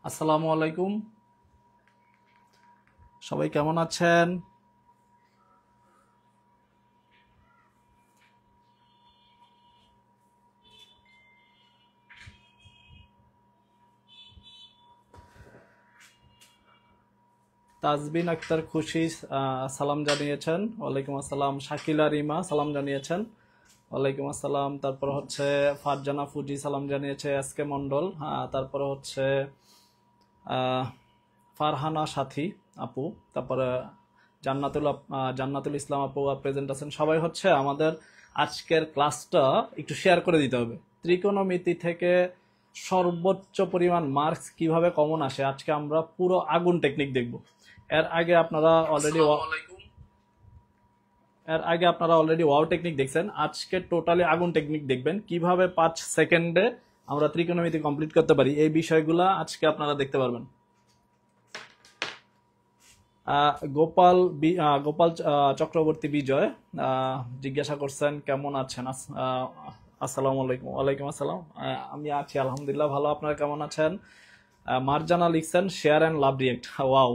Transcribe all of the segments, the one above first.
আসসালামু আলাইকুম। সবাই কেমন আছেন? তাজবিন আক্তার খুশি সালাম জানিয়েছেন। ওয়ালাইকুম আসসালাম। শাকিলা রিমা সালাম জানিয়েছেন। ওয়ালাইকুম আসসালাম। তারপর হচ্ছে ফারজানা ফুজি সালাম জানিয়েছে। এস কে মন্ডল, তারপরে হচ্ছে আহ, ফারহানা সাথী আপু, তারপরে জান্নাতুল ইসলাম আপু প্রেজেন্ট আছেন। সবাই হচ্ছে আমাদের আজকের ক্লাসটা একটু শেয়ার করে দিতে হবে। ত্রিকোণমিতি থেকে সর্বোচ্চ পরিমাণ মার্কস কিভাবে কমন আসে আজকে আমরা পুরো আগুন টেকনিক দেখব। এর আগে আপনারা অলরেডি ওয়াও টেকনিক দেখছেন। আজকে টোটালি আগুন টেকনিক দেখবেন, কিভাবে 5 সেকেন্ডে আমরা ত্রিকোণমিতি কমপ্লিট করতে পারি। এই বিষয়গুলো আজকে আপনারা দেখতে পারবেন। গোপাল চক্রবর্তী বিজয় জিজ্ঞাসা করছেন কেমন আছেন। আসসালামু আলাইকুম। ওয়ালাইকুম আসসালাম। আমি আছি আলহামদুলিল্লাহ ভালো। আপনারা কেমন আছেন? মারজানা লিখছেন share and love react, wow.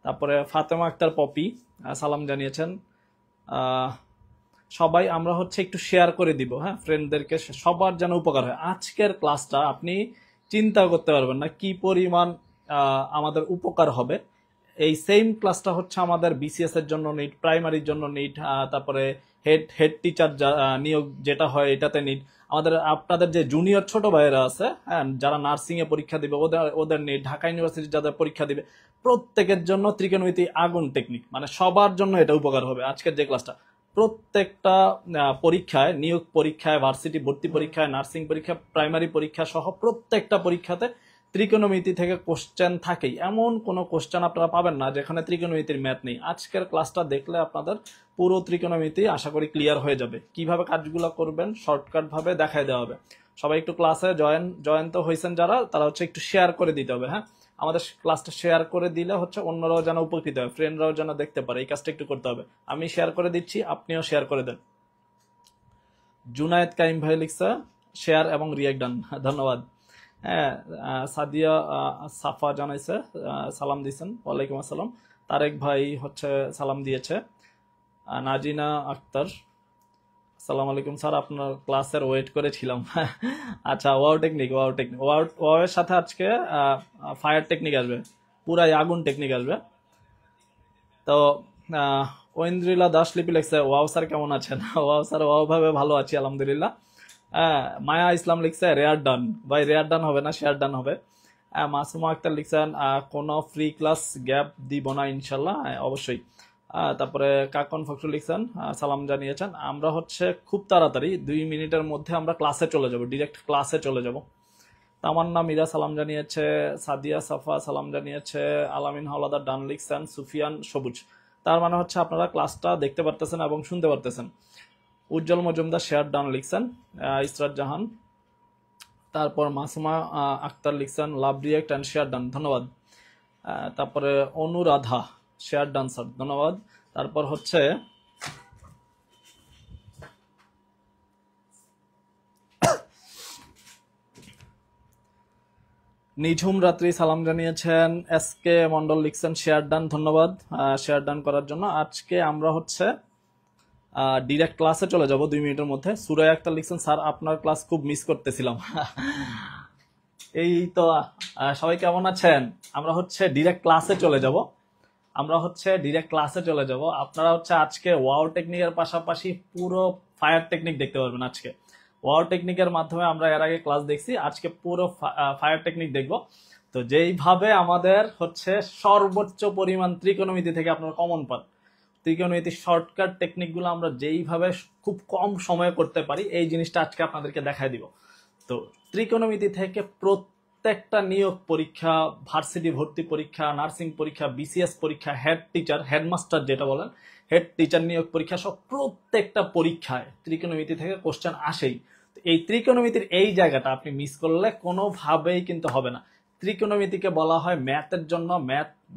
তারপরে ফাতেমা আক্তার পপি সালাম জানিয়েছেন। আহ, সবাই আমরা হচ্ছে একটু শেয়ার করে দিব, হ্যাঁ, ফ্রেন্ডদেরকে, সবার যেন উপকার হয়। আজকের ক্লাসটা আপনি চিন্তা করতে পারবেন না কি পরিমাণ আমাদের উপকার হবে। এই সেম ক্লাসটা হচ্ছে আমাদের বিসিএস এর জন্য নিট, প্রাইমারির জন্য নিট, তারপরে হেড হেড টিচার নিয়োগ যেটা হয় এটাতে নিট। আমাদের আপনাদের যে জুনিয়র ছোট ভাইয়েরা আছে, হ্যাঁ, যারা নার্সিং এ পরীক্ষা দিবে ওদের ওদের নিট, ঢাকা ইউনিভার্সিটি যাদের পরীক্ষা দিবে প্রত্যেকের জন্য ত্রিকোণমিতি আগুন টেকনিক, মানে সবার জন্য এটা উপকার হবে আজকের যে ক্লাসটা। প্রত্যেকটা পরীক্ষায়, নিয়োগ পরীক্ষায়, ভার্সিটি ভর্তি পরীক্ষায়, নার্সিং পরীক্ষা, প্রাইমারি পরীক্ষা সহ প্রত্যেকটা পরীক্ষাতে ত্রিকোণমিতি থেকে কোশ্চেন থাকেই। এমন কোনো কোশ্চেন আপনারা পাবেন না যেখানে ত্রিকোণমিতির ম্যাথ নেই। আজকের ক্লাসটা দেখলে আপনাদের পুরো ত্রিকোণমিতি আশা করি ক্লিয়ার হয়ে যাবে। কিভাবে কাজগুলো করবেন শর্টকাট ভাবে দেখাই দেওয়া হবে। সবাই একটু ক্লাসে জয়েন তো হয়েছেন যারা, তারা হচ্ছে একটু শেয়ার করে দিতে হবে। হ্যাঁ, আমাদের ক্লাসটা শেয়ার করে দিলে হচ্ছে অন্যরাও যেন উপকৃত হয়, ফ্রেন্ডরাও যেন দেখতে পারে। এই কাজটা একটু করতে হবে। আমি শেয়ার করে দিচ্ছি, আপনিও শেয়ার করে দেন। জুনায়েদ কাইম ভাই লিখছে শেয়ার এবং রিয়েক্ট ডান, ধন্যবাদ। হ্যাঁ, সাদিয়া সাফা জানাইছে, সালাম দিয়েছেন। ওয়ালাইকুম আসসালাম। তারেক ভাই হচ্ছে সালাম দিয়েছে। নাজিনা আক্তার আসসালামু আলাইকুম স্যার, আপনার ক্লাসের ওয়েট করেছিলাম। আচ্ছা, ওয়াও এর সাথে আজকে ফায়ার টেকনিক আসবে, পুরাই আগুন টেকনিক আসবে। তো ঐন্দ্রিলা দাস লিপি লিখছে ওয়াও স্যার কেমন আছেন। ওয়াও স্যার, ওয়াও ভাবে ভালো আছি আলহামদুলিল্লাহ। মায়া ইসলাম লিখছে রেয়ার ডান। ভাই রেয়ার ডান হবে না, শেয়ার ডান হবে। মাসুমা আক্তার লিখছেন কোন ফ্রি ক্লাস গ্যাপ দিব না ইনশাল্লাহ, অবশ্যই। তারপরে কাকন ফখরুল লিখছেন সালাম জানিয়েছেন। আমরা হচ্ছে খুব তাড়াতাড়ি 2 মিনিটের মধ্যে আমরা ক্লাসে চলে যাব, ডিরেক্ট ক্লাসে চলে যাব। তামান্না মীরা সালাম জানিয়েছে। সাদিয়া সাফা সালাম জানিয়েছে। আলামিন হাওলাদার ডান লিখছেন। সুফিয়ান সবুজ, তার মানে হচ্ছে আপনারা ক্লাসটা দেখতে পারতেছেন এবং শুনতে পারতেছেন। উজ্জ্বল মজুমদার শেয়ার ডান লিখছেন। ইসরাত জাহান, তারপর মাসুমা আক্তার লিখছেন love react and share done, ধন্যবাদ। তারপরে অনুরাধা শেয়ার ডান স্যার, ধন্যবাদ। তারপর হচ্ছে নিঝুম রাত্রি সালাম জানিয়েছেন। এস কে মন্ডল লিখছেন শেয়ার ডান, ধন্যবাদ শেয়ার ডান করার জন্য। আজকে আমরা হচ্ছে ডিরেক্ট ক্লাসে চলে যাব 2 মিনিটের মধ্যে। সুরাই আক্তার লিখছেন স্যার আপনার ক্লাস খুব মিস করতেছিলাম। এই তো সবাই কেমন আছেন? আমরা হচ্ছে ডিরেক্ট ক্লাসে চলে যাব। আপনারা হচ্ছে আজকে ওয়াও টেকনিকের পাশাপাশি পুরো ফায়ার টেকনিক দেখতে পারবেন। আজকে ওয়াও টেকনিকের মাধ্যমে আমরা এর আগে ক্লাস দেখছি, আজকে পুরো ফায়ার টেকনিক দেখব। তো যেইভাবে আমাদের হচ্ছে সর্বোচ্চ পরিমাণ ত্রিকোণমিতি থেকে আপনারা কমন পান, ত্রিকোণমিতির শর্টকাট টেকনিকগুলো আমরা যেইভাবে খুব কম সময়ে করতে পারি, এই জিনিসটা আজকে আপনাদেরকে দেখায় দিব। তো ত্রিকোণমিতি থেকে প্রত্যেকটা নিয়োগ পরীক্ষা, ভার্সিটি ভর্তি পরীক্ষা, নার্সিং পরীক্ষা, বিসিএস পরীক্ষা, হেড টিচার, হেডমাস্টার যেটা বলেন, হেড টিচার নিয়োগ পরীক্ষা, সব প্রত্যেকটা পরীক্ষায় ত্রিকোণমিতি থেকে কোশ্চেন আসেই। এই ত্রিকোণমিতির এই জায়গাটা আপনি মিস করলে কোনোভাবেই কিন্তু হবে না। ত্রিকোণমিতিকে বলা হয়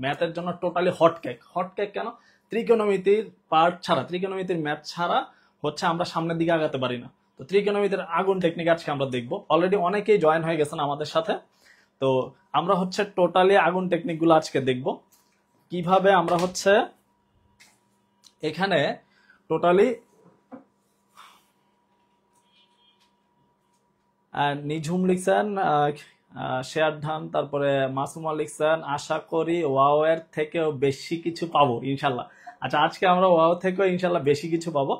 ম্যাথের জন্য টোটালি হটকেক কেন? ত্রিকোণমিতির পার্ট ছাড়া, ত্রিকোণমিতির ম্যাথ ছাড়া হচ্ছে আমরা সামনের দিকে আগাতে পারি না। তো ত্রিকোণমিতির আগুন টেকনিক আজকে আমরা দেখবো। অলরেডি অনেকেই জয়েন হয়ে গেছেন আমাদের সাথে। তো আমরা হচ্ছে টোটালি আগুন টেকনিক গুলো আজকে দেখব, কিভাবে আমরা হচ্ছে এখানে টোটালি নিঝুম লিখছেন, শেয়ার ধান, তারপরে মাসুমা লিখছেন আশা করি ওয়াও এর থেকেও বেশি কিছু পাবো ইনশাল্লাহ। আচ্ছা, আজকে আমরা ওয়াও থেকেও ইনশাল্লাহ বেশি কিছু পাবো।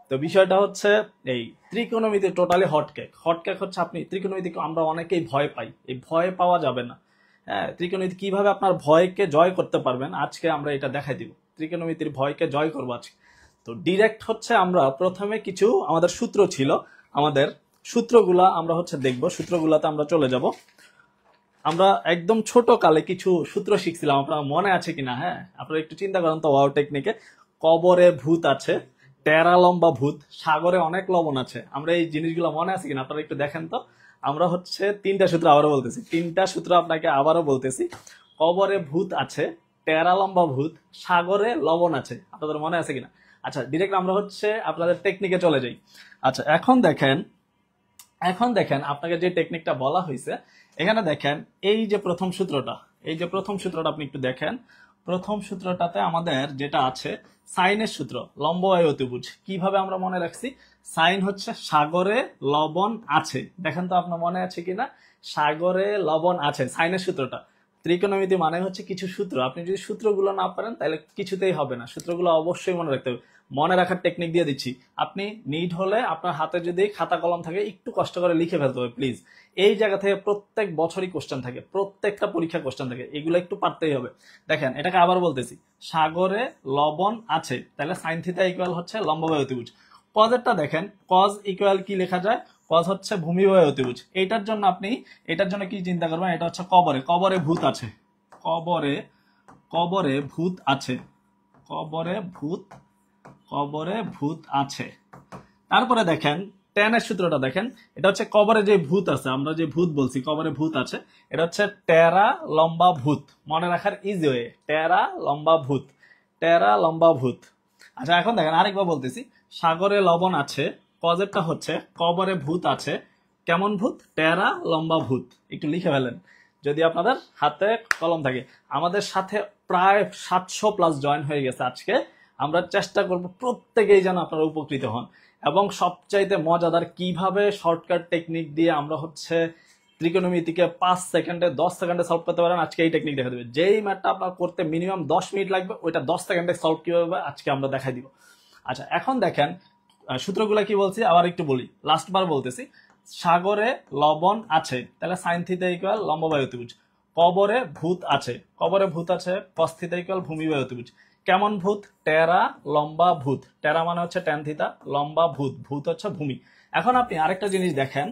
তো বিষয়টা হচ্ছে এই ত্রিকোণমিতি টোটালি হটকেক। হটকেক হচ্ছে আপনি ত্রিকোণমিতিকে আমরা অনেকেই ভয় পাই, এই ভয় পাওয়া যাবে না। হ্যাঁ, ত্রিকোণমিতি কিভাবে আপনার ভয়কে জয় করতে পারবেন আজকে আমরা এটা দেখাই দিব। ত্রিকোণমিতির ভয়কে জয় করবো আজকে। তো ডিরেক্ট হচ্ছে আমরা প্রথমে কিছু আমাদের সূত্র ছিল, আমাদের সূত্রগুলা আমরা হচ্ছে দেখব, সূত্রগুলাতে আমরা চলে যাব। আমরা একদম ছোট কালে কিছু সূত্র শিখছিলাম, আপনার মনে আছে কিনা? হ্যাঁ, আপনারা একটু চিন্তা করেন তো। ওয়াও টেকনিকে কবরে ভূত আছে, টেরা লম্বা ভূত, সাগরে অনেক লবণ আছে। আমরা এই জিনিসগুলো মনে আছে কিনা আপনারা একটু দেখেন তো। আমরা হচ্ছে তিনটা সূত্র আবারও বলতেছি, তিনটা সূত্র আপনাকে আবারও বলতেছি। কবরে ভূত আছে, টেরা লম্বা ভূত, সাগরে লবণ আছে। আপনাদের মনে আছে কিনা? আচ্ছা, ডিরেক্ট আমরা হচ্ছে আপনাদের টেকনিকে চলে যাই। আচ্ছা, এখন দেখেন আপনাকে যে টেকনিকটা বলা হয়েছে, এখানে দেখেন এই যে প্রথম সূত্রটা, এই যে প্রথম সূত্রটা আপনি একটু দেখেন। প্রথম সূত্রটাতে আমাদের যেটা আছে সাইনের সূত্র, লম্ব বায়ু অতিভুজ। কিভাবে আমরা মনে রাখছি? সাইন হচ্ছে সাগরে লবণ আছে। দেখেন তো আপনার মনে আছে কিনা? সাগরে লবণ আছে, সাইনের সূত্রটা। ত্রিকোণমিতি মানে হচ্ছে কিছু সূত্র, আপনি যদি সূত্রগুলো না পারেন তাহলে কিছুতেই হবে না। সূত্রগুলো অবশ্যই মনে রাখতে হবে। মনে রাখার টেকনিক দিয়ে দিচ্ছি, আপনি নিড হলে আপনার হাতে যদি খাতা কলম থাকে একটু কষ্ট করে লিখে ফেলতে হবে প্লিজ। এই জায়গা থেকে প্রত্যেক বছরই কোশ্চেন থাকে, প্রত্যেকটা পরীক্ষা কোশ্চেন থাকে, এগুলো একটু পারতেই হবে। দেখেন, এটাকে আবার বলতেছি, সাগরে লবণ আছে, তাহলে সাইন থিটা ইকুয়াল হচ্ছে লম্ব বায়ু অতিভুজ। কজেরটা দেখেন, কজ ইকুয়াল কি লেখা যায়? কজ হচ্ছে ভূমি বায়ু অতিভুজ। এটার জন্য আপনি এটার জন্য কি চিন্তা করবেন? এটা হচ্ছে কবরে, কবরে ভূত আছে, কবরে কবরে ভূত আছে, কবরে ভূত, কবরে ভূত আছে। তারপরে দেখেন টেনের সূত্রটা দেখেন, এটা হচ্ছে কবরে যে ভূত আছে, আমরা যে ভূত বলছি কবরে ভূত আছে, এটা হচ্ছে টেরা লম্বা ভূত। মনে রাখার ইজি ওয়ে, টেরা লম্বা ভূত, টেরা লম্বা ভূত। আচ্ছা, এখন দেখেন আরেকবার বলতেছি, সাগরে লবণ আছে, কজেরটা হচ্ছে কবরে ভূত আছে, কেমন ভূত? টেরা লম্বা ভূত। একটু লিখে ফেলেন যদি আপনাদের হাতে কলম থাকে। আমাদের সাথে প্রায় 700+ জয়েন হয়ে গেছে আজকে। আমরা চেষ্টা করব প্রত্যেকেই যেন আপনারা উপকৃত হন, এবং সবচাইতে মজাদার কিভাবে শর্টকাট টেকনিক দিয়ে আমরা হচ্ছে ত্রিকোণমিতিকে 5 সেকেন্ডে 10 সেকেন্ডে সলভ করতে পারেন। আজকে এই টেকনিক দেখা দেবে। যেই ম্যাথটা আপনার করতে মিনিমাম 10 মিনিট লাগবে, ওইটা 10 সেকেন্ডে সলভ কিভাবে আজকে আমরা দেখাই দিব। আচ্ছা, এখন দেখেন সূত্রগুলা কি বলছি আবার একটু বলি, লাস্ট বার বলতেছি। সাগরে লবণ আছে, তাহলে সাইন থিটা ইকুয়াল লম্ব বায়ু অতিভুজ। কবরে ভূত আছে, কবরে ভূত আছে, কস থিটা ইকুয়াল ভূমি বায়ু অতিভুজ। কেমন ভূত? টেরা লম্বা ভূত। টেরা মানে হচ্ছে ট্যান থিটা, লম্বা ভূত, ভূত হচ্ছে ভূমি। এখন আপনি আরেকটা জিনিস দেখেন,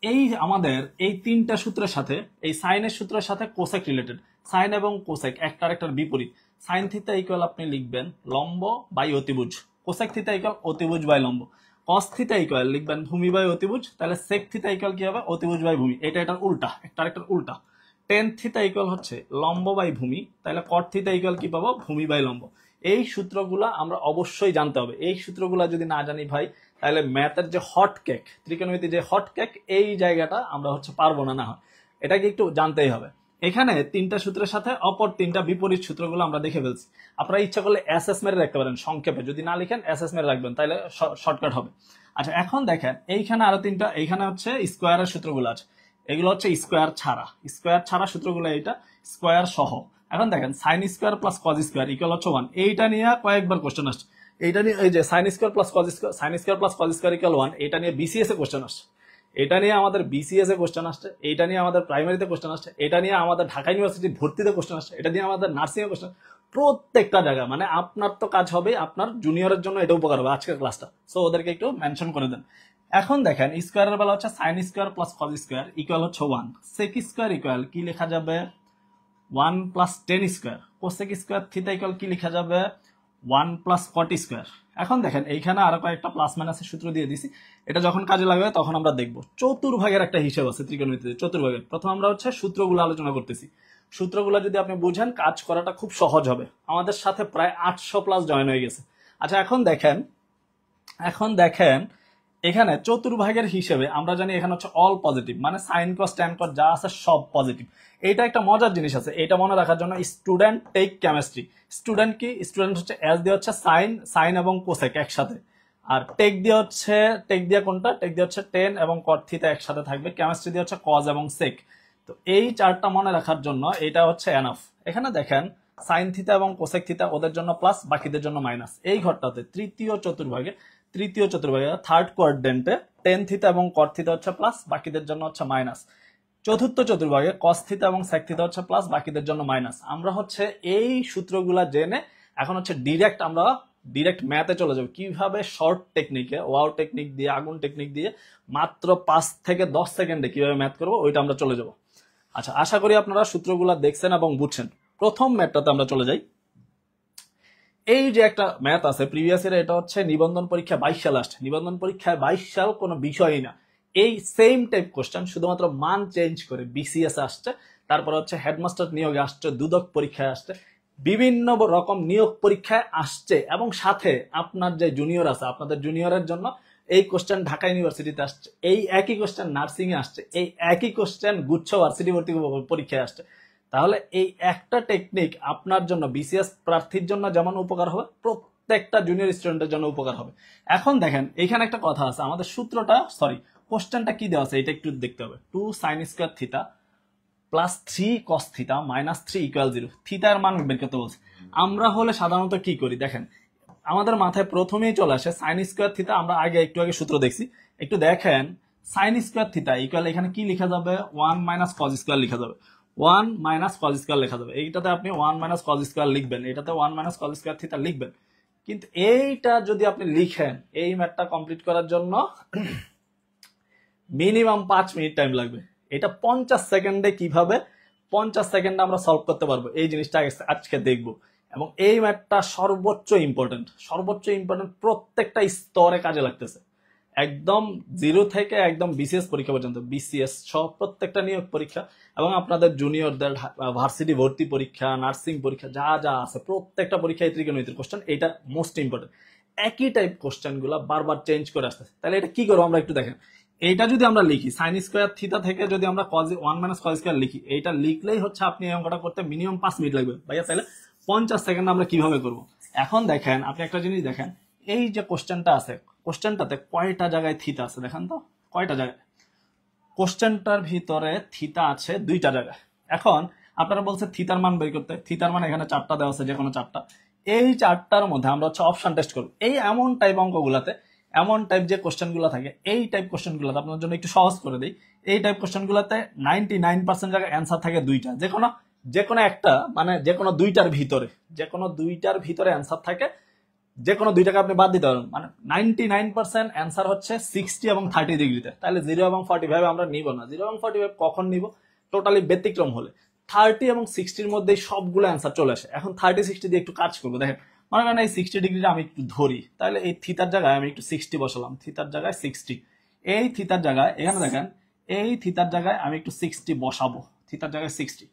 এই আমাদের এই তিনটা সূত্রের সাথে, এই সাইনের সূত্রের সাথে কোসেক রিলেটেড। সাইন এবং কোসেক একটা আরেকটার বিপরীত। সাইন থিটা ইকুয়াল আপনি লিখবেন লম্ব বাই অতিভুজ, কোসেক থিটা ইকুয়াল অতিভুজ বাই লম্ব। কস থিটা ইকুয়াল লিখবেন ভূমি বাই অতিভুজ, তাহলে সেক থিটা ইকুয়াল কি হবে? অতিভুজ বাই ভূমি। এটা এটার উল্টা, একটা আরেকটার উল্টা। টেন থিটা ইকুয়াল হচ্ছে লম্ব বাই ভূমি, তাহলে কট থিটা ইকুয়াল কি পাবো? ভূমি বাই লম্ব। এই সূত্রগুলা আমরা অবশ্যই জানতে হবে। এই সূত্রগুলা যদি না জানি ভাই, তাহলে ম্যাথের যে হট কেক, ত্রিকোণমিতি যে হট কেক, এই জায়গাটা আমরা হচ্ছে পারবো না। না হয় এটাকে একটু জানতেই হবে। এখানে তিনটা সূত্রের সাথে অপর তিনটা বিপরীত সূত্রগুলো আমরা দেখে ফেলছি। আপনারা ইচ্ছা করলে এসএস মেরে রাখতে পারেন সংক্ষেপে, যদি না লিখেন এসএস মেরে রাখবেন, তাহলে শর্টকাট হবে। আচ্ছা, এখন দেখেন এইখানে আরো তিনটা, এইখানে হচ্ছে স্কোয়ারের সূত্রগুলো আছে, এগুলো হচ্ছে স্কোয়ার ছাড়া, স্কোয়ার ছাড়া সূত্রগুলো, এইটা স্কোয়ার সহ। এখন দেখেন sine square plus cos square equal হচ্ছে 1, এইটা নিয়ে কয়েকবার কোশ্চেন আসছে। এইটা নিয়ে এই যে sine square plus cos square, sine square plus cos square equal 1, এটা নিয়ে বিসিএস এ কোশ্চেন আসছে, এটা নিয়ে আমাদের বিসিএস এ কোশ্চেন আসছে, এটা নিয়ে আমাদের প্রাইমারিতে কোশ্চেন আসছে, এটা নিয়ে আমাদের ঢাকা ইউনিভার্সিটি ভর্তিতে কোশ্চেন আসছে, এটা নিয়ে আমাদের নার্সিং এ কোশ্চেন। প্রত্যেকটা জায়গা মানে আপনার তো কাজ হবে, আপনার জুনিয়রের জন্য এটা উপকার হবে আজকের ক্লাসটা, সো ওদেরকে একটু মেনশন করে দেন। এখন দেখেন স্কোয়ারের বেলা হচ্ছে sine square plus cos square equal হচ্ছে 1, সেক স্কোয়ার ইকুয়াল কি লেখা যাবে? 1 plus tan square. Cosec square theta equal কি লেখা যাবে? 1 প্লাস কট স্কোয়ার। এখন দেখেন এইখানে আরো কয়েকটা প্লাস মাইনাসের সূত্র দিয়ে দিছি, এটা যখন কাজে লাগবে তখন আমরা দেখবো। চতুর্ভাগের একটা হিসাব আছে ত্রিকোণমিতিতে, চতুর্ভাগের। প্রথম আমরা হচ্ছে সূত্রগুলো আলোচনা করতেছি। সূত্রগুলো যদি আপনি বুঝেন কাজ করাটা খুব সহজ হবে। আমাদের সাথে প্রায় 800+ জয়েন হয়ে গেছে। আচ্ছা, এখন দেখেন এখানে চতুর্ভাগের হিসেবে আমরা জানি এখানে হচ্ছে অল পজিটিভ, মানে সাইন কস ট্যান কস যা আছে সব পজিটিভ। এটা একটা মজার জিনিস আছে, এটা মনে রাখার জন্য স্টুডেন্ট টেক কেমিস্ট্রি। স্টুডেন্ট কি, স্টুডেন্ট হচ্ছে এস দিয়ে হচ্ছে সাইন এবং কোসেক একসাথে, আর টেক দিয়ে কোনটা, টেক দিয়ে হচ্ছে টেন এবং কট থিটা একসাথে থাকবে, কেমিস্ট্রি দিয়ে হচ্ছে কজ এবং সেক। তো এই চারটা মনে রাখার জন্য এটা হচ্ছে এনাফ। এখানে দেখেন সাইন থিতা এবং কোসেক থিতা ওদের জন্য প্লাস, বাকিদের জন্য মাইনাস। এই ঘরটাতে তৃতীয় চতুর্ভাগে থার্ড কোয়াড্রেন্টে টেন থিতা এবং কট থিতা হচ্ছে প্লাস, বাকিদের জন্য হচ্ছে মাইনাস। চতুর্থ চতুর্ভাগে কস থিতা এবং সেক থিতা হচ্ছে প্লাস, বাকিদের জন্য মাইনাস। আমরা হচ্ছে এই সূত্রগুলা জেনে এখন হচ্ছে ডিরেক্ট ম্যাথে চলে যাবো, কিভাবে শর্ট টেকনিকে, ওয়াও টেকনিক দিয়ে, আগুন টেকনিক দিয়ে মাত্র 5 থেকে 10 সেকেন্ডে কিভাবে ম্যাথ করবো ওইটা আমরা চলে যাবো। আচ্ছা, আশা করি আপনারা সূত্রগুলা দেখছেন এবং বুঝছেন। প্রথম ম্যাথটাতে আমরা চলে যাই। এই যে একটা ম্যাথ আছে প্রিভিয়াস ইয়ার, এটা হচ্ছে নিবন্ধন পরীক্ষা 22 সালে আসছে। নিবন্ধন পরীক্ষায় 22 সাল কোনো বিষয়ই না, এই সেম টাইপ কোশ্চেন শুধুমাত্র মান চেঞ্জ করে বিসিএস আসছে, তারপর হচ্ছে হেডমাস্টার নিয়োগে আসছে, দুদক পরীক্ষায় আসছে, বিভিন্ন রকম নিয়োগ পরীক্ষায় আসছে, এবং সাথে আপনার যে জুনিয়র আছে আপনাদের জুনিয়রের জন্য এই কোশ্চেন ঢাকা ইউনিভার্সিটিতে আসছে, এই একই কোশ্চেন নার্সিং এ আসছে, এই একই কোশ্চেন গুচ্ছ ভার্সিটি ভর্তি পরীক্ষায় আসছে। তাহলে এই একটা টেকনিক আপনার জন্য বিসিএস প্রার্থীর জন্য যেমন উপকার হবে, প্রত্যেকটা জুনিয়র স্টুডেন্টের জন্য উপকার হবে। এখন দেখেন এখানে একটা কথা আছে, আমাদের সূত্রটা কোশ্চেনটা কি দেওয়া আছে এটা একটু দেখতে হবে। 2 sin square theta plus 3 cos theta minus 3 equal 0, থিতার মান বের করতে বলছে। আমরা হলে সাধারণত কি করি দেখেন, আমাদের মাথায় প্রথমেই চলে আসে সাইন স্কয়ার থিতা। আমরা একটু আগে সূত্র দেখছি, একটু দেখেন সাইন স্কয়ার থিতা ইকুয়াল এখানে কি লেখা যাবে, 1 মাইনাস কজ স্কয়ার লেখা যাবে, 1 মাইনাস কজ স্কয়ার লেখা যাবে। এইটাতে আপনি 1 মাইনাস কজ স্কয়ার লিখবেন, এটাতে 1 মাইনাস কজ স্কয়ার থিতা লিখবেন। কিন্তু এইটা যদি আপনি লিখেন, এই ম্যাথটা কমপ্লিট করার জন্য মিনিমাম 5 মিনিট টাইম লাগবে। এটা 50 সেকেন্ডে কিভাবে 50 সেকেন্ডে আমরা সলভ করতে পারবো, এই জিনিসটা আজকে দেখবো। এবং এই ম্যাথটা সর্বোচ্চ ইম্পর্টেন্ট, প্রত্যেকটা স্তরে কাজে লাগতেছে, একদম জিরো থেকে একদম বিসিএস পরীক্ষা পর্যন্ত, বিসিএস সব প্রত্যেকটা নিয়োগ পরীক্ষা এবং আপনাদের জুনিয়রদের ভার্সিটি ভর্তি পরীক্ষা, নার্সিং পরীক্ষা যা যা আছে প্রত্যেকটা পরীক্ষায় ত্রিকোণমিতির কোশ্চেন, এটা মোস্ট ইম্পর্টেন্ট। একই টাইপ কোশ্চেন গুলা বারবার চেঞ্জ করে আসতেছে। তাহলে এটা কি করবো আমরা একটু দেখেন। এইটা যদি আমরা লিখি সাইন স্কয়ার থিতা থেকে যদি আমরা কজ 1 মাইনাস কজ স্কয়ার লিখি, এইটা লিখলেই হচ্ছে আপনি এই অঙ্কটা করতে মিনিমাম 5 মিনিট লাগবে ভাইয়া। তাহলে 50 সেকেন্ড আমরা কিভাবে করব। এখন দেখেন আপনি একটা জিনিস দেখেন, এই যে কোশ্চেনটা আছে, কোশ্চেনটাতে কয়টা জায়গায় থিতা আছে দেখেন তো, কয়টা জায়গায়। কোশ্চেনটার ভিতরে থিতা আছে 2টা জায়গায়। এখন আপনারা বলছে থিতার মান বের করতে, থিতার মান এখানে 4টা দেওয়া আছে, যে কোনো 4টা। এই 4টার মধ্যে আমরা হচ্ছে অপশন টেস্ট করব। এই এমন টাইপ অঙ্কগুলাতে, এমন টাইপ যে কোশ্চেনগুলো থাকে, এই টাইপ কোশ্চেনগুলোতে আপনার জন্য একটু সহজ করে দিই। এই টাইপ কোশ্চেনগুলোতে 99% জায়গায় অ্যান্সার থাকে 2টা, যে কোনো একটা, মানে যে কোনো 2টার ভিতরে অ্যান্সার থাকে, যে কোনো 2টাকে আপনি বাদ দিতে পারবেন। মানে 99% অ্যান্সার হচ্ছে 60 এবং 30 ডিগ্রিতে। তাহলে 0 এবং 45 আমরা নিব না। 0 এবং 45 কখন নিব, টোটালি ব্যতিক্রম হলে। 30 এবং 60-র মধ্যে সবগুলো অ্যান্সার চলে আসে। এখন 30-60 দিয়ে একটু কাজ করবো। দেখেন মনে করেন এই 60 ডিগ্রিটা আমি একটু ধরি, তাহলে এই থিতার জায়গায় আমি একটু 60 বসালাম, থিতার জায়গায় 60। এই থিতার জায়গায় এখানে দেখেন, এই থিতার জায়গায় আমি একটু 60 বসাবো, থিতার জায়গায় 60।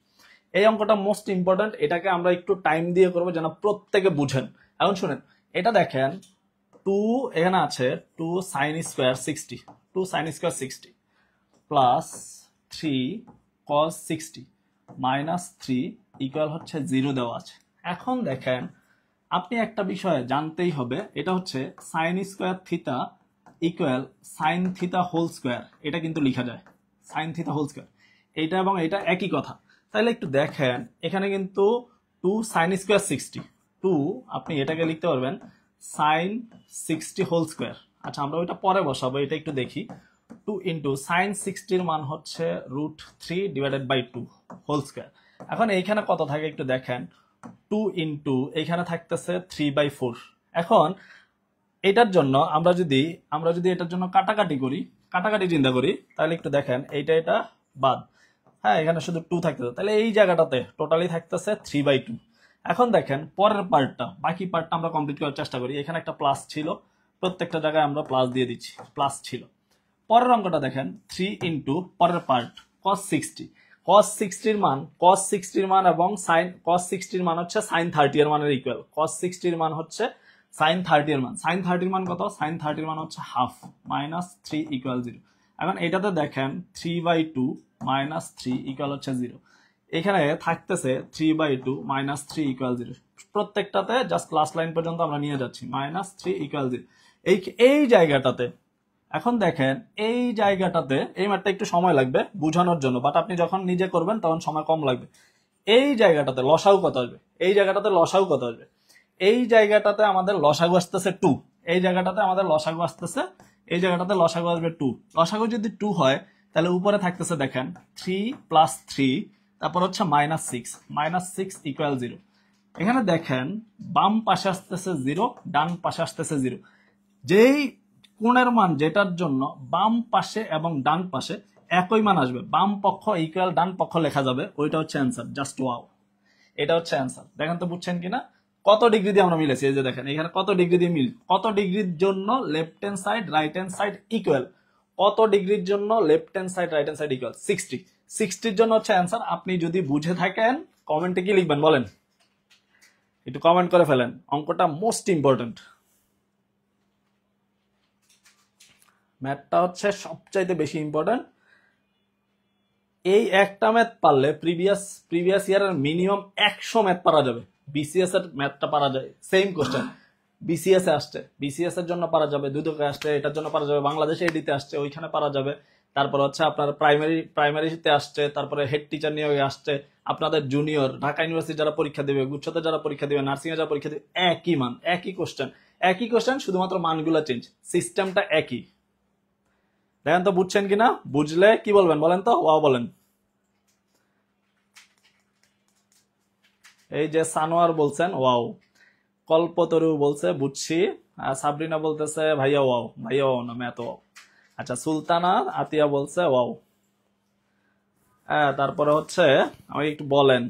এই অঙ্কটা মোস্ট ইম্পর্টেন্ট, এটাকে আমরা একটু টাইম দিয়ে করবো যেন প্রত্যেকে বুঝেন। এখন শুনেন, এটা দেখেন 2 এখানে আছে 2 sin square 60, 2 sin square 60 plus 3 cos 60 minus 3 equal হচ্ছে 0 দেওয়া আছে। এখন দেখেন আপনি একটা বিষয় জানতেই হবে, এটা হচ্ছে sine square theta equal sine theta whole square, এটা কিন্তু লেখা যায় সাইন থিতা হোল স্কয়ার, এইটা এবং এটা একই কথা। তাহলে একটু দেখেন এখানে কিন্তু 2 sin স্কয়ার 60, 2 আপনি এটাকে লিখতে পারবেন সাইন 60 হোল স্কয়ার। আচ্ছা আমরা ওইটা পরে বসাবো, এটা একটু দেখি। 2 ইন্টু সাইন 60-র মান হচ্ছে √3/2 হোল স্কয়ার। এখন এইখানে কত থাকে একটু দেখেন, 2 ইন্টু এখানে থাকতেছে 3/4। এখন এটার জন্য আমরা যদি এটার জন্য কাটাকাটি চিন্তা করি, তাহলে একটু দেখেন এটা বাদ, হ্যাঁ এখানে শুধু 2 থাকতেছে, তাহলে এই জায়গাটাতে টোটালি থাকতেছে 3/2। এখন দেখেন পরের পার্টটা, বাকি পার্টটা আমরা কমপ্লিট করার চেষ্টা করি। এখানে একটা প্লাস ছিল, প্রত্যেকটা জায়গায় আমরা প্লাস দিয়ে দিচ্ছি, প্লাস ছিল। পরের অঙ্কটা দেখেন 3 ইন্টু পরের পার্ট cos 60, cos 60-র মান এবং sin cos 60-র মান হচ্ছে sin 30 এর মানের ইকুয়াল, cos 60-র মান হচ্ছে সাইন 30 এর মান, সাইন 30 এর মান কত? সাইন 30 এর মান হচ্ছে হাফ মাইনাস 3 ইকুয়াল 0। এখন এটাতে দেখেন 3/2 মাইনাস 3 ইকুয়াল হচ্ছে 0। এখানে থাকতেছে 3/2 মাইনাস 3 ইকুয়াল 0। প্রত্যেকটাতে জাস্ট লাস্ট লাইন পর্যন্ত আমরা নিয়ে যাচ্ছি, মাইনাস 3 ইকুয়াল 0। এই জায়গাটাতে এখন দেখেন, এই জায়গাটাতে এই ম্যাথটা একটু সময় লাগবে বোঝানোর জন্য, বাট আপনি যখন নিজে করবেন তখন সময় কম লাগবে। এই জায়গাটাতে লসাগু কত আসবে? এই জায়গাটাতে লসাগু কত আসবে? এই জায়গাটাতে আমাদের লসাগু আসতেছে 2। এই জায়গাটাতে আমাদের লসাগু আসতেছে, এই জায়গাটাতে লসাগু আসবে 2। লসাগু যদি 2 হয় তাহলে উপরে থাকতেছে দেখেন 3 প্লাস 3, তারপর হচ্ছে মাইনাস 6 ইকুয়াল 0। এখানে দেখেন বাম পাশে আসতেছে 0, ডান পাশে আসতেছে 0। যেই কোণের মান যেটার জন্য বাম পাশে এবং ডান পাশে একই মান আসবে, বাম পক্ষ ইকুয়াল ডান পক্ষ লেখা যাবে, ওইটা হচ্ছে অ্যান্সার। জাস্ট ওয়াও, এটা হচ্ছে অ্যান্সার। দেখেন তো বুঝছেন কিনা কত ডিগ্রি দিয়ে আমরা মিলেছি। এই যে দেখেন এখানে কত ডিগ্রি দিয়ে মিল, কত ডিগ্রির জন্য left hand side right hand side equal, কত ডিগ্রির জন্য left hand side right hand side equal 60। 60-র জন্য হচ্ছে অ্যান্সার। আপনি যদি বুঝে থাকেন কমেন্টে কি লিখবেন বলেন, একটু কমেন্ট করে ফেলেন। অঙ্কটা মোস্ট ইম্পর্টেন্ট, ম্যাথটা হচ্ছে সবচাইতে বেশি ইম্পর্টেন্ট। এই একটা ম্যাথ পারলে প্রিভিয়াস ইয়ারের মিনিমাম 100 ম্যাথ পারা যাবে। বিসিএস এর ম্যাথটা পারা যায়, সেম কোশ্চেন বিসিএস এ আসছে, বিসিএস এর জন্য পারা যাবে, দুদকে আসছে, এটার জন্য পারা যাবে, বাংলাদেশে এডিতে আসছে, ওইখানে পারা যাবে। তারপর হচ্ছে আপনার প্রাইমারিতে আসছে, তারপরে হেড টিচার নিয়োগে আসছে, আপনাদের জুনিয়র ঢাকা ইউনিভার্সিটি যারা পরীক্ষা দেবে, গুচ্ছতে যারা পরীক্ষা দেবে, নার্সিং এ যারা পরীক্ষা দেবে, একই মান, একই কোশ্চেন, শুধুমাত্র মানগুলো চেঞ্জ, সিস্টেমটা একই। দেখেন তো বুঝছেন কিনা, বুঝলে কি বলবেন বলেন তো, ওয়াও বলেন। এই যে সানোয়ার বলছেন ওয়াও, কল্পতরু বলছে বুঝছি, আর সাবরিনা বলতেছে ভাইয়া ওয়াও, ভাইয়া ওয়াও না ম্যাথ ওয়াও। আচ্ছা, সুলতানা আতিয়া বলছে ওয়াও। হ্যাঁ, তারপরে হচ্ছে আমাকে একটু বলেন,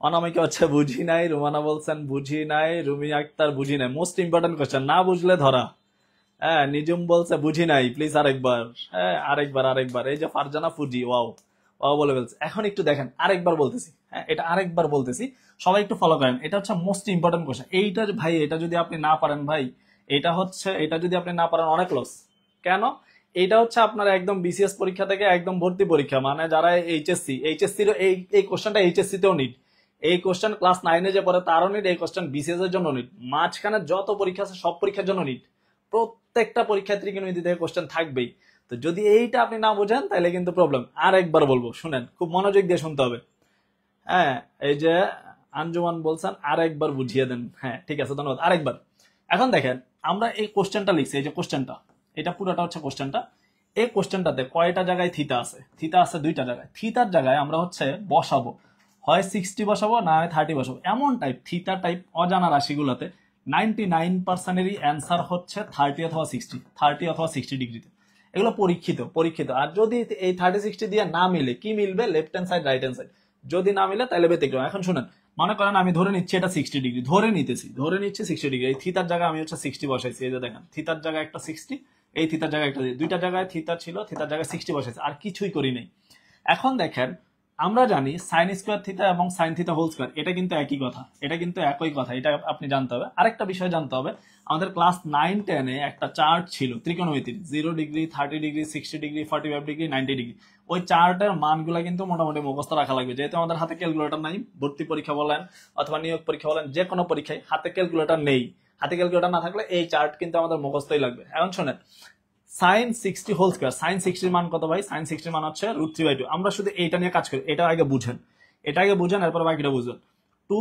অনামিকা হচ্ছে বুঝি নাই, রুমানা বলছেন বুঝি নাই, রুমি আক্তার বুঝি নাই। মোস্ট ইম্পর্টেন্ট কোশ্চেন, না বুঝলে ধরা। হ্যাঁ, নিজুম বলছে বুঝি নাই, প্লিজ আরেকবার। হ্যাঁ, আরেকবার। এই যে ফারজানা ফুজি ওয়াও বলে বলছে। এখন একটু দেখেন, আরেকবার বলতেছি, হ্যাঁ এটা আরেকবার বলতেছি, সবাই একটু ফলো করেন। এটা হচ্ছে মোস্ট ইম্পর্টেন্ট কোশ্চেন। এইটা ভাই, এটা যদি আপনি না পারেন ভাই, এটা যদি আপনি না পারেন অনেক লস। কেন? এটা হচ্ছে আপনার একদম বিসিএস পরীক্ষা থেকে একদম ভর্তি পরীক্ষা, মানে যারা এইচএসসির এই কোশ্চেনটা এইচএসসি তেও নিট, এই কোশ্চেন ক্লাস 9-এ যে পড়ে তারও নিট, এই কোশ্চেন বিসিএস এর জন্য নিট, মাঝখানে যত পরীক্ষা আছে সব পরীক্ষার জন্য নিট। প্রত্যেকটা পরীক্ষার্থী কিন্তু নীতি থেকে কোশ্চেন থাকবেই। তো যদি এইটা আপনি না বোঝেন তাহলে কিন্তু প্রবলেম। আর একবার বলবো, শুনেন, খুব মনোযোগ দিয়ে শুনতে হবে। হ্যাঁ, এই যে আঞ্জুমান বলছেন আরেকবার বুঝিয়ে দেন। হ্যাঁ ঠিক আছে, ধন্যবাদ, আরেকবার। এখন দেখেন, আমরা এই কোশ্চেনটা লিখছি, এই যে কোশ্চেনটা, এটা পুরোটা হচ্ছে কোশ্চেনটা। এই কোশ্চেনটাতে কয়টা জায়গায় থিতা আছে? থিতা আছে 2টা জায়গায়। থিতার জায়গায় আমরা হচ্ছে বসাবো, হয় 60 বসাবো, না হয় 30 বসাবো। এমন টাইপ থিতা টাইপ অজানা রাশিগুলোতে 99%-এরই অ্যান্সার হচ্ছে 30 অথবা 60 ডিগ্রিতে। এগুলো পরীক্ষিত। আর যদি এই 30-60 দিয়ে না মিলে, কি মিলবে? Left hand side right hand side. যদি না মিলে তাহলে ব্যতিক্রম। এখন শুনেন, মনে করেন আমি ধরে নিচ্ছি এটা 60 ডিগ্রি, ধরে নিচ্ছি 60 ডিগ্রি। এই থিতার জায়গায় আমি হচ্ছে 60 বসাইছি। এই যে দেখেন, থিতার জায়গায় একটা 60, এই থিতার জায়গায় একটা, 2টা জায়গায় থিতা ছিল, থিতার জায়গায় 60 বসাইছি, আর কিছুই করি নাই। এখন দেখেন, আমরা জানি সাইন স্কোয়ার থিতা এবং সাইন থিতা হোল স্কোয়ার, এটা কিন্তু একই কথা, এটা আপনি জানতে হবে। আরেকটা বিষয় জানতে হবে, আমাদের ক্লাস 9-10-এ একটা চার্ট ছিল ত্রিকোণমিতির, 0 degree, 30 degree, 60 degree, 45 degree, 90 degree. ওই চার্টের মানগুলো কিন্তু মোটামুটি মুখস্থ রাখা লাগবে, যেহেতু আমাদের হাতে ক্যালকুলেটর নাই। ভর্তি পরীক্ষা বলেন অথবা নিয়োগ পরীক্ষা বলেন, যে কোনো পরীক্ষায় হাতে ক্যালকুলেটর নেই। হাতে ক্যালকুলেটর না থাকলে এই চার্ট কিন্তু আমাদের মুখস্থই লাগবে। এখন শোনেন, সাইন 60 হোল স্কয়ার, সাইন 60 মান কত ভাই? সাইন 60 মান হচ্ছে √3/2। আমরা শুধু এইটা নিয়ে কাজ করি, এটা আগে বুঝেন, এরপর বাকিটা বুঝবেন। 2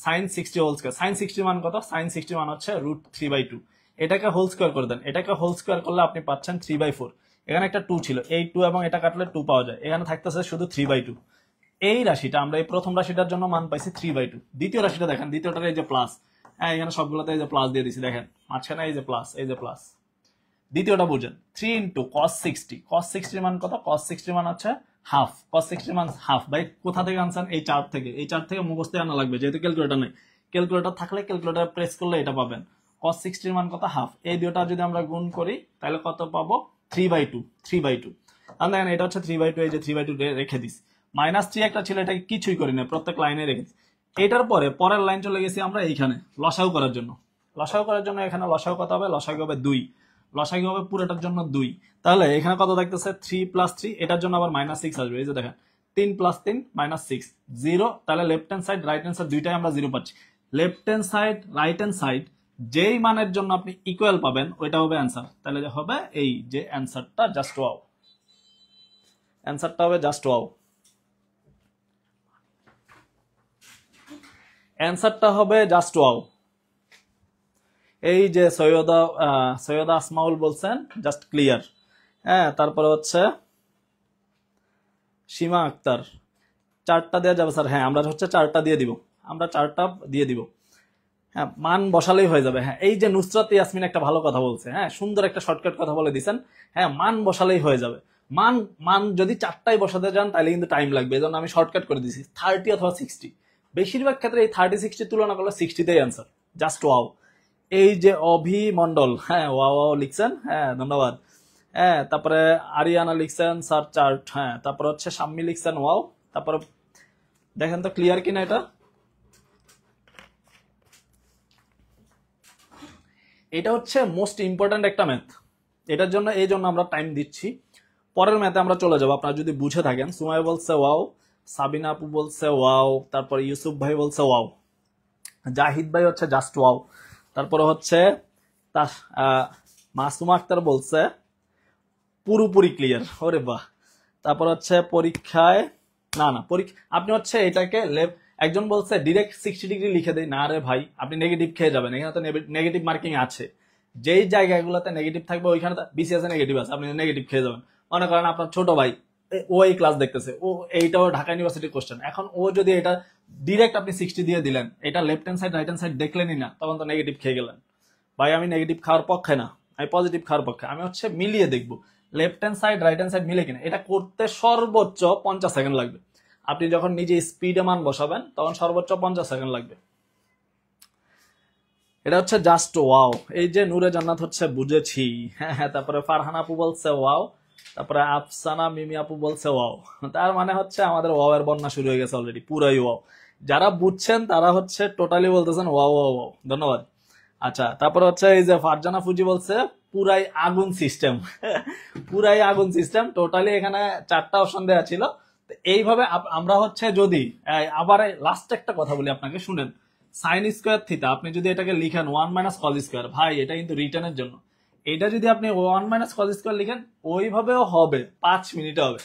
সাইন 60 হোল স্কয়ার, সাইন 60 মান কত? সাইন 60 মান হচ্ছে √3/2। এটাকে হোল স্কয়ার করে দেন, এটাকে হোল স্কয়ার করলে আপনি পাচ্ছেন 3/4। এখানে একটা 2 ছিল, এই 2 এবং এটা কাটলে 2 পাওয়া যায়, এখানে থাকতেছে শুধু 3/2। এই রাশিটা আমরা এই প্রথম রাশিটার জন্য মান পাইছি 3/2। দ্বিতীয় রাশিটা দেখেন, দ্বিতীয়টার এই যে প্লাস, হ্যাঁ এখানে সবগুলোতে এই যে প্লাস দিয়ে দিছি, দেখেন মাঝখানে এই যে প্লাস। দ্বিতীয়টা বুঝেন, 3 ইন্টু cos 60, cos 60 মান কত? cos 60 মান হচ্ছে হাফ, cos 60 মান হাফ। ভাই কোথা থেকে আনছেন? এই চার্ট থেকে মুখস্থ আনা লাগবে, যেহেতু ক্যালকুলেটর নেই। ক্যালকুলেটর থাকলে ক্যালকুলেটর প্রেস করলে এটা পাবেন। cos 60 মান কত? হাফ। এই দুটো যদি আমরা গুণ করি তাহলে কত পাবো? 3/2। তাহলে দেখেন এটা হচ্ছে 3/2, এই যে 3/2 রেখে দিস। -3 একটা ছিল, এটাকে কিছুই করি না, প্রত্যেক লাইনে রেখে দিস। এটার পরের লাইন চলে গেছি আমরা এইখানে লসাগু করার জন্য। লসাগু করার জন্য এখানে লসাগু কত হবে, লসাগু হবে 2, লসাগু হবে পুরোটার জন্য 2। তাহলে এখানে কত থাকতেছে 3 + 3, এটার জন্য আবার -6 আসবে। এই যে দেখেন 3 + 3 -6 0। তাহলে left hand side right hand side দুইটাই আমরা 0 পাচ্ছি। Left hand side right hand side যেই মানের জন্য আপনি ইকুয়াল পাবেন ওইটা হবে অ্যান্সার। তাহলে হবে এই যে অ্যান্সারটা জাস্ট ওয়াও, অ্যান্সারটা হবে জাস্ট ওয়াও, অ্যান্সারটা হবে জাস্ট ওয়াও। এই যে সৈয়দা আসমাউল বলছেন জাস্ট ক্লিয়ার। হ্যাঁ, তারপরে হচ্ছে সীমা আক্তার 4টা দেওয়া যাবে স্যার। হ্যাঁ, আমরা হচ্ছে 4টা দিয়ে দিব, আমরা 4টা দিয়ে দিব। হ্যাঁ, মান বসালেই হয়ে যাবে। হ্যাঁ, এই যে নুসরাত ইয়াসমিন একটা ভালো কথা বলছে, হ্যাঁ সুন্দর একটা শর্টকাট কথা বলে দিচ্ছেন। হ্যাঁ, মান বসালেই হয়ে যাবে। মান মান যদি 4টাই বসাতে যান তাহলে কিন্তু টাইম লাগবে, এজন্য আমি শর্টকাট করে দিছি 30 অথবা 60। বেশিরভাগ ক্ষেত্রে এই 30-60 তুলনা করলে 60তেই অ্যান্সার, জাস্ট ওয়াও। এই যে অভিমন্ডল, হ্যাঁ ওয়াও ওয়াও লিখছেন, হ্যাঁ ধন্যবাদ। হ্যাঁ, তারপরে আরিয়ানা লিখছেন স্যার চার্ট। হ্যাঁ, তারপরে হচ্ছে শাম্মী লিখছেন ওয়াও। তারপরে দেখেন তো ক্লিয়ার কিনা এটা। এটা হচ্ছে মোস্ট ইম্পর্ট্যান্ট একটা ম্যাথ, এটার জন্য এই জন্য আমরা টাইম দিচ্ছি। পরের ম্যাথে আমরা চলে যাবো, আপনারা যদি বুঝে থাকেন। সুমাইয়া বলছে ওয়াও, সাবিনা আপু বলছে ওয়াও, তারপর ইউসুফ ভাই বলছে ওয়াও, জাহিদ ভাই হচ্ছে জাস্ট ওয়াও, তারপরে হচ্ছে মাসুমা আক্তার বলছে পুরোপুরি ক্লিয়ার। ওরে বাহ। তারপর হচ্ছে পরীক্ষায় না পরীক্ষা আপনি হচ্ছে এটাকে একজন বলছে ডিরেক্ট 60 ডিগ্রি লিখে দেয়। না রে ভাই, আপনি নেগেটিভ খেয়ে যাবেন, এখানে তো নেগেটিভ মার্কিং আছে। যেই জায়গাগুলোতে নেগেটিভ থাকবে ওইখানে বিসিএস এ নেগেটিভ আছে, আপনি নেগেটিভ খেয়ে যাবেন। মনে করেন আপনার ছোট ভাই ও এই ক্লাস দেখতেছে, ও এইটাও ঢাকা ইউনিভার্সিটির কোশ্চেন, এখন ও যদি এটা ডিরেক্ট আপনি 60 দিয়ে দিলেন, এটা left hand side right hand side দেখলেনই না, তখন তো নেগেটিভ খেয়ে গেলেন। ভাই আমি নেগেটিভ খাওয়ার পক্ষে না, আমি পজিটিভ খাওয়ার পক্ষে। আমি হচ্ছে মিলিয়ে দেখবো left hand side right hand side মিলে কিনা। এটা করতে সর্বোচ্চ 50 সেকেন্ড লাগবে। আপনি যখন নিজে স্পিডে মান বসাবেন তখন সর্বোচ্চ 50 সেকেন্ড লাগবে। এটা হচ্ছে জাস্ট ওয়াও। এই যে নূরে জান্নাত হচ্ছে বুঝেছি। হ্যাঁ হ্যাঁ, তারপরে ফারহান আপু বলছে ওয়াও, তারপরে আফসানা মিমি আপু বলছে ওয়াও। তার মানে হচ্ছে আমাদের ওয়াও এর বন্যা শুরু হয়ে গেছে অলরেডি, পুরাই ওয়াও। যারা বুঝছেন তারা হচ্ছে টোটালি বলতেছেন ওয়াও ওয়াও ওয়াও, ধন্যবাদ। আচ্ছা, তারপরে হচ্ছে এই যে ফারজানা ফুজি বলছে পুরাই আগুন সিস্টেম। পুরাই আগুন সিস্টেম, টোটালি এখানে 4টা অপশন দেওয়া ছিল। এইভাবে আমরা হচ্ছে যদি আবার লাস্ট একটা কথা বলি আপনাকে, শুনেন। সাইন স্কোয়ার থিটা আপনি যদি এটাকে লিখেন 1 - cos স্কোয়ার, ভাই এটা কিন্তু রিটার্নের জন্য। এটা যদি আপনি 1 - cos স্কোয়ার লিখেন ওইভাবেও হবে, 5 মিনিটে হবে।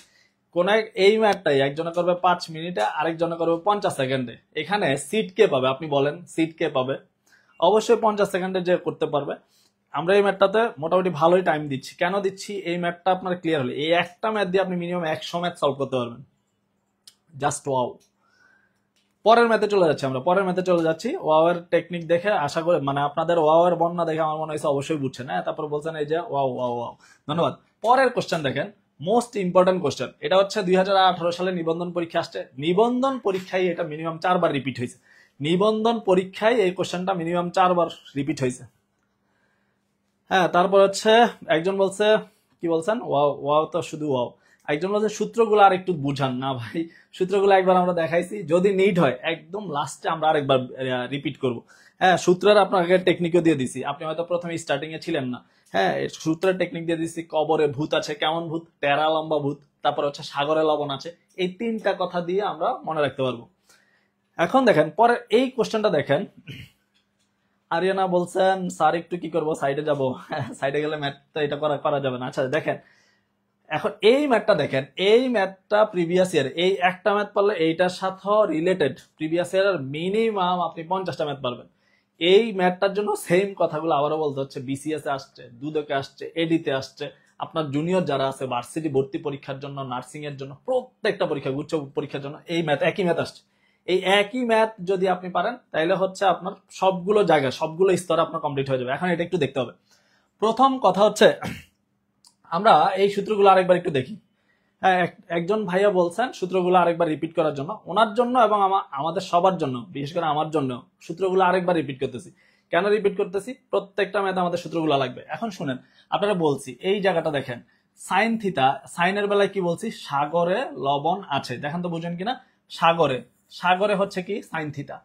কোন এই ম্যাথটাই একজনে করবে 5 মিনিটে, আরেকজনে করবে 50 সেকেন্ডে। এখানে সিট কে পাবে আপনি বলেন, সিট কে পাবে? অবশ্যই 50 সেকেন্ডে যে করতে পারবে। আমরা এই ম্যাথটাতে মোটামুটি ভালোই টাইম দিচ্ছি। কেন দিচ্ছি? এই ম্যাথটা আপনার ক্লিয়ার হলে এই একটা ম্যাথ দিয়ে আপনি মিনিমাম 100 ম্যাথ সলভ করতে পারবেন। Just wow. পরের ম্যাথে চলে যাচ্ছি আমরা, পরের ম্যাথে চলে যাচ্ছি। ওয়াও এর টেকনিক দেখে আশা করি মানে আপনাদের ওয়াও এর বন্যা দেখে আমার মনে হয়েছে অবশ্যই বুঝছেন। হ্যাঁ, তারপর বলছেন এই যে ওয়াও ওয়াও ওয়াও, ধন্যবাদ। পরের কোশ্চেন দেখেন, মোস্ট ইম্পর্টেন্ট কোশ্চেন। এটা হচ্ছে 2018 সালে নিবন্ধন পরীক্ষা আসছে। নিবন্ধন পরীক্ষায় এটা মিনিমাম 4 বার রিপিট হয়েছে। নিবন্ধন পরীক্ষায় এই কোশ্চেনটা মিনিমাম 4 বার রিপিট হয়েছে। হ্যাঁ, তারপর হচ্ছে একজন বলছে কি বলছেন, ওয়াও ওয়াও তো শুধু ওয়াও। একজন বলছে সূত্রগুলো আর একটু বুঝান। না ভাই, সূত্রগুলো একবার আমরা দেখাইছি, যদি নিড হয় একদম লাস্টে আমরা আরেকবার রিপিট করব। হ্যাঁ, সূত্রের আপনাকে টেকনিকও দিয়ে দিছি, আপনি হয়তো প্রথমে স্টার্টিং এ ছিলেন না। হ্যাঁ, সূত্রের টেকনিক দিয়ে দিছি। কবরে ভূত আছে, কেমন ভূত? টেরা লম্বা ভূত। তারপর হচ্ছে সাগরে লবণ আছে। এই 3টা কথা দিয়ে আমরা মনে রাখতে পারবো। এখন দেখেন পরে এই কোশ্চেনটা দেখেন। আরিয়ানা বলছেন স্যার একটু কি করবো, সাইডে যাবো? সাইডে গেলে ম্যাথ তো এটা করা যাবে না। আচ্ছা দেখেন, এখন এই ম্যাথটা দেখেন, এই ম্যাথটা প্রিভিয়াস ইয়ার, এই একটা ম্যাথ পারলে এইটার সাথে রিলেটেড প্রিভিয়াস ইয়ার মিনিমাম আপনি 50টা ম্যাথ পারবেন। এই ম্যাথটার জন্য সেম কথাগুলো আবারও বলতে হচ্ছে। বিসিএস এ আসছে, দুদকে আসছে, এডিতে আসছে, আপনার জুনিয়র যারা আছে ভার্সিটি ভর্তি পরীক্ষার জন্য, নার্সিং এর জন্য, প্রত্যেকটা পরীক্ষা, উচ্চ পরীক্ষার জন্য এই ম্যাথ, একই ম্যাথ আসছে। এই একই ম্যাথ যদি আপনি পারেন তাহলে হচ্ছে আপনার সবগুলো জায়গায় সবগুলো স্তরে আপনার কমপ্লিট হয়ে যাবে। এখন এটা একটু দেখতে হবে। প্রথম কথা হচ্ছে আমরা এই সূত্রগুলো আরেকবার একটু দেখি। হ্যাঁ, একজন ভাইয়া বলছেন সূত্রগুলো আরেকবার রিপিট করার জন্য, ওনার জন্য এবং আমাদের সবার জন্য, বিশেষ করে আমার জন্য সূত্রগুলো আরেকবার রিপিট করতেছি। কেন রিপিট করতেছি? প্রত্যেকটা ম্যাথে আমাদের সূত্রগুলো লাগবে। এখন শুনেন, আপনারা বলছি এই জায়গাটা দেখেন, সাইন থিটা, সাইনের বেলায় কি বলছি? সাগরে লবণ আছে। দেখেন তো বুঝেন কিনা? সাগরে, সাগরে হচ্ছে কি সাইন থিটা।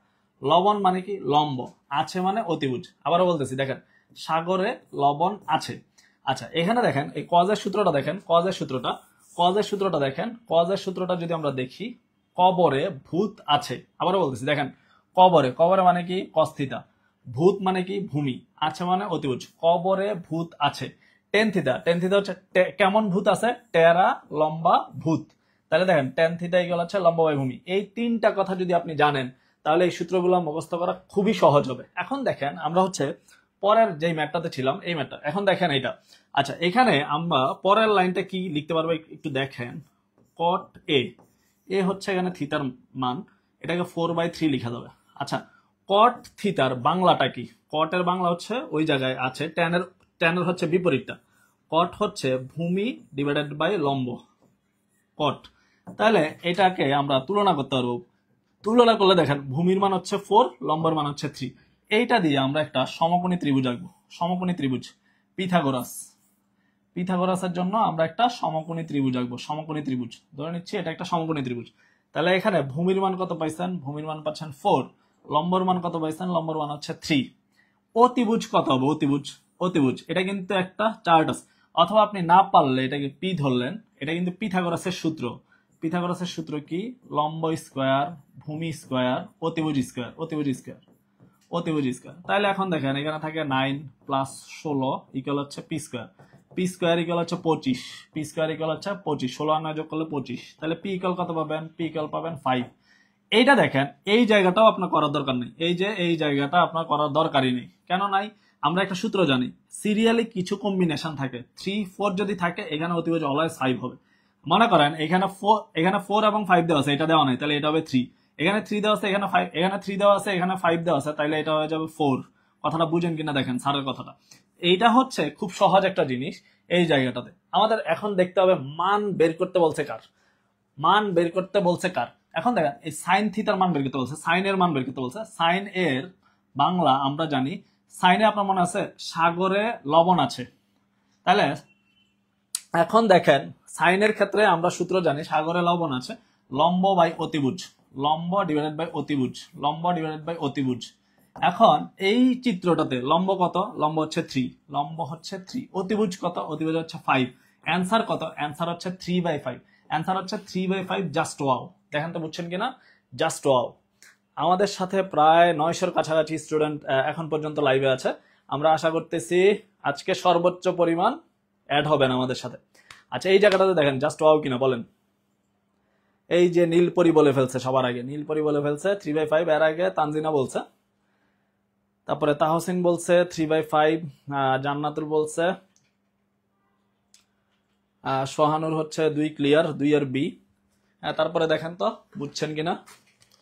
লবণ মানে কি লম্ব, আছে মানে অতিভুজ। আবারও বলতেছি দেখেন, সাগরে লবণ আছে। আচ্ছা এখানে দেখেন এই কজের সূত্রটা দেখেন, কজের সূত্রটা দেখেন, কজের সূত্রটা যদি আমরা দেখি, কবরে ভূত আছে। আবারও বলতেছি দেখেন, কবরে মানে কি কস থিতা, ভূত মানে কি ভূমি, আছে মানে অতিভুজ, কবরে ভূত আছে। টেন থিতা হচ্ছে কেমন ভূত আছে, টেরা লম্বা ভূত। তাহলে দেখেন টেন থিটা ইকুয়াল হচ্ছে লম্বা বাই ভূমি। এই তিনটা কথা যদি আপনি জানেন তাহলে এই সূত্রগুলো মুখস্থ করা খুবই সহজ হবে। এখন দেখেন আমরা হচ্ছে পরের যেই ম্যাটটাতে ছিলাম এই ম্যাটটা, এখন দেখেন এটা। আচ্ছা এখানে আমরা পরের লাইনটা কি লিখতে পারবো একটু দেখেন, কট এ হচ্ছে এখানে থিতার মান, এটাকে 4/3 লিখা যাবে। আচ্ছা কট থিতার বাংলাটা কি, কটের বাংলা হচ্ছে ওই জায়গায় আছে, ট্যানের হচ্ছে বিপরীতটা, কট হচ্ছে ভূমি ডিভাইডেড বাই লম্ব, কট। তাহলে এটাকে আমরা তুলনা করতে পারবো, তুলনা করলে দেখেন ভূমির মান হচ্ছে 4, লম্বার মান হচ্ছে 3। এইটা দিয়ে আমরা একটা সমকোণী ত্রিভুজ আঁকবো, সমকোণী ত্রিভুজ পিথাগোরাসের জন্য আমরা একটা সমকোণী ত্রিভুজ আঁকবো, সমকোণী ত্রিভুজ ধরে নিচ্ছি এটা একটা সমকোণী ত্রিভুজ। তাহলে এখানে ভূমির মান কত পাইছেন, ভূমির মান পাচ্ছেন 4, লম্বর মান কত পাইছেন, লম্বর মান হচ্ছে 3। অতিভুজ কত হবে, অতিভুজ এটা কিন্তু একটা চার্ট আছে, অথবা আপনি না পারলে এটাকে পি ধরলেন, এটা কিন্তু পিথাগোরাসের সূত্র। পিথাগোরাসের সূত্র কি, লম্ব স্কয়ার ভূমি স্কয়ার অতিভুজ স্কয়ার। তাহলে এখন দেখেন এখানে থাকে 9 প্লাস 16 ইকুয়াল হচ্ছে পি স্কয়ার ইকুয়াল হচ্ছে 25, 16 আর 9 যোগ করলে 25। তাহলে পি ইকুয়াল কত পাবেন, পি ইকুয়াল পাবেন 5। এইটা দেখেন এই জায়গাটাও আপনার করার দরকার নেই, এই জায়গাটা আপনার করার দরকারই নেই। কেন নাই, আমরা একটা সূত্র জানি, সিরিয়ালি কিছু কম্বিনেশন থাকে, 3, 4 যদি থাকে এখানে অতিভুজ অলওয়েজ 5 হবে। মনে করেন এখানে 4 এবং 5 দেওয়া আছে, এটা দেওয়া নাই, তাহলে এটা হবে 3। এখানে 3 দেওয়া আছে, এখানে 5, এখানে 3 দেওয়া আছে, এখানে 5 দেওয়া আছে, তাহলে এটা হয়ে যাবে 4। কথাটা বুঝেন কিনা দেখেন স্যারের কথাটা। এইটা হচ্ছে খুব সহজ একটা জিনিস। এই জায়গাটাতে আমাদের এখন দেখতে হবে মান বের করতে বলছে কার, এখন দেখেন এই সাইন থিতার মান বের করতে বলছে, সাইনের মান বের করতে বলছে। সাইন এর বাংলা আমরা জানি, সাইনে আপনার মনে আছে সাগরে লবণ আছে। তাহলে এখন দেখেন সাইনের ক্ষেত্রে আমরা সূত্র জানি, সাগরে লবণ আছে, লম্ব বাই অতিভুজ, লম্ব ডিভাইডেড বাই অতিভুজ। এখন এই চিত্রটাতে লম্ব কত, লম্ব হচ্ছে 3, অতিভুজ কত, অতিভুজ হচ্ছে 5। অ্যান্সার কত, অ্যান্সার হচ্ছে 3/5, জাস্ট ওয়াও। দেখেন তো বুঝছেন কিনা, জাস্ট ওয়াও। আমাদের সাথে প্রায় 900-র কাছাকাছি স্টুডেন্ট এখন পর্যন্ত লাইভে আছে। আমরা আশা করতেছি আজকে সর্বোচ্চ পরিমাণ অ্যাড হবেন আমাদের সাথে। আচ্ছা এই জায়গাটাতে দেখেন জাস্ট ওয়াও কিনা বলেন। এই যে নীলপরি বলে ফেলছে, সবার আগে নীলপরি বলে ফেলছে 3/5, এর আগে তানজিনা বলছে, তারপরে তাহসিন বলছে 3/5, জান্নাতুল বলছে, সোহানুর হচ্ছে 2 ক্লিয়ার, 2 এর বি। তারপরে দেখেন তো বুঝছেন কিনা,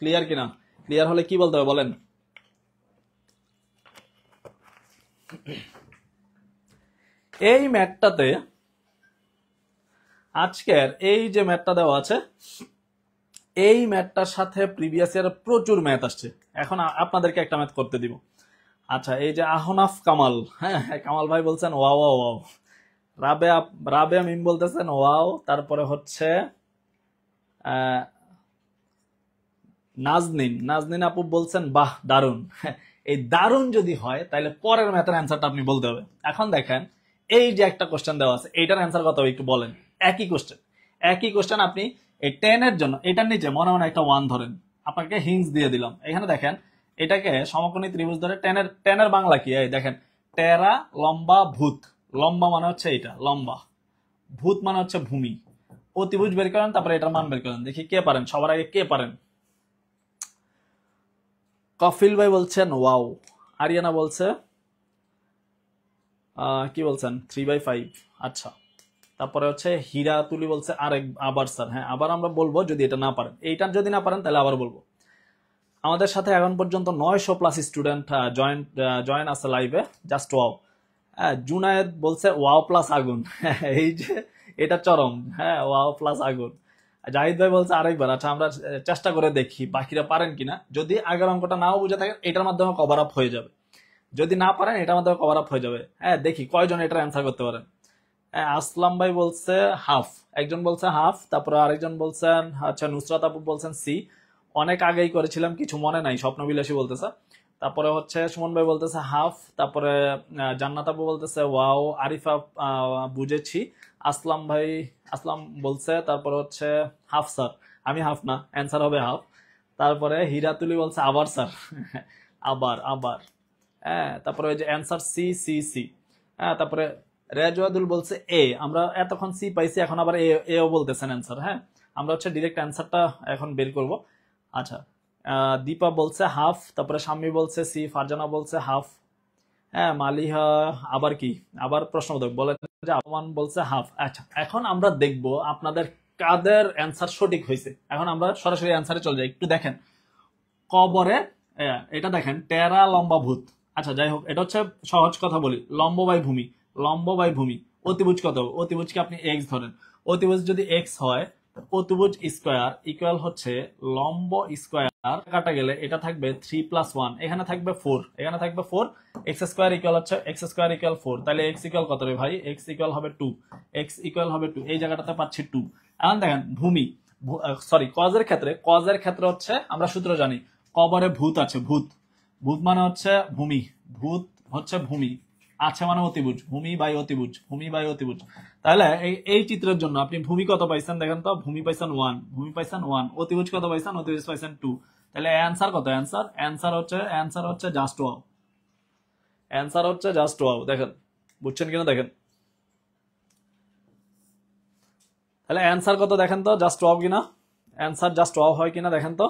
ক্লিয়ার কিনা, ক্লিয়ার হলে কি বলতে হবে বলেন। এই ম্যাথটাতে আজকের এই যে ম্যাথটা দেওয়া আছে, এই ম্যাথটার সাথে প্রিভিয়াস ইয়ার প্রচুর ম্যাথ আসছে। এখন আপনাদেরকে একটা ম্যাথ করতে দিব। আচ্ছা এই যে আহনাফ কামাল, হ্যাঁ কামাল ভাই বলছেন ওয়াও ওয়াও ওয়াও, রাবেয়া মিম বলতেছেন ওয়াও, তারপরে হচ্ছে নাজনিন আপু বলছেন বাহ দারুন। এই দারুন যদি হয় তাহলে পরের ম্যাথের অ্যান্সারটা আপনি বলতে হবে। এখন দেখেন এই যে একটা কোশ্চেন দেওয়া আছে, এইটার অ্যান্সার কত হবে একটু বলেন। একই কোশ্চেন আপনি এই 10 এর জন্য এটার নিচে মনে মনে একটা 1 ধরেন, আপনাকে হিংস দিয়ে দিলাম। এখানে দেখেন এটাকে সমকোণী ত্রিভুজ ধরে, টেনের বাংলা কি, এই দেখেন টেরা লম্বা ভূত, লম্বা মানে হচ্ছে এইটা লম্বা, ভূত মানে হচ্ছে ভূমি, অতিভুজ বের করেন, তারপরে এটার মান বের করেন। দেখি কে পারেন, সবার আগে কে পারেন। কফিল ভাই বলছেন ওয়াও, আরিয়ানা বলছে কি বলছেন 3/5। আচ্ছা তারপরে হচ্ছে হীরা তুলি বলছে আবার স্যার, হ্যাঁ আবার আমরা বলবো যদি এটা না পারেন, এইটার যদি না পারেন তাহলে আবার বলবো। আমাদের সাথে এখন পর্যন্ত 900+ স্টুডেন্ট জয়েন আছে লাইভে, জাস্ট ওয়াও। জুনায়েদ বলছে ওয়াও প্লাস আগুন, এই যে এটা চরম, হ্যাঁ ওয়াও প্লাস আগুন। জাহিদ ভাই বলছে আরেকবার। আচ্ছা আমরা চেষ্টা করে দেখি বাকিরা পারেন কিনা, যদি আগের অঙ্কটা নাও বুঝে থাকেন এটার মাধ্যমে কভার আপ হয়ে যাবে, যদি না পারেন এটার মাধ্যমে কভার আপ হয়ে যাবে। হ্যাঁ দেখি কয়জন এটার অ্যান্সার করতে পারেন। আসলাম ভাই বলছে হাফ, একজন বলছে হাফ, তারপরে আরেকজন বলছেন, আচ্ছা নুসরাত আপু বলছেন সি, অনেক আগেই করেছিলাম, কিছু মনে নাই, স্বপ্নবিলাসী বলতেছে। তারপরে হচ্ছে সুমন ভাই বলতেছে হাফ। তারপরে জান্নাত আপু বলতেছে ওয়াও। আরিফা বুঝেছি। আসলাম ভাই, আসলাম বলছে তারপরে হচ্ছে হাফ স্যার। আমি হাফ না, অ্যান্সার হবে হাফ। তারপরে হিরাতুলি বলছে আবার স্যার। আবার আবার। হ্যাঁ, তারপরে ওই যে অ্যান্সার সি সি সি। হ্যাঁ, তারপরে রেজওয়াদুল বলছে এ। আমরা এতক্ষণ সি পাইছি, এখন আবার এও বলতেছেন অ্যান্সার। হ্যাঁ, আমরা হচ্ছে ডিরেক্ট অ্যান্সারটা এখন বের করব। আচ্ছা, দীপা বলছে হাফ। তারপরে শাম্মী বলছে সি। ফারজানা বলছে হাফ। হ্যাঁ, মালিহা আবার কি, আবার প্রশ্নবোধক বলেন যে আমান বলছে হাফ। আচ্ছা, এখন আমরা দেখব আপনাদের কাদের অ্যান্সার সঠিক হয়েছে। এখন আমরা সরাসরি অ্যান্সারে চলে যাই। একটু দেখেন কবরে, এটা দেখেন টেরা লম্বা ভূত। আচ্ছা যাই হোক, এটা হচ্ছে সহজ কথা বলি, লম্ব বাই ভূমি। লম্ব বাই ভূমি, অতিভুজ কত? অতিভুজকে আপনি এক্স ধরেন। অতিভুজ যদি এক্স হয়, অতিভুজ স্কোয়ার ইকুয়াল হচ্ছে লম্ব স্কোয়ার কাটা গেলে এটা থাকবে 3+1, এখানে থাকবে 4, এখানে থাকবে 4। এক্স স্কোয়ার ইকুয়াল হচ্ছে এক্স স্কোয়ার ইকুয়াল 4, তাহলে এক্স ইকুয়াল কত রে ভাই? এক্স ইকুয়াল হবে 2। এক্স ইকুয়াল হবে 2, এই জায়গাটাতে পাচ্ছি 2। এখন দেখেন ভূমি, সরি কজের ক্ষেত্রে, কজের ক্ষেত্রে হচ্ছে আমরা সূত্র জানি, কবরে ভূত আছে, ভূত। ভূত মানে হচ্ছে ভূমি, ভূত হচ্ছে ভূমি, আছে মানে অতিভুজ, ভূমি বাই অতিভুজ, ভূমি বাই অতিভুজ। তাহলে এই চিত্রের জন্য আপনি ভূমি কত পাইছেন দেখেন তো? ভূমি পাইছেন 1, ভূমি পাইছেন 1, অতিভুজ কত পাইছেন? অতিভুজ পাইছেন 2। তাহলে অ্যান্সার কত? অ্যান্সার হচ্ছে জাস্ট ওয়াও। অ্যান্সার হচ্ছে জাস্ট ওয়াও। দেখেন বুঝছেন কিনা দেখেন। তাহলে অ্যান্সার কত দেখেন তো? জাস্ট ওয়াও কিনা? অ্যান্সার জাস্ট ওয়াও হয় কিনা দেখেন তো?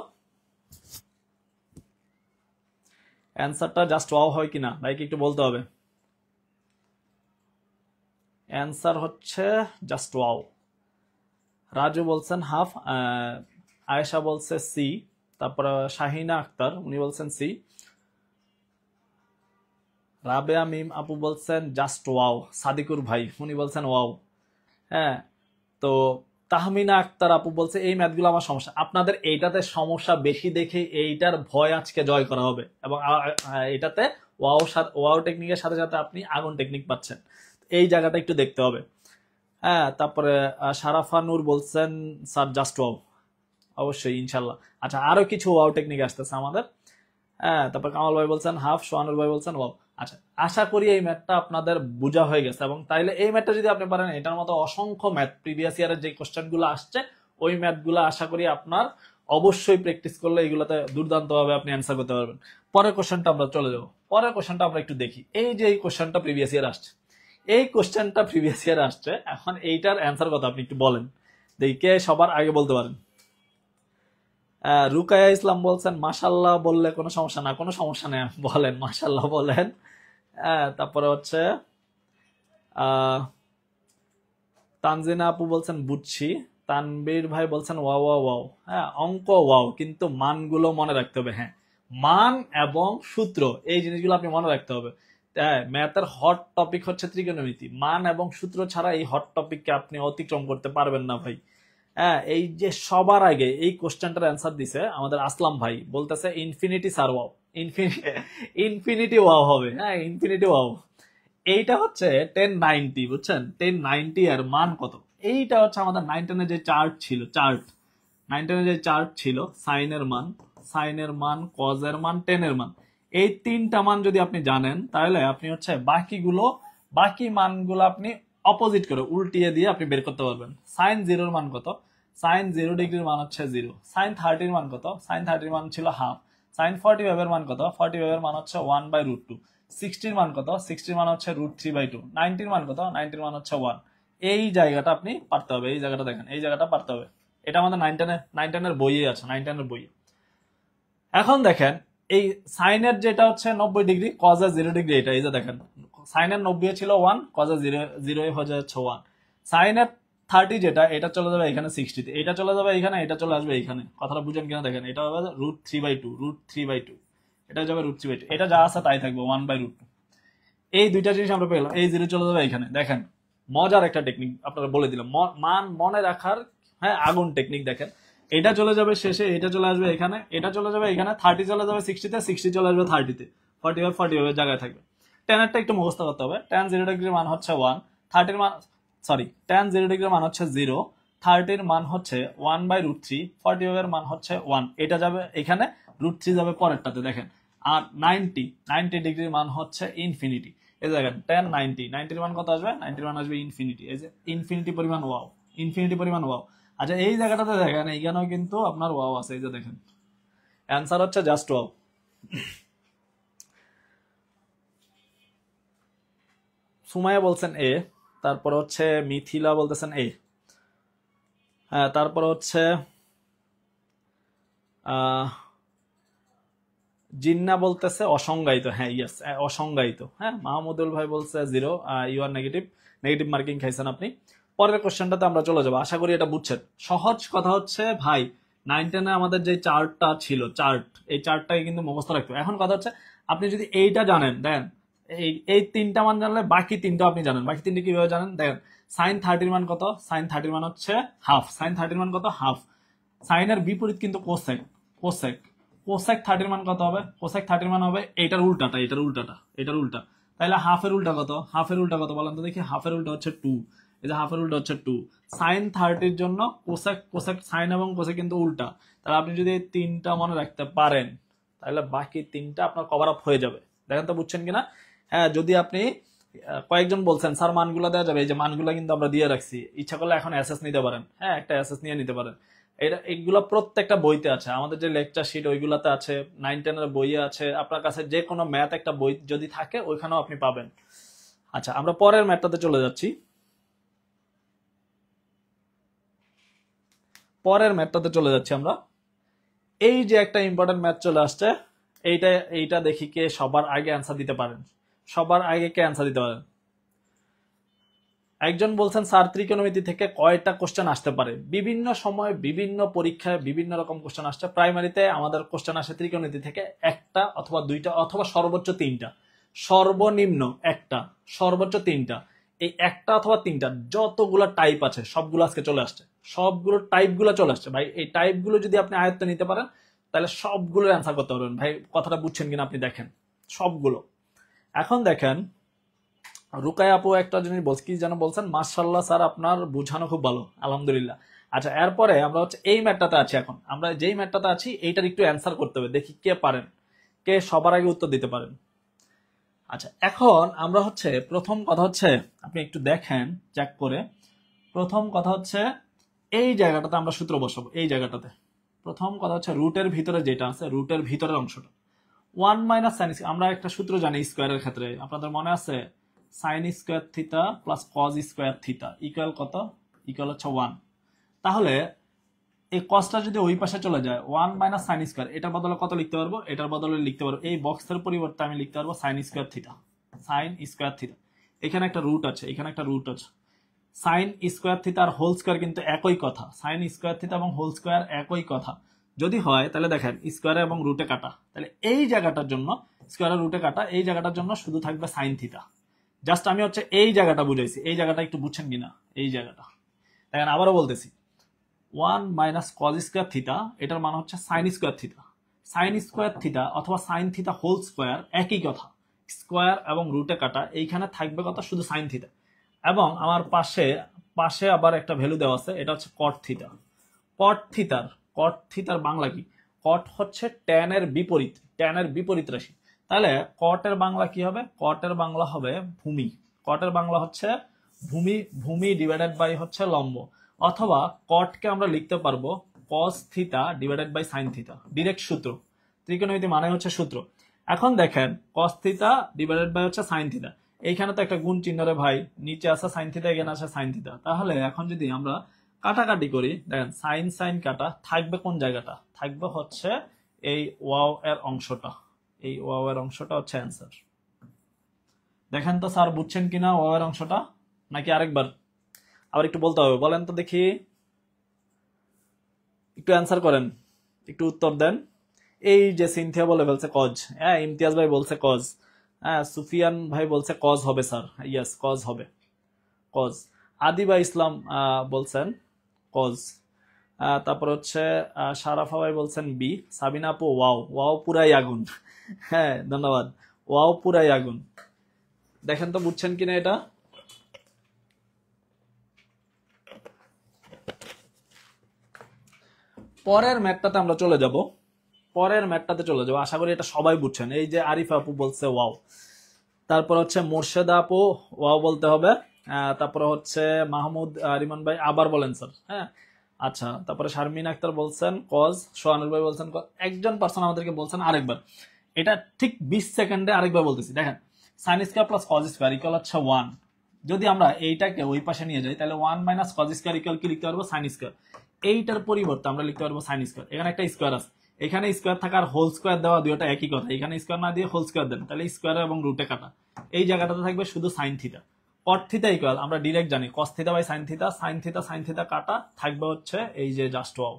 অ্যান্সারটা জাস্ট ওয়াও হয় কিনা ভাইকে একটু বলতে হবে। অ্যান্সার হচ্ছে জাস্ট ওয়াও। রাজু বলছেন হাফ, আয়েশা বলছে সি, তারপরে শাহিনা আক্তার উনি বলছেন সি, রাবেয়া মিম আপু বলছেন জাস্ট ওয়াও, সাদিকুর ভাই উনি বলছেন ওয়াও। হ্যাঁ, তো তাহমিনা আক্তার আপু বলছে এই ম্যাথগুলো আমার সমস্যা। আপনাদের এইটাতে সমস্যা বেশি দেখে এইটার ভয় আজকে জয় করা হবে, এবং এটাতে ওয়াও ওয়াও টেকনিকের সাথে সাথে আপনি আগুন টেকনিক পাচ্ছেন, এই জায়গাটা একটু দেখতে হবে। হ্যাঁ, তারপরে শারাফা নূর বলছেন স্যার জাস্ট ওয়াও, অবশ্যই ইনশাল্লাহ। আচ্ছা, আরো কিছু ওয়াও টেকনিক আসতেছে আমাদের। হ্যাঁ, তারপর কামাল ভাই বলছেন হাফ, সোহানুর ভাই বলছেন ওয়াও। আচ্ছা, আশা করি এই ম্যাথটা আপনাদের বোঝা হয়ে গেছে, এবং তাইলে এই ম্যাথটা যদি আপনি পারেন, এটার মতো অসংখ্য ম্যাথ প্রিভিয়াস ইয়ারের যে কোশ্চেন গুলো আসছে, ওই ম্যাথগুলো আশা করি আপনার অবশ্যই প্র্যাকটিস করলে এগুলোতে দুর্দান্ত ভাবে আপনি অ্যান্সার করতে পারবেন। পরের কোশ্চেনটা আমরা চলে যাবো। পরের কোশ্চেনটা আমরা একটু দেখি। এই যে এই কোশ্চেনটা প্রিভিয়াস ইয়ার আসছে, এই কোশ্চেনটা প্রিভিয়াস ইয়ার আসছে, এখন এইটার অ্যান্সার কথা আপনি একটু বলেন, দেখে সবার আগে বলতে পারেন। রুকায়া ইসলাম বলছেন মাশাল্লাহ বললে কোনো সমস্যা না, কোনো সমস্যা নেই, বলেন মাশাল্লাহ বলেন। তারপরে হচ্ছে তানজিনা আপু বলছেন বুঝছি। তানবীর ভাই বলছেন ওয়াও ওয়াও ওয়াও। হ্যাঁ, অঙ্ক ওয়াও, কিন্তু মানগুলো মনে রাখতে হবে। হ্যাঁ, মান এবং সূত্র, এই জিনিসগুলো আপনি মনে রাখতে হবে। হ্যাঁ, ম্যাথের হট টপিক হচ্ছে ত্রিকোণমিতি, মান এবং সূত্র ছাড়া এই হট টপিককে আপনি অতিক্রম করতে পারবেন না ভাই। হ্যাঁ, এই যে সবার আগে এই কোশ্চেনটার অ্যান্সার দিছে আমাদের আসলাম ভাই, বলতেছে ইনফিনিটি সার ওয়াও, ইনফিনিটি ওয়াও হবে। হ্যাঁ, ইনফিনিটি ওয়াও। এইটা হচ্ছে 1090, বুঝছেন? 1090 এর মান কত? এইটা হচ্ছে আমাদের 910 যে চার্ট ছিল, চার্ট 910 যে চার্ট ছিল, সাইনের মান, কজের মান, টেনের মান, এই তিনটা মান যদি আপনি জানেন, তাহলে আপনি হচ্ছে বাকি মানগুলো আপনি অপোজিট করে উল্টিয়ে দিয়ে আপনি বের করতে পারবেন। সাইন জিরোর মান কত? সাইন 0 ডিগ্রির মান হচ্ছে 0। সাইন 30 মান কত? সাইন 30 মান ছিল হাফ। সাইন 45 এর মান কত? 45 এর মান হচ্ছে 1/√2। 60 মান কত? 60 মান হচ্ছে √3/2। 90 মান কত? 90 মান হচ্ছে 1। এই জায়গাটা আপনি পারতে হবে, এই জায়গাটা দেখেন, এই জায়গাটা পারতে হবে। এটা আমাদের 910 এর বইয়ে আছে, 910 এর বইয়ে। এখন দেখেন এই সাইনের যেটা হচ্ছে 90 ডিগ্রি, কজের 0 ডিগ্রি, এটা এই যে দেখেন সাইনের 90 ছিল 1, কজের 0 হয়ে যাচ্ছে 1। সাইনের 30 যেটা, এটা চলে যাবে এখানে 60-তে, এটা চলে যাবে এখানে, এটা চলে আসবে এখানে। কথাটা বুঝেন কিনা দেখেন, এটা হবে √3/2, এটা যাবে √3/2, এটা যা আছে তাই থাকবে 1/√2। এই দুইটা জিনিস আমরা পেলাম, এই 0 চলে যাবে এখানে। দেখেন মজার একটা টেকনিক আপনারা বলে দিলাম, মান মনে রাখার। হ্যাঁ, আগুন টেকনিক। দেখেন এটা চলে যাবে শেষে, এটা চলে আসবে এখানে, এটা চলে যাবে এখানে, 30 চলে যাবে 60-তে, 60 চলে আসবে 30-তে, 45 জায়গায় থাকবে। টেনেরটা একটু মুখস্থ করতে হবে। tan 0 ডিগ্রির মান হচ্ছে 1, 30 মান, সরি tan 0 ডিগ্রির মান হচ্ছে 0, 30 মান হচ্ছে 1/√3, 45 এর মান হচ্ছে 1, এটা যাবে এখানে, √3 যাবে পরেরটাতে দেখেন। আর 90 ডিগ্রির মান হচ্ছে ইনফিনিটি। এই দেখেন 10 90, 90 মান কত আসবে? 90 মান আসবে ইনফিনিটি। এই যে ইনফিনিটি পরিমাণ ওয়াও, ইনফিনিটি পরিমাণ ওয়াও। আচ্ছা এই জায়গাটাতে দেখেন, এইখানেও কিন্তু আপনার ওয়াও আছে, এই যে দেখেন, অ্যান্সার হচ্ছে জাস্ট ওয়াও। সুমাইয়া বলছেন এ, তারপর হচ্ছে মিথিলা বলতেছেন এ, হ্যাঁ, তারপর হচ্ছে জিন্না বলতেছে অসংজ্ঞায়িত। হ্যাঁ ইয়েস, অসংজ্ঞায়িত। হ্যাঁ, মাহমুদুল ভাই বলছে 0, you are negative, negative marking খাইছেন আপনি। পরের কোশ্চেনটাতে আমরা চলে যাবো, আশা করি এটা বুঝছেন। সহজ কথা হচ্ছে ভাই, 9-10 আমাদের যে চার্টটা ছিল, এই চার্টটাকে কিন্তু মুখস্থ রাখতে হবে। এখন কথা হচ্ছে আপনি যদি এইটা জানেন, দেন এই 3টা মান জানলে বাকি 3টা আপনি জানেন। বাকি 3টা কিভাবে জানেন? দেখেন সাইন 30 মান কত? সাইন 30 মান হচ্ছে হাফ। সাইন 30 মান কত? হাফ। সাইনের বিপরীত কিন্তু কোসেক। কোসেক কোসেক 30 মান কত হবে? কোসেক 30 মান হবে এটার উল্টাটা, এটার উল্টা। তাহলে হাফের উল্টা কত? হাফের উল্টা কত বলেন তো দেখি? হাফের উল্টা হচ্ছে 2। এই যে হাফের উল্টা হচ্ছে 2। সাইন 30 জন্য কোসেক সাইন এবং কোসেক কিন্তু উল্টা। তাহলে আপনি যদি এই 3টা মনে রাখতে পারেন, তাহলে বাকি 3টা আপনার কভার আপ হয়ে যাবে। দেখেন তো বুঝছেন কিনা? হ্যাঁ, যদি আপনি কয়েকজন বলছেন স্যার মানগুলো দেওয়া যাবে, এই যে মানগুলো কিন্তু আমরা দিয়ে রাখছি, ইচ্ছা করলে এখন এসএস নিতে পারেন। হ্যাঁ, একটা এসএস নিয়ে নিতে পারেন। এইগুলো প্রত্যেকটা বইতে আছে, আমাদের যে লেকচার শিট ওইগুলাতে আছে, 9-10 বইয়ে আছে। আপনার কাছে যে কোনো ম্যাথ একটা বই যদি থাকে ওইখানেও আপনি পাবেন। আচ্ছা, আমরা পরের ম্যাথটাতে চলে যাচ্ছি। আমরা এই যে একটা ইম্পর্টেন্ট ম্যাথ চলে আসছে, এইটা দেখি কে সবার আগে অ্যান্সার দিতে পারেন। সবার আগে কে অ্যান্সার দিতে পারেন? একজন বলছেন স্যার ত্রিকোণমিতি থেকে কয়টা কোশ্চেন আসতে পারে? বিভিন্ন সময় বিভিন্ন পরীক্ষায় বিভিন্ন রকম কোশ্চেন আসছে। প্রাইমারিতে আমাদের কোশ্চেন আসে ত্রিকোণমিতি থেকে একটা অথবা দুইটা অথবা সর্বোচ্চ 3টা, সর্বনিম্ন একটা, সর্বোচ্চ 3টা। এই একটা অথবা 3টা যতগুলো টাইপ আছে সবগুলো আজকে চলে আসছে, সবগুলো টাইপগুলো চলে আসছে ভাই। এই টাইপগুলো যদি আপনি আয়ত্তে নিতে পারেন তাহলে সবগুলোর অ্যান্সার করতে পারবেন ভাই। কথাটা বুঝছেন কিনা আপনি দেখেন সবগুলো। এখন দেখেন রুকাই আপু একটা জিনিস কি যেন বলছেন, মাশাআল্লাহ স্যার আপনার বুঝানো খুব ভালো, আলহামদুলিল্লাহ। আচ্ছা, এরপরে আমরা হচ্ছে এই ম্যাটটাতে আছি। এখন আমরা যেই ম্যাটটাতে আছি এইটার একটু অ্যান্সার করতে হবে, দেখি কে পারেন, কে সবার আগে উত্তর দিতে পারেন। আচ্ছা, এখন আমরা হচ্ছে প্রথম কথা হচ্ছে আপনি একটু দেখেন চেক করে। প্রথম কথা হচ্ছে এই জায়গাটাতে আমরা সূত্র বসাবো। এই জায়গাটাতে প্রথম কথা হচ্ছে রুটের ভিতরে যেটা আছে, রুটের ভিতরের অংশটা 1 - সাইন। আমরা একটা সূত্র জানি স্কোয়ারের ক্ষেত্রে, আপনাদের মনে আছে? Sine square theta plus cos square theta equal কত? ইকুয়াল হচ্ছে 1। তাহলে এই কজটা যদি ওই পাশে চলে যায়, 1 - সাইন স্কোয়ার, এটার বদলে কত লিখতে পারবো? এটার বদলে লিখতে পারবো, এই বক্সের পরিবর্তে আমি লিখতে পারবো sine square theta. Sine square theta, এখানে একটা রুট আছে, এখানে একটা রুট আছে। সাইন স্কোয়ার থিতা আর হোল স্কোয়ার কিন্তু একই কথা। সাইন স্কোয়ার থিতা এবং হোল স্কোয়ার একই কথা যদি হয়, তাহলে দেখেন স্কোয়ারে এবং রুটে কাটা, তাহলে এই জায়গাটার জন্য স্কোয়ারে রুটে কাটা, এই জায়গাটার জন্য শুধু থাকবে সাইন থিতা। জাস্ট আমি হচ্ছে এই জায়গাটা বুঝাইছি, এই জায়গাটা একটু বুঝছেন কিনা? এই জায়গাটা দেখেন, আবারও বলতেছি, 1 - কজ স্কোয়ার থিতা, এটার মান হচ্ছে sine square theta. Sine square theta অথবা সাইন থিতা হোল স্কোয়ার একই কথা। স্কোয়ার এবং রুটে কাটা, এইখানে থাকবে কথা শুধু সাইন থিতা। এবং আমার পাশে আবার একটা ভ্যালু দেওয়া আছে, এটা হচ্ছে কট থিতা। কট থিতার বাংলা কি? কট হচ্ছে ট্যানের বিপরীত, ট্যানের বিপরীত রাশি। তাহলে কটের বাংলা কি হবে? কটের বাংলা হবে ভূমি। কটের বাংলা হচ্ছে ভূমি, ভূমি ডিভাইডেড বাই হচ্ছে লম্ব। অথবা কটকে আমরা লিখতে পারবো cos theta divided by sine theta, direct সূত্র। ত্রিকোণমিতি মানে হচ্ছে সূত্র। এখন দেখেন কস থিতা ডিভাইডেড বাই হচ্ছে সাইন থিতা, এইখানে তো একটা গুণ চিহ্ন রে ভাই, নিচে আছে সাইন থিতা, এখানে আছে সাইন থিতা। তাহলে এখন যদি আমরা কাটাকাটি করি, দেখেন সাইন সাইন কাটা, থাকবে কোন জায়গাটা? থাকবে হচ্ছে এই ওয়াও এর অংশটা। এই ওয়াও এর অংশটা হচ্ছে অ্যান্সার। দেখেন তো স্যার বুঝছেন কিনা ওয়াও এর অংশটা, নাকি আরেকবার আবার একটু বলতে হবে? বলেন তো দেখি, একটু অ্যান্সার করেন, একটু উত্তর দেন। এই যে সিনথিয়া বলে ফেলছে কজ, হ্যাঁ ইমতিয়াজ ভাই বলছে কজ, হ্যাঁ সুফিয়ান ভাই বলছে কজ হবে স্যার, ইয়েস কজ হবে, কজ। আদিবা ইসলাম বলছেন কজ। তারপর হচ্ছে শারাফা ভাই বলছেন বি। সাবিনা আপু ওয়াও, ওয়াও পুরাই আগুন। হ্যাঁ ধন্যবাদ, ওয়াও পুরাই আগুন। দেখেন তো বুঝছেন কিনা এটা। পরের ম্যাথটাতে আমরা চলে যাব, আশা করি এটা সবাই বুঝছেন। এই যে আরিফা আপু বলছে ওয়াও, তারপর হচ্ছে মোর্শেদা আপু ওয়াও বলতে হবে, তারপরে হচ্ছে মাহমুদ রিমান ভাই আবার বলেন স্যার। হ্যাঁ, আচ্ছা, তারপরে শারমিন আক্তার বলছেন কজ, সোহানুর ভাই বলছেন কজ, একজন পার্সন আমাদেরকে বলছেন আরেকবার, এটা ঠিক 20 সেকেন্ডে আরেকবার বলতেছি। দেখেন, sine square plus cos square equal হচ্ছে 1। যদি আমরা এইটাকে ওই পাশে নিয়ে যাই তাহলে 1 মাইনাস কজ স্কয়ার ইকুয়াল কি লিখতে পারবো, সাইন স্কয়ার। এইটার পরিবর্তে আমরা লিখতে পারবো সাইন স্কয়ার। এখানে একটা স্কয়ার আছে, এখানে স্কয়ার থাকার হোল স্কয়ার দেওয়া দুইটা একই কথা। এখানে স্কয়ার না দিয়ে হোল স্কয়ার দেন, তাহলে স্কয়ার এবং রুটে কাটা, এই জায়গাটাতে থাকবে শুধু sine theta. Cot theta equal আমরা ডিরেক্ট জানি cos theta by sine theta, sine theta কাটা থাকবে হচ্ছে এই যে জাস্ট ওয়াও,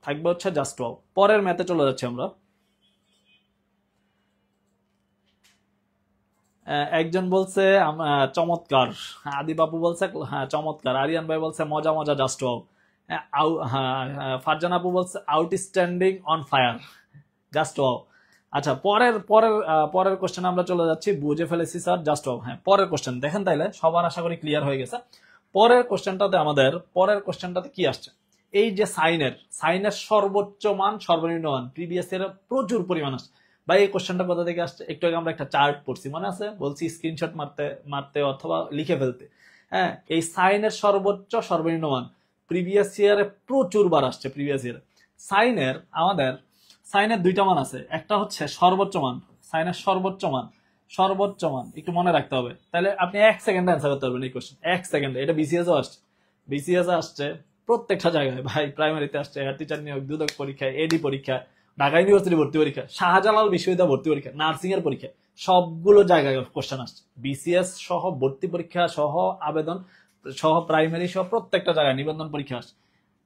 থাকবে হচ্ছে জাস্ট ওয়াও। পরের ম্যাথে চলে যাচ্ছি আমরা। একজন বলছে চমৎকার, আদি বাবু বলছে হ্যাঁ চমৎকার, আরিয়ান ভাই বলছে মজা মজা জাস্ট ওয়াও, ফারজান আপু বলছে outstanding on fire just wow. আচ্ছা, পরের পরের পরের কোশ্চেন আমরা চলে যাচ্ছি। বুঝে ফেলেছি স্যার, জাস্ট ওয়াও। হ্যাঁ, পরের কোশ্চেন দেখেন, তাইলে সবার আশা করি ক্লিয়ার হয়ে গেছে। পরের কোশ্চেনটাতে কি আসছে, এই যে সাইনের সর্বোচ্চ মান সর্বনিম্ন মান প্রিভিয়াস এর প্রচুর পরিমাণ আসছে। ভাই এই কোশ্চেনটা কোথা থেকে আসছে, একটু আগে আমরা একটা চার্ট পড়ছি, মনে আছে? বলছি স্ক্রিনশট মারতে অথবা লিখে ফেলতে। হ্যাঁ, এই সাইনের সর্বোচ্চ সর্বনিম্ন মান প্রিভিয়াস ইয়ারে প্রচুর বার আসছে। প্রিভিয়াস ইয়ারে সাইনের দুইটা মান আছে, একটা হচ্ছে সর্বোচ্চ মান, সাইনের সর্বোচ্চ মান একটু মনে রাখতে হবে। তাহলে আপনি 1 সেকেন্ডে অ্যান্সার করতে পারবেন এই কোশ্চেন, 1 সেকেন্ডে। এটা বিসিএস আসছে প্রত্যেকটা জায়গায় ভাই, প্রাইমারিতে আসছে, টিচার নিয়োগ, দুদক পরীক্ষা, এডি পরীক্ষা, ঢাকা ইউনিভার্সিটি ভর্তি পরীক্ষা, শাহজালাল বিশ্ববিদ্যালয় ভর্তি পরীক্ষা, নার্সিং এর পরীক্ষা, সবগুলো জায়গায় কোশ্চেন আসছে। বিসিএস সহ ভর্তি পরীক্ষা সহ আবেদন সহ প্রাইমারি সহ প্রত্যেকটা জায়গায় নিবন্ধন পরীক্ষা আসছে।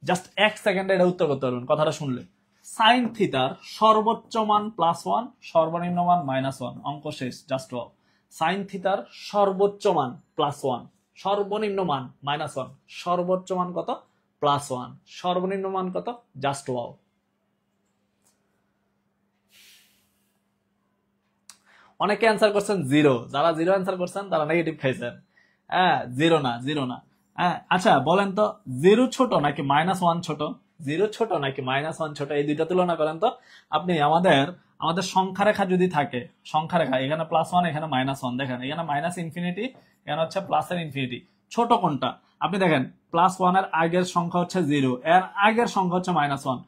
জাস্ট 1 সেকেন্ডে এটা উত্তর করতে পারবেন কথাটা শুনলে। সাইন থিতার সর্বোচ্চ মান +1, সর্বনিম্ন মান -1, অঙ্ক শেষ, জাস্ট ওয়াও। সাইন থিতার সর্বোচ্চ মান +1, সর্বনিম্ন মান -1, সর্বোচ্চ মান কত, +1, সর্বনিম্ন মান কত, জাস্ট ওয়াও। অনেকে অ্যান্সার করছেন 0, যারা 0 অ্যান্সার করছেন তারা নেগেটিভ খাইছেন। হ্যাঁ, 0 না। হ্যাঁ, আচ্ছা বলেন তো 0 ছোট নাকি -1 ছোট? 0 ছোট নাকি -1 ছোট? এই দুইটা তুলনা করেন তো। আপনি আমাদের সংখ্যা রেখা যদি থাকে, সংখ্যা রেখা, এখানে +1 এখানে -1, দেখেন এখানে মাইনাস ইনফিনিটি, এখানে হচ্ছে প্লাসের ইনফিনিটি। ছোট কোনটা? আপনি দেখেন +1 এর আগের সংখ্যা হচ্ছে 0, এর আগের সংখ্যা হচ্ছে -1।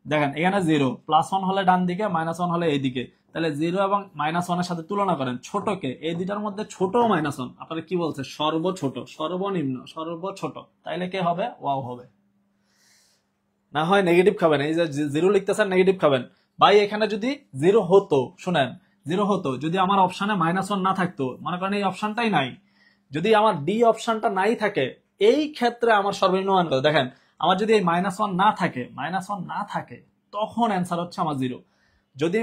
দেখেন এখানে 0, +1 হলে ডান দিকে, -1 হলে এই দিকে। তাহলে 0 এবং -1 এর সাথে তুলনা করেন ছোটকে। এই দুইটার মধ্যে ছোট -1 আপনারা কি বলছে, সর্বছোট, সর্বনিম্ন, সর্বছোট। তাইলে কে হবে? ওয়াও হবে। না হয় নেগেটিভ খাবেন, এই যে 0 লিখতেছেন নেগেটিভ খাবেন। ভাই এখানে যদি 0 হতো, শুনেন, 0 হতো যদি আমার অপশনে -1 না থাকতো, মনে করেন এই অপশনটাই নাই, যদি আমার ডি অপশনটা নাই থাকে, এই ক্ষেত্রে আমার সর্বনিম্ন মান কত? দেখেন আমার যদি এই -1 না থাকে, তখন অ্যান্সার হচ্ছে আমার 0। যদি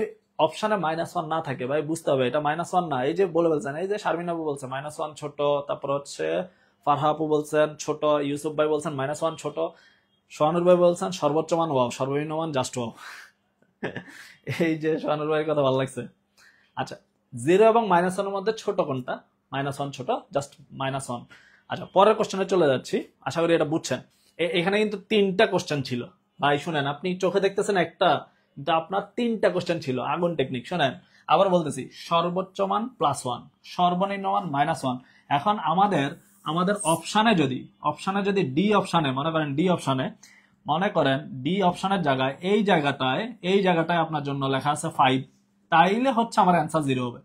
অপশনে -1 না থাকে, ভাই বুঝতে হবে এটা -1 না। এই যে বলে বলছেন, এই যে শারমিন আপু বলছে -1 ছোট, তারপর হচ্ছে ফারহা আপু বলছেন ছোট, ইউসুফ ভাই বলছেন -1 ছোট, সোহানুর ভাই বলছেন সর্বোচ্চ মান ওয়াও, সর্বনিম্ন মান জাস্ট ওয়াও। এই যে সোহানুর ভাইয়ের কথা ভালো লাগছে। আচ্ছা, 0 এবং -1 এর মধ্যে ছোট কোনটা? -1 ছোট, জাস্ট -1। আচ্ছা, পরের কোশ্চেনে চলে যাচ্ছি, আশা করি এটা বুঝছেন। এখানে কিন্তু 3টা কোশ্চেন ছিল ভাই, শুনেন, আপনি চোখে দেখতেছেন একটা, কিন্তু আপনার 3টা কোশ্চেন ছিল, আগুন টেকনিক। শুনেন, আবার বলতেছি, সর্বোচ্চ মান +1, সর্বনিম্ন মান -1। এখন আমাদের অপশানে যদি ডি অপশানে মনে করেন ডি অপশানের জায়গায় এই জায়গাটায় আপনার জন্য লেখা আছে 5, তাইলে হচ্ছে আমার অ্যান্সার 0 হবে।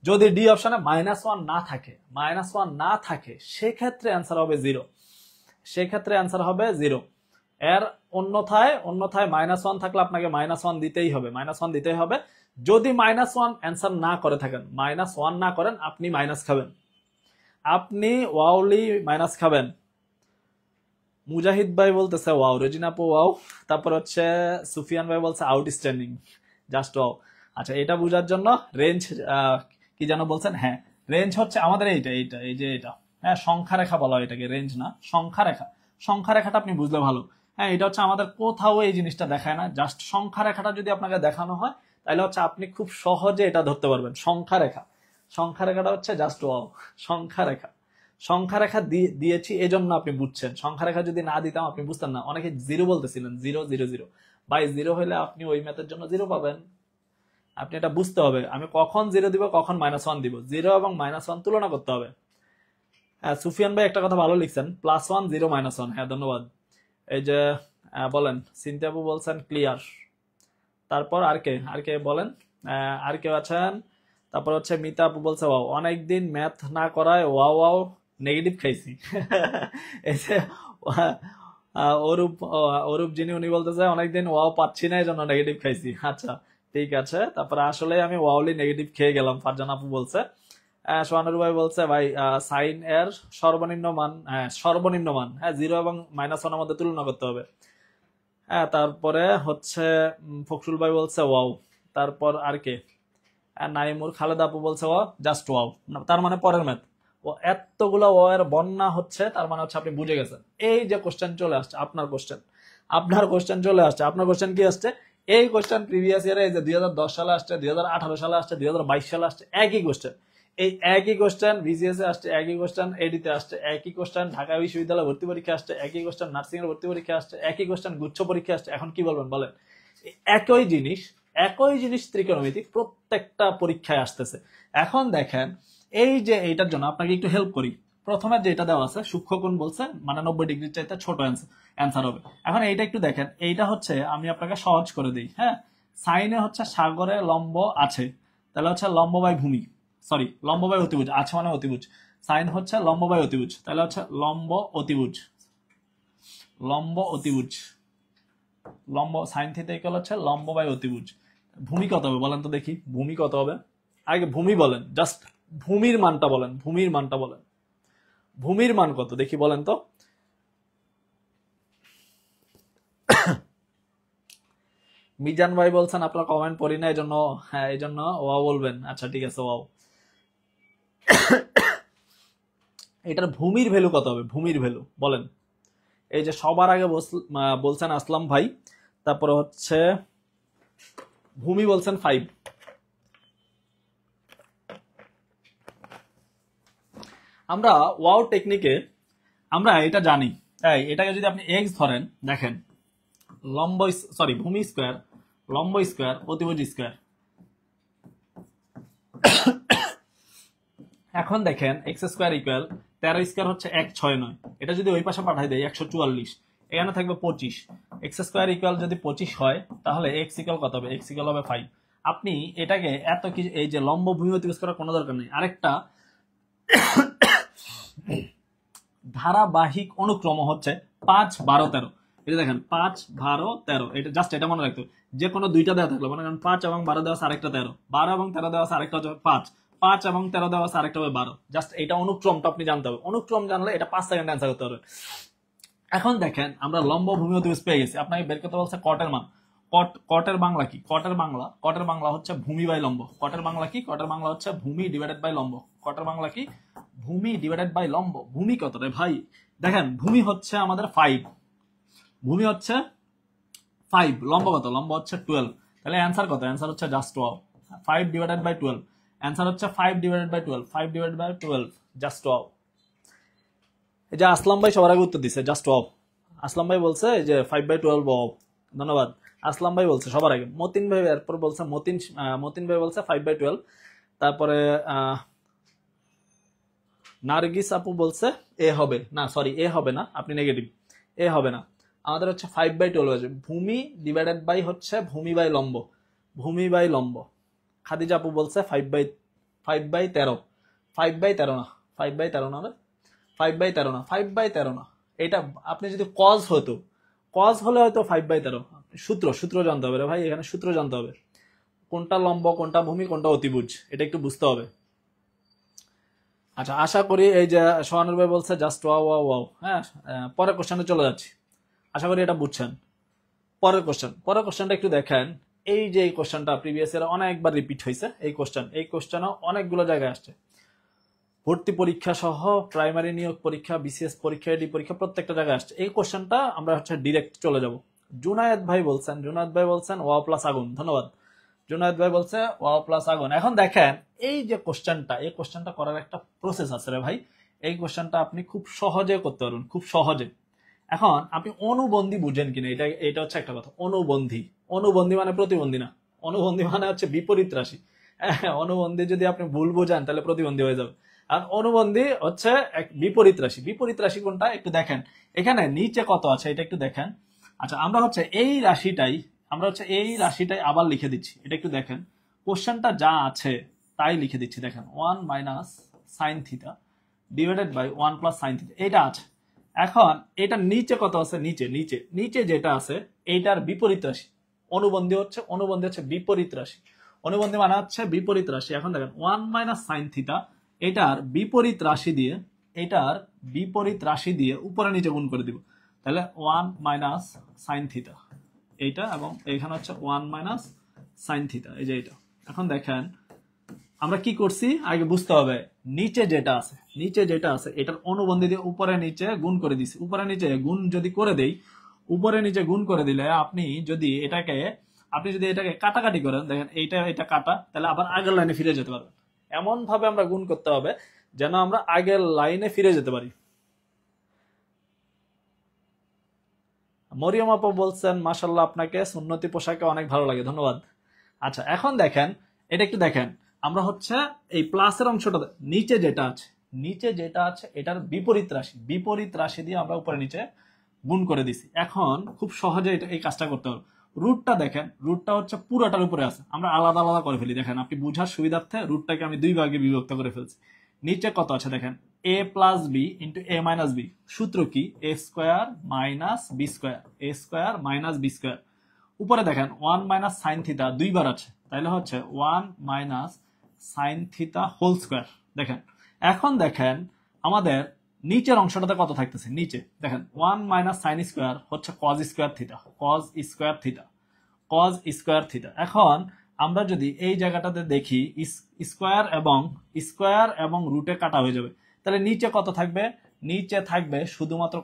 যদি ডি অপশনে -1 না থাকে, সেক্ষেত্রে অ্যান্সার হবে 0। এর অন্যথায় -1 থাকলে আপনাকে -1 দিতেই হবে। যদি -1 অ্যান্সার না করে থাকেন, -1 না করেন, আপনি মাইনাস খাবেন, আপনি ওয়াওলি মাইনাস খাবেন। মুজাহিদ ভাই বলতেছে ওয়াও, রেজিনা আপু ওয়াও, তারপর হচ্ছে সুফিয়ান ভাই বলছে আউটস্ট্যান্ডিং, জাস্ট ওয়াও। আচ্ছা, এটা বোঝার জন্য রেঞ্জ কি যেন বলছেন, হ্যাঁ রেঞ্জ হচ্ছে আমাদের এই যে এটা, হ্যাঁ সংখ্যা রেখা বলা হয় এটাকে, রেঞ্জ না সংখ্যা রেখাটা আপনি বুঝলে ভালো। হ্যাঁ, এটা হচ্ছে আমাদের কোথাও এই জিনিসটা দেখায় না, জাস্ট সংখ্যা রেখাটা যদি আপনাকে দেখানো হয় তাহলে হচ্ছে আপনি খুব সহজে এটা ধরতে পারবেন। সংখ্যা রেখাটা হচ্ছে জাস্ট ওয়াও, সংখ্যা সংখ্যা রেখা দিয়েছি এজন্য আপনি বুঝছেন, সংখ্যা রেখা যদি না দিতাম আপনি বুঝতেন না। অনেকে জিরো বলতেছিলেন, 0 0 0, ভাই জিরো হলে আপনি ওই ম্যাথের জন্য জিরো পাবেন। আপনি এটা বুঝতে হবে আমি কখন জিরো দিব কখন -1 দিব, জিরো এবং -1 তুলনা করতে হবে। হ্যাঁ সুফিয়ান ভাই একটা কথা ভালো লিখছেন, +1 0 -1, হ্যাঁ ধন্যবাদ। এই যে বলেন সিনথিয়া আপু বলছেন ক্লিয়ার। তারপর আর কে বলেন, আর কেউ আছেন? তারপর হচ্ছে মিতা আপু বলছে ওয়াও, অনেকদিন ম্যাথ না করায় ওয়াও ওয়াও নেগেটিভ খাইছি। এই যে অরূপ অরূপ যিনি উনি বলতেছে অনেকদিন ওয়াও পাচ্ছি না এই জন্য নেগেটিভ খাইছি। আচ্ছা ঠিক আছে, তারপরে আসলে আমি ওয়াওলি নেগেটিভ খেয়ে গেলাম, ফারজান আপু বলছে। সোহানুর ভাই বলছে ভাই সাইন এর সর্বনিম্ন মান, হ্যাঁ সর্বনিম্ন মান, হ্যাঁ 0 এবং -1 মধ্যে তুলনা করতে হবে। হ্যাঁ তারপরে হচ্ছে ফখরুল ভাই বলছে ওয়াও। তারপর আর কে, নাইমুর খালেদা আপু বলছে ওয়াও, জাস্ট ওয়াও, তার মানে পরের ম্যাথ। ও এতগুলো ও এর বন্যা হচ্ছে, তার মানে হচ্ছে আপনি বুঝে গেছেন। এই যে কোশ্চেন চলে আসছে, আপনার কোশ্চেন চলে আসছে, আপনার কোশ্চেন কি আসছে? এই কোশ্চেন প্রিভিয়াস ইয়ারে এই যে 2010 সালে আসছে, 2018 সালে আসছে, 2022 সালে আসছে, একই কোশ্চেন। এই একই কোশ্চেন বিসিএস এ আসছে, একই কোশ্চেন এডিতে আসছে, একই কোশ্চেন ঢাকা বিশ্ববিদ্যালয় ভর্তি পরীক্ষা আসছে, একই কোশ্চেন নার্সিং এর ভর্তি পরীক্ষা আসছে, একই কোশ্চেন গুচ্ছ পরীক্ষা আসছে। এখন কি বলবেন বলেন? একই জিনিস ত্রিকোণমিতি প্রত্যেকটা পরীক্ষায় আসতেছে। এখন দেখেন এই যে এইটার জন্য আপনাকে একটু হেল্প করি। প্রথমে যেটা দেওয়া আছে সূক্ষ্মকোণ বলছে মানে 90 ডিগ্রির চাইতে ছোট অ্যান্সার হবে। এখন এইটা একটু দেখেন, এইটা হচ্ছে আমি আপনাকে সহজ করে দিই। হ্যাঁ সাইনে হচ্ছে সাগরে লম্ব আছে, তাহলে হচ্ছে লম্ব বাই ভূমি, সরি লম্ব বাই অতিভুজ, আছে মানে অতিভুজ, সাইন হচ্ছে লম্ব বাই অতিভুজ, তাহলে হচ্ছে লম্ব অতিভুজ, লম্ব অতিভুজ, লম্ব সাইন থিটা ইকুয়াল হচ্ছে লম্ব বাই অতিভুজ। ভূমি কত হবে বলেন তো দেখি, ভূমি কত হবে? আগে ভূমি বলেন, জাস্ট ভূমির মানটা বলেন, ভূমির মানটা বলেন, ভূমির মান কত দেখি বলেন তো। মিজান ভাই বলছেন আপনার কমেন্ট পড়ি না এজন্য, হ্যাঁ এই জন্য ওয়াও বলবেন। আচ্ছা ঠিক আছে ওয়াও। এটার ভূমির ভ্যালু কত হবে? ভূমির ভ্যালু বলেন। এই যে সবার আগে বলছেন আসলাম ভাই, তারপরে হচ্ছে ভূমি বলছেন 5। আমরা ওয়াও টেকনিকে আমরা এটা জানি, এটাকে যদি আপনি এক্স ধরেন, দেখেন লম্ব সরি ভূমি স্কোয়ার, লম্ব স্কোয়ার, অতিভুজ স্কোয়ার। এখন দেখেন এক্স স্কোয়ার ইকুয়াল 13 স্কোয়ার হচ্ছে 169, এটা যদি ওই পাশে পাঠাই দেয় 144, এখানে থাকবে 25। এক্স স্কোয়ার ইকুয়াল যদি 25 হয় তাহলে এক্স ইকুয়াল কত হবে? এক্স ইকুয়াল হবে 5। আপনি এটাকে এত কিছু, এই যে লম্ব ভূমি অতিভুজ করার কোনো দরকার নেই। আরেকটা ধারাবাহিক অনুক্রম হচ্ছে 5 12 13, এটা দেখেন 5 12 13, এটা জাস্ট এটা মনে রাখতে, যে কোনো দুইটা দেওয়া থাকলো মনে করেন 5 এবং 12 দেওয়া আছে, আরেকটা 13, 12 এবং 13 দেওয়া আছে, আরেকটা হচ্ছে 5, 5 এবং 13 দেওয়া আছে, আরেকটা হবে 12। জাস্ট এটা অনুক্রমটা আপনি জানতে হবে, অনুক্রম জানলে এটা 5 সেকেন্ড অ্যান্সার করতে পারবে। এখন দেখেন আমরা লম্ব ভূমি অতিভুজ পেয়ে গেছি, আপনাকে বের করতে বলছে কটের মান। কটের বাংলা কি? কটের বাংলা হচ্ছে ভূমি বাই লম্ব। কটের বাংলা কি? কটের বাংলা হচ্ছে ভূমি ডিভাইডেড বাই লম্ব। কটের বাংলা কি? ভূমি ডিভাইডেড বাই লম্ব। ভূমি কত রে ভাই? দেখেন ভূমি হচ্ছে আমাদের 5, ভূমি হচ্ছে 5, লম্ব কত? লম্ব হচ্ছে 12, তাহলে অ্যান্সার কত? অ্যান্সার হচ্ছে জাস্ট 12, 5 ডিভাইডেড বাই 12, অ্যান্সার হচ্ছে 5 divided by 12, 5 divided by 12, just 12। এই যে আসলাম ভাই সবার আগে উত্তর দিছে জাস্ট 12। আসলাম ভাই বলছে এই যে 5/12 ওয়াও, ধন্যবাদ। আসলাম ভাই বলছে সবার আগে, মতিন ভাই এরপর বলছে, মতিন ভাই বলছে 5/12। তারপরে নার্গিস আপু বলছে এ হবে না, সরি এ হবে না, আপনি নেগেটিভ, এ হবে না, আমাদের হচ্ছে 5/12 আছে। ভূমি ডিভাইডেড বাই হচ্ছে ভূমি বাই লম্ব, ভূমি বাই লম্ব। খাদিজা আপু বলছে 5/13, 5/13 না, 5/13 না, 5/13 না, 5/13 না, এটা আপনি যদি কজ হতো, কজ হলে হয়তো 5/13। সূত্র জানতে হবে রে ভাই, এখানে সূত্র জানতে হবে, কোনটা লম্ব কোনটা ভূমি কোনটা অতিভুজ, এটা একটু বুঝতে হবে। আচ্ছা আশা করি এই যে সোহানুর ভাই বলছে জাস্ট ওয়াও ওয়াও ওয়াও। হ্যাঁ পরের কোশ্চেনে চলে যাচ্ছি, আশা করি এটা বুঝছেন। পরের কোশ্চেনটা একটু দেখেন। এই যে এই কোশ্চেনটা প্রিভিয়াস ইয়ার অনেকবার রিপিট হয়েছে, এই কোশ্চেনও অনেকগুলো জায়গায় আসছে, ভর্তি পরীক্ষা সহ প্রাইমারি নিয়োগ পরীক্ষা, বিসিএস পরীক্ষা, এডি পরীক্ষা, প্রত্যেকটা জায়গায় আসছে এই কোশ্চেনটা। আমরা হচ্ছে ডিরেক্ট চলে যাব। জুনায়েদ ভাই বলছেন ওয়াও প্লাস আগুন, ধন্যবাদ। জুনায়েদ ভাই বলছে ওয়াও প্লাস আগুন। এখন দেখেন এই যে কোশ্চেনটা, এই কোশ্চেনটা করার একটা প্রসেস আছে রে ভাই। এই কোশ্চেনটা আপনি খুব সহজে করতে পারবেন, খুব সহজে। এখন আপনি অনুবন্ধী বুঝেন কিনা, এটা হচ্ছে একটা কথা। অনুবন্ধী, অনুবন্ধী মানে প্রতিবন্ধী না, অনুবন্ধী মানে হচ্ছে বিপরীত রাশি। অনুবন্ধী যদি আপনি ভুল বোঝান তাহলে প্রতিবন্ধী হয়ে যাবে। আর অনুবন্ধী হচ্ছে এক বিপরীত রাশি। বিপরীত রাশি কোনটা একটু দেখেন, এখানে নিচে কত আছে এটা একটু দেখেন। আচ্ছা, আমরা হচ্ছে এই রাশিটাই আবার লিখে দিচ্ছি, এটা একটু দেখেন। কোশ্চেনটা যা আছে তাই লিখে দিচ্ছি, দেখেন 1 minus sine theta divided by 1 plus sine theta, এটা আছে। এখন এটা নিচে কত আছে, নিচে নিচে নিচে যেটা আছে এইটার বিপরীত রাশি। অনুবন্ধী হচ্ছে বিপরীত রাশি। অনুবন্ধী মানে হচ্ছে বিপরীত রাশি। এখন দেখেন 1 মাইনাস সাইন থিটা এটার বিপরীত রাশি দিয়ে উপরে নিচে গুণ করে দিব, তাহলে 1 মাইনাস সাইন থিটা এইটা, এবং এখানে হচ্ছে 1 মাইনাস সাইন থিটা, এই যে এটা। এখন দেখেন আমরা কি করছি আগে বুঝতে হবে, নিচে যেটা আছে এটার অনুবন্ধী দিয়ে উপরে নিচে গুণ করে দিছি। উপরে নিচে গুণ যদি করে দেই, উপরে নিচে গুণ করে দিলে আপনি যদি এটাকে কাটাকাটি করেন, দেখেন এটা কাটা, তাহলে আবার আগের লাইনে ফিরে যেতে পারবেন। এমন ভাবে আমরা গুণ করতে হবে যেন আমরা আগের লাইনে ফিরে যেতে পারি। মরিয়ম আপা বলছেন মাশাআল্লাহ, আপনাকে সুন্নতি পোশাকে অনেক ভালো লাগে, ধন্যবাদ। আচ্ছা, এখন দেখেন এটা একটু দেখেন, আমরা হচ্ছে এই প্লাসের অংশটা নিচে যেটা আছে এটার বিপরীত রাশি দিয়ে আমরা উপরে নিচে গুণ করে দিছি। এখন খুব সহজে এই কাজটা করতে হবে। রুটটা দেখেন, রুটটা হচ্ছে পুরোটার উপরে আছে, আমরা আলাদা আলাদা করে ফেলি। দেখেন আপনি বুঝার সুবিধার্থে রুটটাকে আমি 2 ভাগে বিভক্ত করে ফেলছি। নিচে কত আছে দেখেন, a plus b into a minus b. সূত্র কি, a square minus b square. উপরে দেখেন 1 মাইনাস সাইন থিটা 2 বার আছে, তাহলে হচ্ছে 1 minus sine theta whole square. দেখেন এখন দেখেন আমাদের নিচের অংশটাতে কত থাকতেছে, নিচে দেখেন 1 মাইনাস সাইন স্কোয়ার হচ্ছে কজ স্কোয়ার থিটা। এখন আমরা যদি এই জায়গাটাতে দেখি স্কোয়ার এবং রুটে কাটা হয়ে যাবে, তাহলে নিচে কত থাকবে, নিচে থাকবে শুধুমাত্র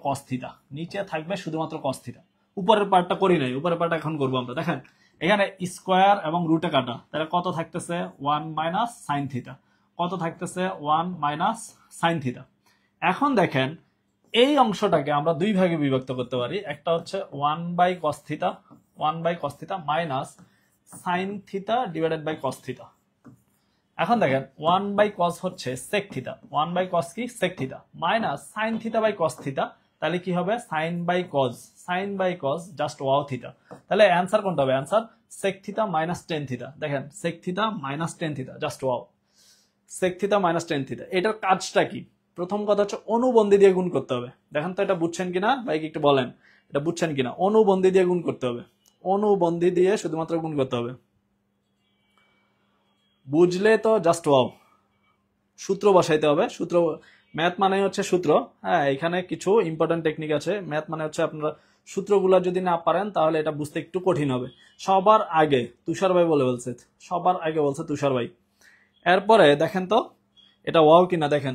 কস থিটা। উপরের পার্টটা করি নাই, উপরের পার্টটা এখন করবো আমরা। দেখেন এখানে স্কোয়ার এবং রুটে কাটা, তাহলে কত থাকতেছে 1 মাইনাস সাইন থিটা, কত থাকতেছে 1 মাইনাস সাইন থিটা। এখন দেখেন এই অংশটাকে আমরা 2 ভাগে বিভক্ত করতে পারি, একটা হচ্ছে 1 by cos theta minus sine theta divided by cos theta. এখন দেখেন 1 বাই কস হচ্ছে সেক থিটা, 1 বাই কস কি sec theta, minus sine theta by cos theta, তাহলে কি হবে sine by cos just wow theta. তাহলে অ্যান্সার কোনটা হবে, answer sec theta minus tan theta. দেখেন sec theta minus tan theta just wow, sec theta minus tan theta. এটার কাজটা কি, প্রথম কথা হচ্ছে অনুবন্ধী দিয়ে গুণ করতে হবে। দেখেন তো এটা বুঝছেন কিনা ভাই, একটু বলেন এটা বুঝছেন কিনা। অনুবন্ধী দিয়ে গুণ করতে হবে, অনুবন্ধী দিয়ে শুধুমাত্র গুণ করতে হবে। বুঝলে তো জাস্ট ওয়াও। সূত্র বসাইতে হবে, সূত্র, ম্যাথ মানে হচ্ছে সূত্র। হ্যাঁ, এখানে কিছু ইম্পর্টেন্ট টেকনিক আছে। ম্যাথ মানে হচ্ছে আপনারা সূত্রগুলো যদি না পারেন তাহলে এটা বুঝতে একটু কঠিন হবে। সবার আগে তুষার ভাই বলছে তুষার ভাই। এরপরে দেখেন তো এটা ওয়াও কিনা, দেখেন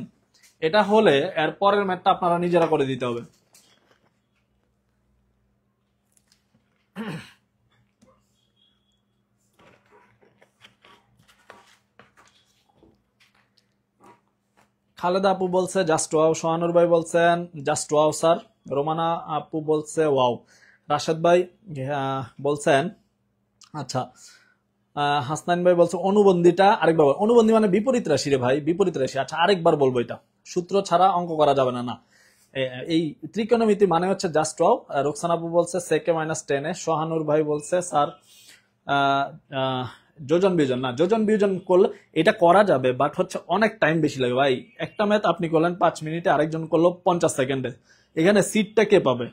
এটা হলে এরপরের ম্যাথটা আপনারা নিজেরা করে দিতে হবে। খালেদা আপু বলছে জাস্ট ওয়াও, সোহানুর ভাই বলছেন জাস্ট ওয়াও স্যার, রোমানা আপু বলছে ওয়াও, রাশেদ ভাই বলছেন আচ্ছা, হাসনাইন ভাই বলছে অনুবন্ধীটা আরেকবার, অনুবন্ধী মানে বিপরীত রাশি রে ভাই, বিপরীত রাশি। আচ্ছা আরেকবার বলবো, এটা সূত্র ছাড়া অঙ্ক করা যাবে না। না, এই ত্রিকোণমিতি মানে হচ্ছে জাস্ট ওয়াও। রোকসান আপু বলছে সেকে মাইনাস টেনে, সোহানুর ভাই বলছে স্যার যোজন বিয়োজন করলে এটা করা যাবে, বাট হচ্ছে অনেক টাইম বেশি লাগে ভাই। একটা ম্যাথ আপনি করলেন 5 মিনিটে, আরেকজন করলো 50 সেকেন্ডে। এখানে সিটটা কে পাবে,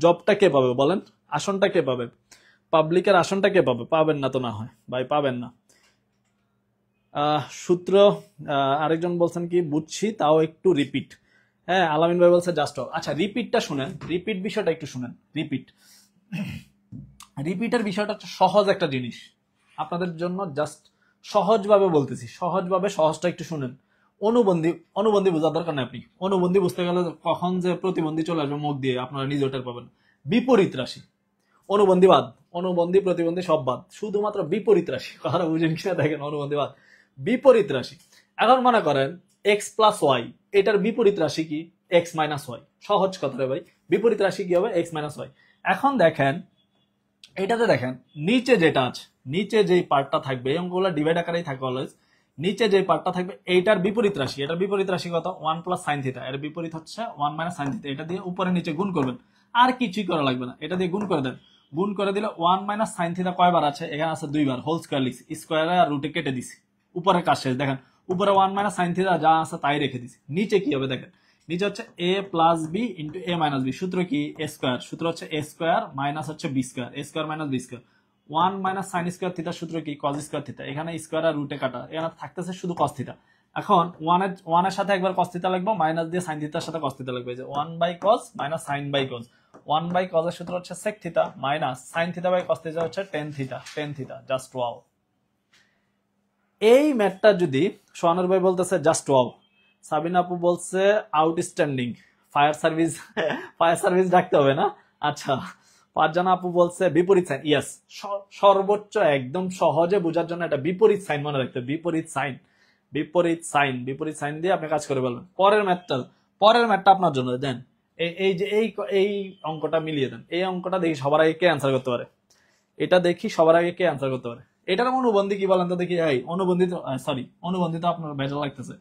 জবটা কে পাবে বলেন, আসনটা কে পাবে, পাবলিকের আসনটা কে পাবে, পাবেন না তো, না হয় ভাই পাবেন না। সূত্র আরেকজন বলছেন কি বুঝছি তাও একটু রিপিট। হ্যাঁ, আলামিন ভাই বলছে জাস্ট। আচ্ছা রিপিটটা শুনেন, রিপিট বিষয়টা একটু শুনেন। রিপিটের বিষয়টা হচ্ছে সহজ একটা জিনিস, আপনাদের জন্য জাস্ট সহজভাবে বলতেছি, সহজটা একটু শুনেন। অনুবন্ধী বোঝার দরকার নেই, আপনি অনুবন্ধী বুঝতে গেলে কখন যে প্রতিবন্ধী চলে আসবে মুখ দিয়ে আপনারা নিজে ওটার পাবেন। বিপরীত রাশি, অনুবন্ধী বাদ, অনুবন্ধী প্রতিবন্ধী সব বাদ, শুধুমাত্র বিপরীত রাশি। কথাটা বুঝেন কিনা দেখেন, অনুবন্ধী বাদ, বিপরীত রাশি। এখন মনে করেন এক্স প্লাস ওয়াই, এটার বিপরীত রাশি কি? X minus y. সহজ কথা রে ভাই, বিপরীত রাশি কি হবে? X minus y. এখন দেখেন এটাতে দেখেন নিচে যেটা আছে, নিচে যেই পার্টটা থাকবে, এই অঙ্কগুলো ডিভাইড আকারেই থাকবে অলওয়েজ। নিচে যে পার্টটা থাকবে এইটার বিপরীত রাশি, এটার বিপরীত রাশি কত? 1 প্লাস সাইন থিটা। এর বিপরীত হচ্ছে 1 মাইনাস সাইন থিটা। এটা দিয়ে উপরে নিচে গুণ করবেন, আর কিছুই করা লাগবে না, এটা দিয়ে গুণ করে দেন। গুণ করে দিলে 1 মাইনাস সাইন থিটা কয়বার আছে? এখানে আছে 2 বার। হোল স্কয়ার লিখছি, স্কয়ারে আর রুটে কেটে দিছি, উপরে কাজ শেষ। দেখেন উপরে 1 মাইনাস সাইন থিটা যা আছে তাই রেখে দিছি। নিচে কি হবে দেখেন, নিচে হচ্ছে a plus b into a minus b. সূত্র কি? a square. সূত্র হচ্ছে a স্কয়ার মাইনাস হচ্ছে b square, a square minus b square. 1 minus sine square theta সূত্র কি? Cos square theta. এখানে স্কয়ার আর রুটে কাটা, এখানে থাকতেছে শুধু কস থিটা। এখন 1 এর সাথে একবার কস থিটা লিখবো, মাইনাস দিয়ে সাইন থিটার সাথে কস থিটা লিখবো। এই যে 1 by cos minus sine by cos. 1 by cos এর সূত্র হচ্ছে sec theta, minus sine theta by cos theta হচ্ছে tan theta, tan theta. Just wow. এই ম্যাথটা যদি সোহানুর ভাই বলতেছে জাস্ট ওয়াও, সাবিনা আপু বলছে outstanding, fire service, fire service ডাকতে হবে না। আচ্ছা, পাঁচজন আপু বলছে বিপরীত সাইন। ইয়েস, সর্বোচ্চ একদম সহজে বোঝার জন্য এটা বিপরীত সাইন মনে রাখতে হবে। বিপরীত সাইন, বিপরীত সাইন, বিপরীত সাইন দিয়ে আপনি কাজ করে বলবেন। পরের ম্যাথটা আপনার জন্য দেন। এই যে এই অঙ্কটা মিলিয়ে দেন। এই অঙ্কটা দেখি সবার আগে কে অ্যান্সার করতে পারে। এটা দেখি সবার আগে কে অ্যান্সার করতে পারে। এটার অনুবন্ধী কি বলেন তো দেখি। এই অনুবন্ধিত, সরি অনুবন্ধিত আপনার বেজার লাগতেছে।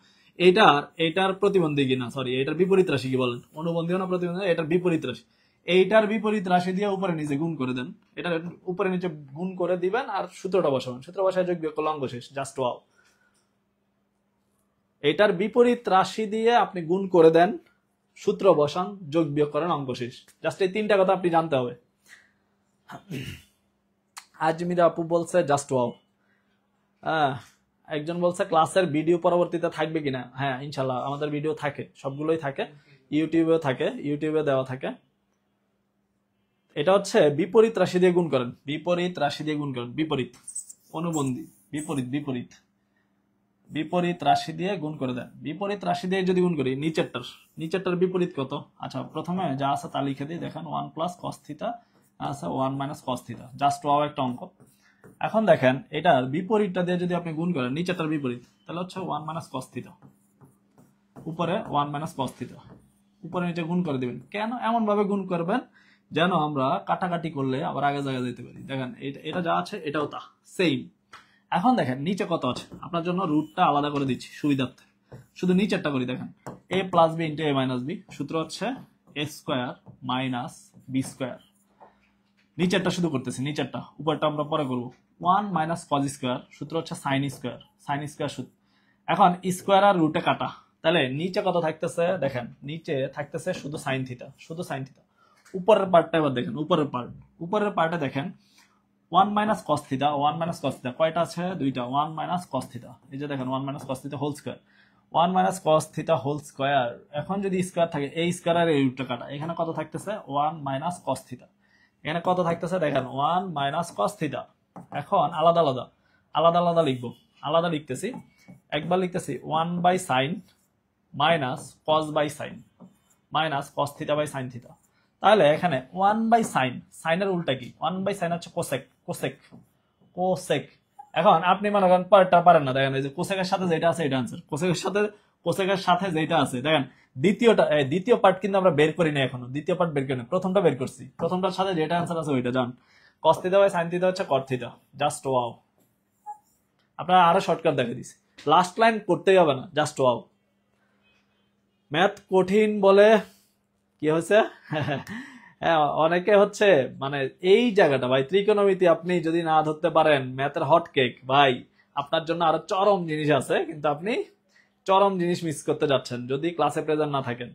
এটার প্রতিবন্ধী কি না, সরি এটার বিপরীত রাশি কি বলেন? অনুবন্ধী না প্রতিবন্ধী? এটার বিপরীত রাশি। এইটার বিপরীত রাশি দিয়ে উপরে নিচে গুণ করে দেন। এটা উপরে নিচে গুণ করে দিবেন আর সূত্রটা বসাবেন। সূত্র বসায় যোগ বিয়োগ করলে অঙ্ক শেষ। Just wow. এটার বিপরীত রাশি দিয়ে আপনি গুণ করে দেন, সূত্র বসান, যোগ বিয়োগ করেন, অঙ্ক শেষ। জাস্ট এই তিনটা কথা আপনি জানতে হবে। আজমিরা আপু বলছে জাস্ট ওয়াও। একজন বলছে ক্লাসের ভিডিও পরবর্তীতে থাকবে কিনা। হ্যাঁ ইনশাল্লাহ আমাদের ভিডিও থাকে, সবগুলোই থাকে, ইউটিউবেও থাকে, ইউটিউবে দেওয়া থাকে। এটা হচ্ছে বিপরীত রাশি দিয়ে গুণ করেন, বিপরীত রাশি দিয়ে গুণ করেন, বিপরীত অনুবন্ধী, বিপরীত বিপরীত বিপরীত রাশি দিয়ে গুণ করে দেন। বিপরীত রাশি দিয়ে যদি গুণ করি, নিচেরটার বিপরীত কত? আচ্ছা প্রথমে যা আছে তা লিখে দিই। দেখেন 1 প্লাস কস থিটা আছে 1 minus cos theta. Just wow একটা অঙ্ক। এখন দেখেন এটার বিপরীতটা দিয়ে যদি আপনি গুণ করেন, নিচেরটার বিপরীত, তাহলে হচ্ছে 1 মাইনাস কস থিটা, উপরে 1 মাইনাস কস থিটা, উপরে নিচে গুণ করে দিবেন। কেন এমন ভাবে গুণ করবেন যেন আমরা কাটাকাটি করলে আবার আগে জায়গায় যেতে পারি। দেখেন এটা যা আছে এটাও তা সেম। এখন দেখেন নিচে কত আছে, আপনার জন্য রুটটা আলাদা করে দিচ্ছি সুবিধার্থে। শুধু নিচেরটা করি। দেখেন a plus b into a minus b. সূত্র হচ্ছে a square minus b square. নিচেরটা শুধু করতেছি, নিচেরটা, উপরটা আমরা পরে করবো। 1 মাইনাস কজ স্কোয়ার। সূত্র হচ্ছে সাইন স্কোয়ার, সাইন স্কোয়ার সূত্র। এখন স্কোয়ার আর রুটে কাটা, তাহলে নিচে কত থাকতেছে? দেখেন নিচে থাকতেছে শুধু সাইন থিটা, শুধু সাইন থিটা। উপরের পার্টটা এবার দেখেন, উপরের পার্টে দেখেন 1 minus cos theta, 1 minus cos theta কয়টা আছে? দুইটা। 1 মাইনাস কস থিটা, এই যে দেখেন 1 minus cos theta whole square, 1 minus cos theta whole square. এখন যদি স্কয়ার থাকে, এই স্কয়ার আর এই রুটটা কাটা, এখানে কত থাকতেছে? 1 মাইনাস কস থিটা। এখানে কত থাকতেছে? দেখেন 1 মাইনাস কস থিটা। এখন আলাদা আলাদা লিখবো, আলাদা লিখতেছি। একবার লিখতেছি 1 by sine minus cos by sine minus cos theta by sine theta. তাহলে এখানে 1 বাই সাইন, সাইনের উল্টা কি? 1 বাই সাইন হচ্ছে কোসেক, কোসেক, কোসেক। এখন আপনি মনে করেন পরেরটা পারেন না, দেখেন এই যে কোসেকের সাথে যেটা আছে এটা আনসার, কোসেকের সাথে যেটা আছে। দেখেন দ্বিতীয় পার্ট কিন্তু আমরা বের করি না এখনো, দ্বিতীয় পার্ট বের করি না, প্রথমটা বের করছি। প্রথমটার সাথে যেটা আনসার আছে ওইটা জান। Cos theta by sine theta হচ্ছে কট থিটা। Just wow. আপনারা আরো শর্টকাট দেখে দিছি, লাস্ট লাইন করতেই হবে না, জাস্ট ওয়াও। ম্যাথ কঠিন বলে কি হয়েছে? হ্যাঁ অনেকে হচ্ছে মানে এই জায়গাটা ভাই, ত্রিকোণমিতি আপনি যদি না ধরতে পারেন, ম্যাথের হট কেক ভাই, আপনার জন্য আরো চরম জিনিস আছে, কিন্তু আপনি চরম জিনিস মিস করতে যাচ্ছেন যদি ক্লাসে প্রেজেন্ট না থাকেন।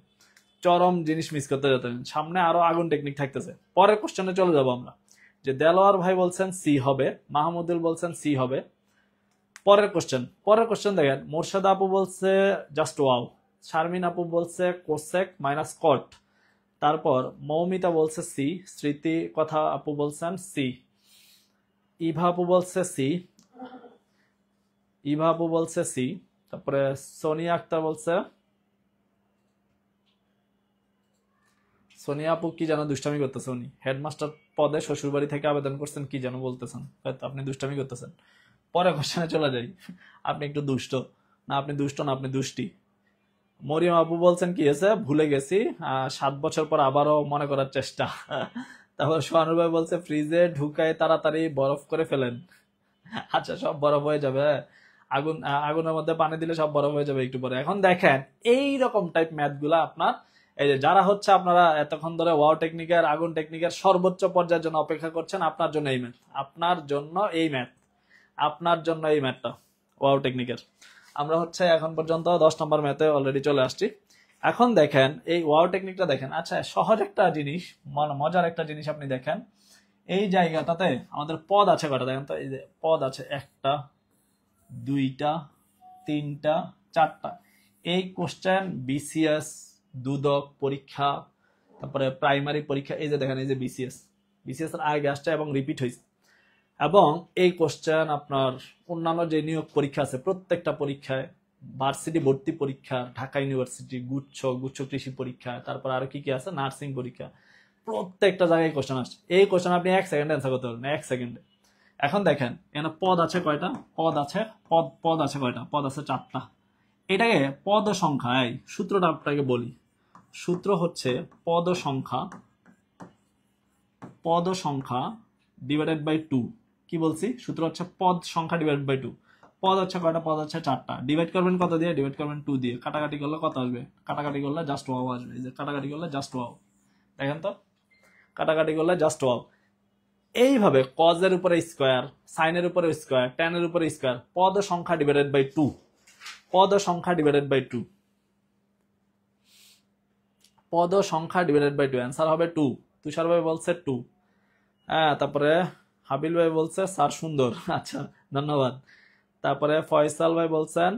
চরম জিনিস মিস করতে যাচ্ছেন, সামনে আরো আগুন টেকনিক থাকতেছে। পরের কোশ্চেনে চলে যাবো আমরা। যে দেলোয়ার ভাই বলছেন সি হবে, মাহমুদুল বলছেন সি হবে। পরের কোশ্চেন দেখেন, মোর্শেদা আপু বলছে জাস্ট ওয়াও, শারমিন আপু বলছে কোসেক মাইনাস কট, তারপর মৌমিতা বলছে সি, স্মৃতি কথা আপু বলছেন সি, ইভা আপু বলছে সি, তারপরে সোনিয়া আক্তার বলছে, সোনিয়া আপু কি যেন দুষ্টামি করতেছে, উনি হেডমাস্টার পদে শ্বশুরবাড়ি থেকে আবেদন করছেন, কি যেন বলতেছেন, হয়তো আপনি দুষ্টামি করতেছেন। পরে কোশ্চেনে চলে যাই। আপনি একটু দুষ্ট না, আপনি দুষ্ট না, আপনি দুষ্টি। মরিয়ম আপু বলছেন কি হয়েছে ভুলে গেছি, 7 বছর পর আবারও মনে করার চেষ্টা। তারপর সোহানুর ভাই বলছে ফ্রিজে ঢুকায় তাড়াতাড়ি বরফ করে ফেলেন। আচ্ছা, সব বরফ হয়ে যাবে। আগুনের মধ্যে পানি দিলে সব বরফ হয়ে যাবে একটু পরে। এখন দেখেন এই রকম টাইপ ম্যাথ গুলা আপনার, এই যে যারা হচ্ছে আপনারা এতক্ষণ ধরে ওয়াও টেকনিকের আগুন টেকনিকের সর্বোচ্চ পর্যায়ের জন্য অপেক্ষা করছেন, আপনার জন্য এই ম্যাথ, আপনার জন্য এই ম্যাথ, আপনার জন্য এই ম্যাথটা ওয়াও টেকনিকের। আমরা হচ্ছে এখন পর্যন্ত 10 নম্বর ম্যাথে অলরেডি চলে আসছি। এখন দেখেন এই ওয়াও টেকনিকটা দেখেন। আচ্ছা, সহজ একটা জিনিস, মজার একটা জিনিস আপনি দেখেন, এই জায়গাটাতে আমাদের পদ আছে কটা দেখেন তো। এই যে পদ আছে 1টা 2টা 3টা 4টা। এই কোশ্চেন বিসিএস, দুদক পরীক্ষা, তারপরে প্রাইমারি পরীক্ষা, এই যে দেখেন এই যে বিসিএস এর আগে আসছে এবং রিপিট হয়েছে। এবং এই কোশ্চেন আপনার অন্যান্য যে নিয়োগ পরীক্ষা আছে প্রত্যেকটা পরীক্ষায়, ভার্সিটি ভর্তি পরীক্ষা, ঢাকা ইউনিভার্সিটি গুচ্ছ কৃষি পরীক্ষা, তারপর আর কি কি আছে নার্সিং পরীক্ষা, প্রত্যেকটা জায়গায় কোশ্চেন আসছে। এই কোশ্চেন আপনি 1 সেকেন্ডে অ্যান্সার করতে পারবেন, 1 সেকেন্ডে। এখন দেখেন এখানে পদ আছে কয়টা, পদ আছে কয়টা, পদ আছে 4টা। এটাকে পদ সংখ্যায় সূত্রটা আপনাকে বলি। সূত্র হচ্ছে পদ সংখ্যা ডিভাইডেড বাই 2। কি বলছি? সূত্র হচ্ছে পদ সংখ্যা ডিভাইডেড বাই 2। পদ হচ্ছে কয়টা, পদ হচ্ছে 4টা। ডিভাইড করবেন কত দিয়ে? ডিভাইড করবেন 2 দিয়ে। কাটাকাটি করলে কত আসবে? কাটাকাটি করলে জাস্ট ওয়াও আসবে। এই যে কাটাকাটি করলে জাস্ট ওয়াও, দেখেন তো, কাটাকাটি করলে জাস্ট ওয়াও। এইভাবে কজের উপরে স্কোয়ার, সাইনের উপরে স্কোয়ার, ট্যানের উপরে স্কোয়ার, পদ সংখ্যা ডিভাইডেড বাই 2, পদ সংখ্যা ডিভাইডেড বাই 2, পদ সংখ্যা ডিভাইডেড বাই 2, অ্যান্সার হবে 2। তুষার ভাই বলছে 2। হ্যাঁ, তারপরে হাবিল ভাই বলছে স্যার সুন্দর। আচ্ছা, ধন্যবাদ। তারপরে ফয়সাল ভাই বলছেন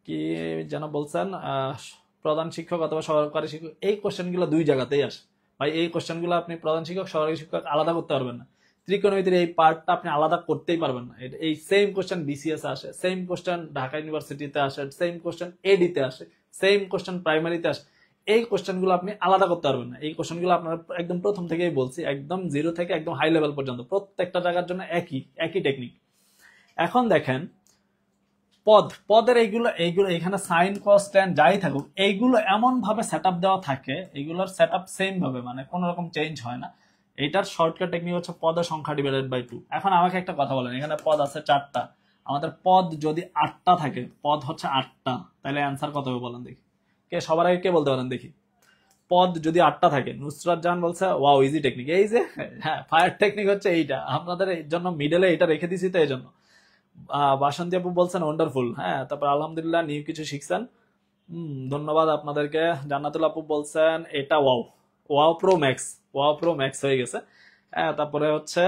কি যেন বলছেন, প্রধান শিক্ষক অথবা সহকারী শিক্ষক। এই কোশ্চেনগুলো 2 জায়গাতেই আসে ভাই। এই কোশ্চেনগুলো আপনি প্রধান শিক্ষক সহকারী শিক্ষক আলাদা করতে পারবেন না। ত্রিকোণমিতির এই পার্টটা আপনি আলাদা করতেই পারবেন না। এই সেম কোশ্চেন বিসিএস আসে, সেম কোশ্চেন ঢাকা ইউনিভার্সিটিতে আসে, সেম কোশ্চেন এডিতে আসে, সেম কোশ্চেন প্রাইমারিতে আসে। এই কোশ্চেনগুলো আপনি আলাদা করতে পারবেন না। এই কোশ্চেনগুলো আপনার একদম প্রথম থেকেই বলছি, একদম 0 থেকে একদম হাই লেভেল পর্যন্ত প্রত্যেকটা জায়গার জন্য একই টেকনিক। এখন দেখেন পদের এইগুলো এখানে সাইন কস ট্যান যাই থাকুক, এইগুলো এমন ভাবে সেটআপ দেওয়া থাকে, এগুলোর সেটআপ সেম ভাবে, মানে কোনো রকম চেঞ্জ হয় না। এইটার শর্টকাট টেকনিক হচ্ছে পদ সংখ্যা ডিভাইডেড বাই 2। এখন আমাকে একটা কথা বলেন, এখানে পদ আছে 4টা, আমাদের পদ যদি 8টা থাকে, পদ হচ্ছে 8টা, তাহলে অ্যান্সার কত হবে বলেন দেখি। সবার আগে কে বলতে পারেন দেখি? পদ যদি 8টা থাকে। নুসরাত জাহান বলছে ওয়াও ইজি টেকনিক। এই যে হ্যাঁ, ফায়ার টেকনিক হচ্ছে এইটা, আপনাদের জন্য মিডলে এটা রেখে দিছি তো এই জন্য। বাসন্তী আপু বলছেন ওয়ান্ডারফুল। হ্যাঁ, তারপর আলহামদুলিল্লাহ নিউ কিছু শিখছেন। ধন্যবাদ আপনাদেরকে। জান্নাতুল আপু বলছেন এটা ওয়াও, ওয়াও প্রো ম্যাক্স হয়ে গেছে। হ্যাঁ, তারপরে হচ্ছে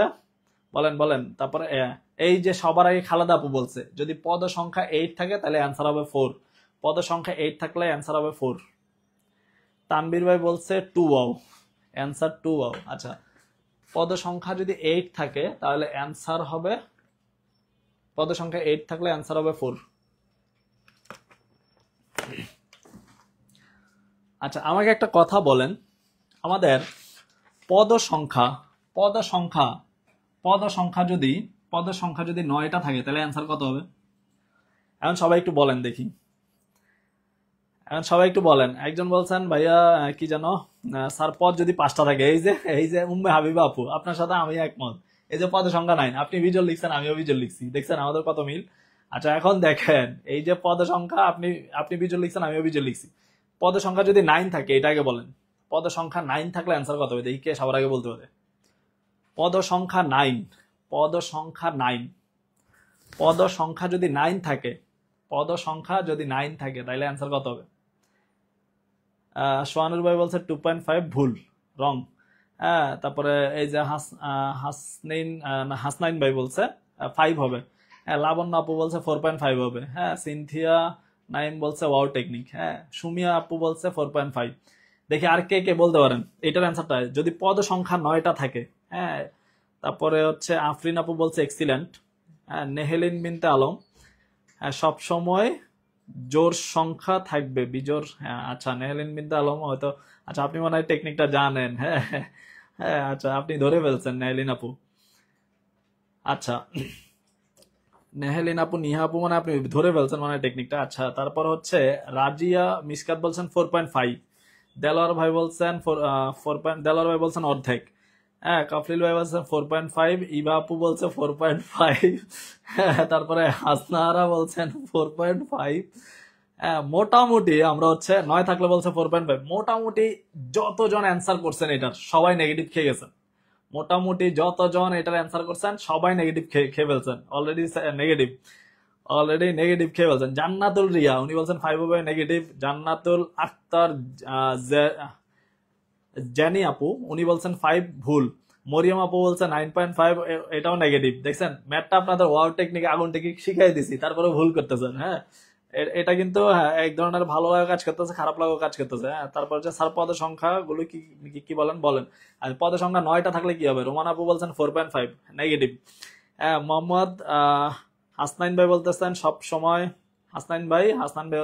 বলেন তারপরে এই যে সবার আগে খালেদা আপু বলছে যদি পদ সংখ্যা 8 থাকে তাহলে অ্যান্সার হবে 4। পদ সংখ্যা 8 থাকলে অ্যান্সার হবে 4। তানবীর ভাই বলছে 2 ওয়াও, অ্যান্সার 2 ওয়াও। আচ্ছা, পদ সংখ্যা যদি 8 থাকে তাহলে অ্যান্সার হবে, পদ সংখ্যা 8 থাকলে অ্যান্সার হবে 4। আচ্ছা, আমাকে একটা কথা বলেন, আমাদের পদ সংখ্যা যদি 9টা থাকে তাহলে অ্যান্সার কত হবে? এখন সবাই একটু বলেন দেখি, একজন বলছেন ভাইয়া কি জানো স্যার পদ যদি 5টা থাকে। এই যে উম্মে হাবিবা আপু, আপনার সাথে আমি একমত। এই যে পদ সংখ্যা 9, আপনি ভিজুয়াল লিখছেন, আমিও ভিজুয়াল লিখছি, দেখছেন আমাদের কত মিল। আচ্ছা, এখন দেখেন এই যে পদ সংখ্যা, আপনি ভিজুয়াল লিখছেন, আমিও ভিজুয়াল লিখছি। পদ সংখ্যা যদি 9 থাকে, এটা আগে বলেন, পদ সংখ্যা 9 থাকলে অ্যান্সার কত হবে দেখি, কে সবার আগে বলতে পারে? পদ সংখ্যা 9, পদ সংখ্যা 9, পদ সংখ্যা যদি 9 থাকে, তাহলে অ্যান্সার কত হবে? সোহানুর ভাই বলছে 2.5, ভুল, রং। হ্যাঁ, তারপরে এই যে হাসনাইন ভাই বলছে 5 হবে। হ্যাঁ, লাবণ্য আপু বলছে 4.5 হবে। হ্যাঁ, সিনথিয়া নাইম বলছে ওয়াও টেকনিক। হ্যাঁ, সুমিয়া আপু বলছে 4.5। দেখি আর কে কে বলতে পারেন এটার অ্যান্সারটা যদি পদ সংখ্যা 9টা থাকে। হ্যাঁ, তারপরে হচ্ছে আফরিন আপু বলছে এক্সিলেন্ট। হ্যাঁ, নেহেলিন বিনতে আলম, হ্যাঁ সবসময় জোর সংখ্যা থাকবে বিজোর। হ্যাঁ, আচ্ছা, নেহেলিন বিনতে আলম হয়তো, আচ্ছা আপনি মনে হয় টেকনিকটা জানেন। হ্যাঁ হ্যাঁ, আচ্ছা আপনি ধরে ফেলছেন নেহেলিন আপু। আচ্ছা, নেহেলিন আপু, নিহা আপু, মানে আপনি ধরে ফেলছেন মানে টেকনিকটা। আচ্ছা, তারপর হচ্ছে রাজিয়া মিসকাত বলছেন 4.5, দেলোয়ার ভাই বলছেন দেলোয়ার ভাই বলছেন অর্ধেক। হ্যাঁ, কাফলিল ভাই বলছেন 4.5, ইভা আপু বলছে 4.5, হ্যাঁ, তারপরে হাসনাহারা বলছেন 4.5। হ্যাঁ, মোটামুটি আমরা হচ্ছে 9 থাকলে বলছে 4.5, মোটামুটি যতজন অ্যান্সার করছেন এটার সবাই নেগেটিভ খেয়ে গেছেন। মোটামুটি যতজন এটার অ্যান্সার করছেন সবাই নেগেটিভ খেয়ে ফেলছেন, অলরেডি নেগেটিভ খেয়ে ফেলছেন। জান্নাতুল রিয়া উনি বলছেন 5 হবে নেগেটিভ। জান্নাতুল আক্তার জ্যানি আপু উনি বলছেন 5 ভুল। মরিয়ম আপু বলছে 9.5, এটাও নেগেটিভ। দেখছেন ম্যাথটা আপনাদের ওয়াও টেকনিক, আগুন টেকনিক শিখাই দিছি, তারপরে ভুল করতেছেন। হ্যাঁ, এটা কিন্তু হ্যাঁ, এক ধরনের ভালো লাগা কাজ করতেছে, খারাপ লাগা কাজ করতেছে। হ্যাঁ, তারপর যে স্যার পদের সংখ্যা গুলো কি কি কি বলেন বলেন। আর পদের সংখ্যা 9টা থাকলে কি হবে? রোমান আপু বলছেন 4.5 নেগেটিভ। হ্যাঁ, মোহাম্মদ হাসনাইন ভাই বলতেছেন সব সময়। হাসনাইন ভাই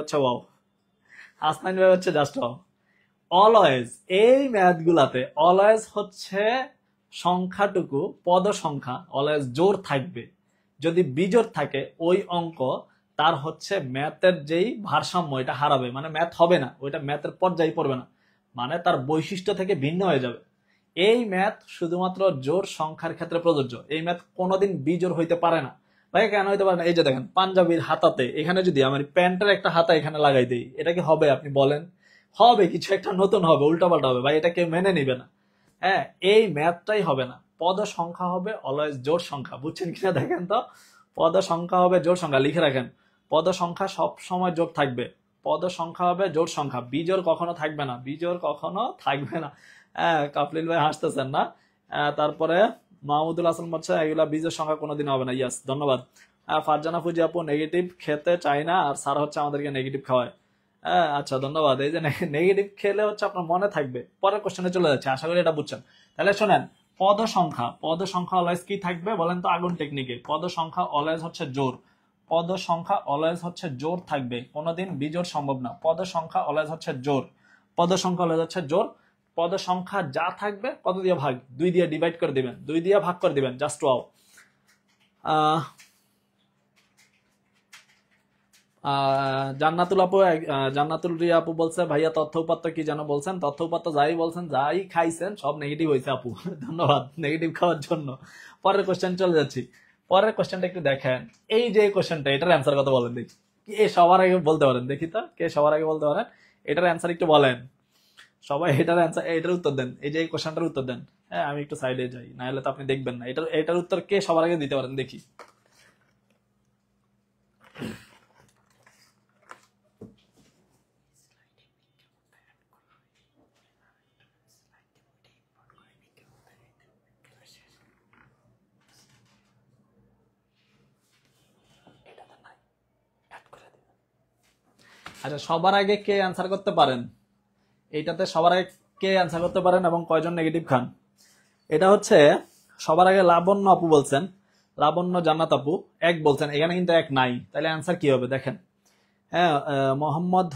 হচ্ছে ওয়াও, হাসনাইন ভাই হচ্ছে জাস্ট ওয়াও। অলওয়েজ এই ম্যাথ গুলাতে অলওয়েজ হচ্ছে সংখ্যাটুকু, পদ সংখ্যা অলওয়েজ জোর থাকবে। যদি বিজোড় থাকে ওই অঙ্ক তার হচ্ছে ম্যাথের যেই ভারসাম্য এটা হারাবে, মানে ম্যাথ হবে না, ওইটা ম্যাথের পর্যায়ে পড়বে না, মানে তার বৈশিষ্ট্য থেকে ভিন্ন হয়ে যাবে। এই ম্যাথ শুধুমাত্র জোর সংখ্যার ক্ষেত্রে প্রযোজ্য। এই ম্যাথ কোনোদিন বিজোড় হইতে পারে না। ভাই কেন হইতে পারে না? এই যে দেখেন পাঞ্জাবির হাতাতে, এখানে যদি আমার প্যান্টের একটা হাতা এখানে লাগাই দিই, এটা কি হবে? আপনি বলেন হবে? কিছু একটা নতুন হবে, উল্টাপাল্টা হবে, ভাই এটা কেউ মেনে নিবে না। হ্যাঁ, এই ম্যাথটাই হবে না। পদ সংখ্যা হবে অলওয়েজ জোড় সংখ্যা, বুঝছেন কিনা দেখেন তো। পদ সংখ্যা হবে জোড় সংখ্যা, লিখে রাখেন। পদ সংখ্যা সব সময় জোড় থাকবে। পদ সংখ্যা হবে জোড় সংখ্যা, বিজোড় কখনো থাকবে না, বিজোড় কখনো থাকবে না। হ্যাঁ, কাফলিল ভাই হাসতেছেন না। তারপরে মাহমুদুল হাসান বলছে এগুলা বীজের সংখ্যা কোনোদিন হবে না। ইয়াস, ধন্যবাদ। ফারজানা ফুজি আপু নেগেটিভ খেতে চাই না, আর স্যার হচ্ছে আমাদেরকে নেগেটিভ খাওয়ায়। হ্যাঁ, আচ্ছা, ধন্যবাদ। এই যে নেগেটিভ খেলে হচ্ছে আপনার মনে থাকবে। পরের কোশ্চেনে চলে যাচ্ছে, আশা করি এটা বুঝছেন। তাহলে শোনেন, পদ সংখ্যা অলওয়েজ কি থাকবে বলেন তো আগুন টেকনিকে? পদ সংখ্যা অলওয়েজ হচ্ছে জোর। পদ সংখ্যা অলওয়েজ হচ্ছে জোর থাকবে, কোনোদিন বিজোড় সম্ভব না। পদ সংখ্যা অলওয়েজ হচ্ছে জোর। পদ সংখ্যা অলওয়েজ হচ্ছে জোর। পদ সংখ্যা যা থাকবে কত দিয়ে ভাগ? 2 দিয়ে ডিভাইড করে দিবেন, 2 দিয়ে ভাগ করে দিবেন, জাস্ট ওয়াও। জান্নাতুল আপু, জান্নাতুল রিয়া আপু বলছে ভাইয়া তথ্য উপাত্ত কি যেন বলছেন? তথ্য উপাত্ত যাই বলছেন, যাই খাইছেন সব নেগেটিভ হয়েছে আপু। ধন্যবাদ নেগেটিভ খাওয়ার জন্য। পরের কোশ্চেন চলে যাচ্ছি। পরের কোশ্চেনটা একটু দেখেন। এই যে কোশ্চেনটা, এটার অ্যান্সার কত বলেন দেখি। কে সবার আগে বলতে পারেন দেখি তো, কে সবার আগে বলতে পারেন? এটার অ্যান্সার একটু বলেন সবাই। এটার অ্যান্সার, এটার উত্তর দেন, এই যে এই কোশ্চেনটার উত্তর দেন। হ্যাঁ, আমি একটু সাইডে যাই, না হলে তো আপনি দেখবেন না। এটার উত্তর কে সবার আগে দিতে পারেন দেখি। আচ্ছা, সবার আগে কে অ্যান্সার করতে পারেন? এইটাতে সবার আগে কে অ্যান্সার করতে পারেন এবং কয়জন নেগেটিভ খান? এটা হচ্ছে সবার আগে লাবণ্য আপু বলছেন। লাবণ্য জান্নাত আপু 1 বলছেন, এখানে কিন্তু 1 নাই, তাহলে অ্যান্সার কি হবে দেখেন। হ্যাঁ, মোহাম্মদ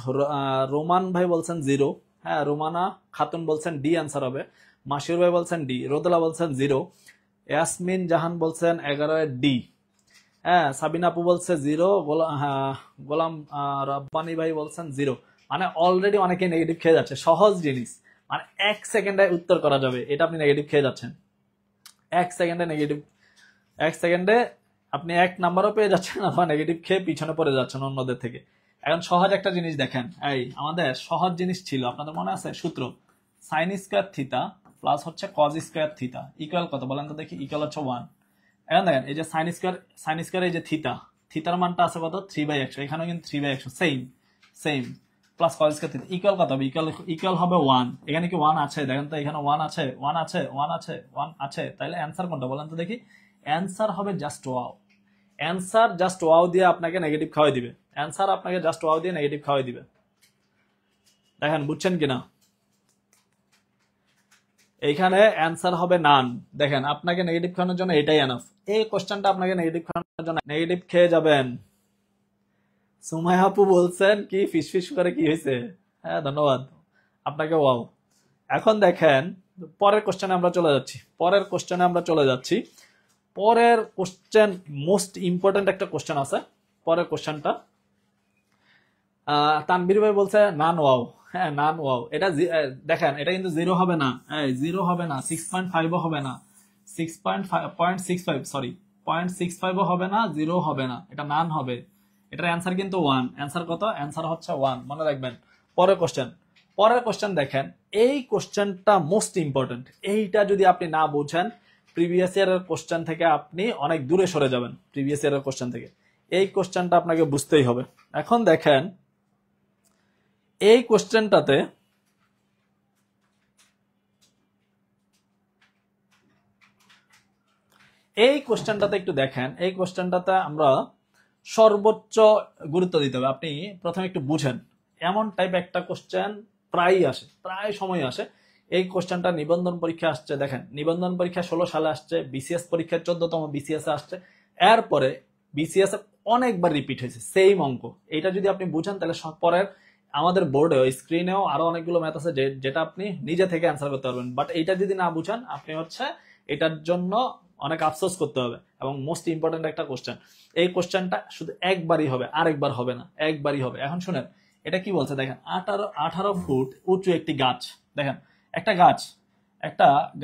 রোমান ভাই বলছেন 0। হ্যাঁ, রোমানা খাতুন বলছেন ডি অ্যান্সার হবে। মাসির ভাই বলছেন ডি। রোদলা বলছেন 0। ইয়াসমিন জাহান বলছেন 11 এর ডি। হ্যাঁ, সাবিনা আপু বলছে 0। গোলাম রব্বানি ভাই বলছেন 0। মানে অলরেডি অনেকে নেগেটিভ খেয়ে যাচ্ছে। সহজ জিনিস, মানে 1 সেকেন্ডে উত্তর করা যাবে, এটা আপনি নেগেটিভ খেয়ে যাচ্ছেন। 1 সেকেন্ডে নেগেটিভ, 1 সেকেন্ডে আপনি 1 নাম্বারও পেয়ে যাচ্ছেন, আবার নেগেটিভ খেয়ে পিছনে পড়ে যাচ্ছেন অন্যদের থেকে। এখন সহজ একটা জিনিস দেখেন, এই আমাদের সহজ জিনিস ছিল, আপনাদের মনে আছে সূত্র? সাইন স্কোয়ার থিতা প্লাস হচ্ছে কজ স্কোয়ার থিতা ইকুয়াল কত বলেন তো দেখি? ইকুয়াল হচ্ছে 1। এখন দেখেন এই যে সাইন স্কোয়ার, এই যে থিতার মানটা আছে কত? 3/100। এখানেও কিন্তু 3/100, same. Plus cos square theta equal কত হবে? ইকুয়াল হবে 1। এখানে কি 1 আছে? দেখেন তো, এখানে 1 আছে, 1 আছে, 1 আছে, 1 আছে। তাহলে অ্যান্সার কোনটা বলেন তো দেখি? অ্যান্সার হবে just wow. Answer just wow দিয়ে আপনাকে নেগেটিভ খাওয়াই দিবে। অ্যান্সার আপনাকে জাস্ট ওয়াও দিয়ে নেগেটিভ খাওয়াই দিবে। দেখেন বুঝছেন কিনা? এইখানে অ্যান্সার হবে নান। দেখেন আপনাকে নেগেটিভ খাওয়ানোর জন্য এটাই এনাফ। এই কোশ্চেনটা আপনাকে নেগেটিভ খাওয়ানোর জন্য নেগেটিভ খেয়ে যাবেন। সুমাইয়া আপু বলছেন কি ফিস করে কি হয়েছে? হ্যাঁ, ধন্যবাদ আপনাকে, ওয়াও। এখন দেখেন পরের কোশ্চেনে আমরা চলে যাচ্ছি। পরের কোশ্চেন মোস্ট ইম্পর্টেন্ট একটা কোশ্চেন আছে। পরের কোশ্চেনটা তানবীর ভাই বলছে নান ওয়াও। হ্যাঁ, নান ওয়াও। এটা দেখেন, এটা কিন্তু 0 হবে না, 0 হবে না, 6.5 হবে না, 6.5 সরি 0.65 হবে না, 0 হবে না, এটা নান হবে। এটার অ্যান্সার কিন্তু 1। অ্যান্সার কত? অ্যান্সার হচ্ছে 1, মনে রাখবেন। পরের কোশ্চেন দেখেন, এই কোশ্চেনটা মোস্ট ইম্পর্টেন্ট। এইটা যদি আপনি না বুঝেন, প্রিভিয়াস ইয়ারের কোশ্চেন থেকে আপনি অনেক দূরে সরে যাবেন। প্রিভিয়াস ইয়ারের কোশ্চেন থেকে এই কোশ্চেনটা আপনাকে বুঝতেই হবে। এখন দেখেন, এই কোশ্চেনটাতে একটু দেখেন, এই কোশ্চেনটাতে আমরা সর্বোচ্চ গুরুত্ব দিতে হবে। আপনি প্রথমে একটু বুঝেন, এমন টাইপ একটা কোশ্চেন প্রায় আসে, প্রায় সময় আসে। এই কোশ্চেনটা নিবন্ধন পরীক্ষা আসছে, দেখেন নিবন্ধন পরীক্ষা 16 সালে আসছে, বিসিএস পরীক্ষায় 14তম বিসিএস আসছে, এরপরে বিসিএস অনেকবার রিপিট হয়েছে সেম অঙ্ক। এটা যদি আপনি বুঝেন তাহলে পরের আমাদের বোর্ডে স্ক্রিনেও আরো অনেকগুলো ম্যাথ আছে যেটা আপনি নিজে থেকে অ্যান্সার করতে পারবেন। বাট এইটা যদি না বুঝেন, আপনি হচ্ছে এটার জন্য অনেক আফসোস করতে হবে। এবং মোস্ট ইম্পর্টেন্ট একটা কোশ্চেন, এই কোশ্চেনটা শুধু একবারই হবে, আরেকবার হবে না, একবারই হবে। এখন শুনেন, এটা কি বলছে দেখেন, 18 ফুট উঁচু একটি গাছ। দেখেন একটা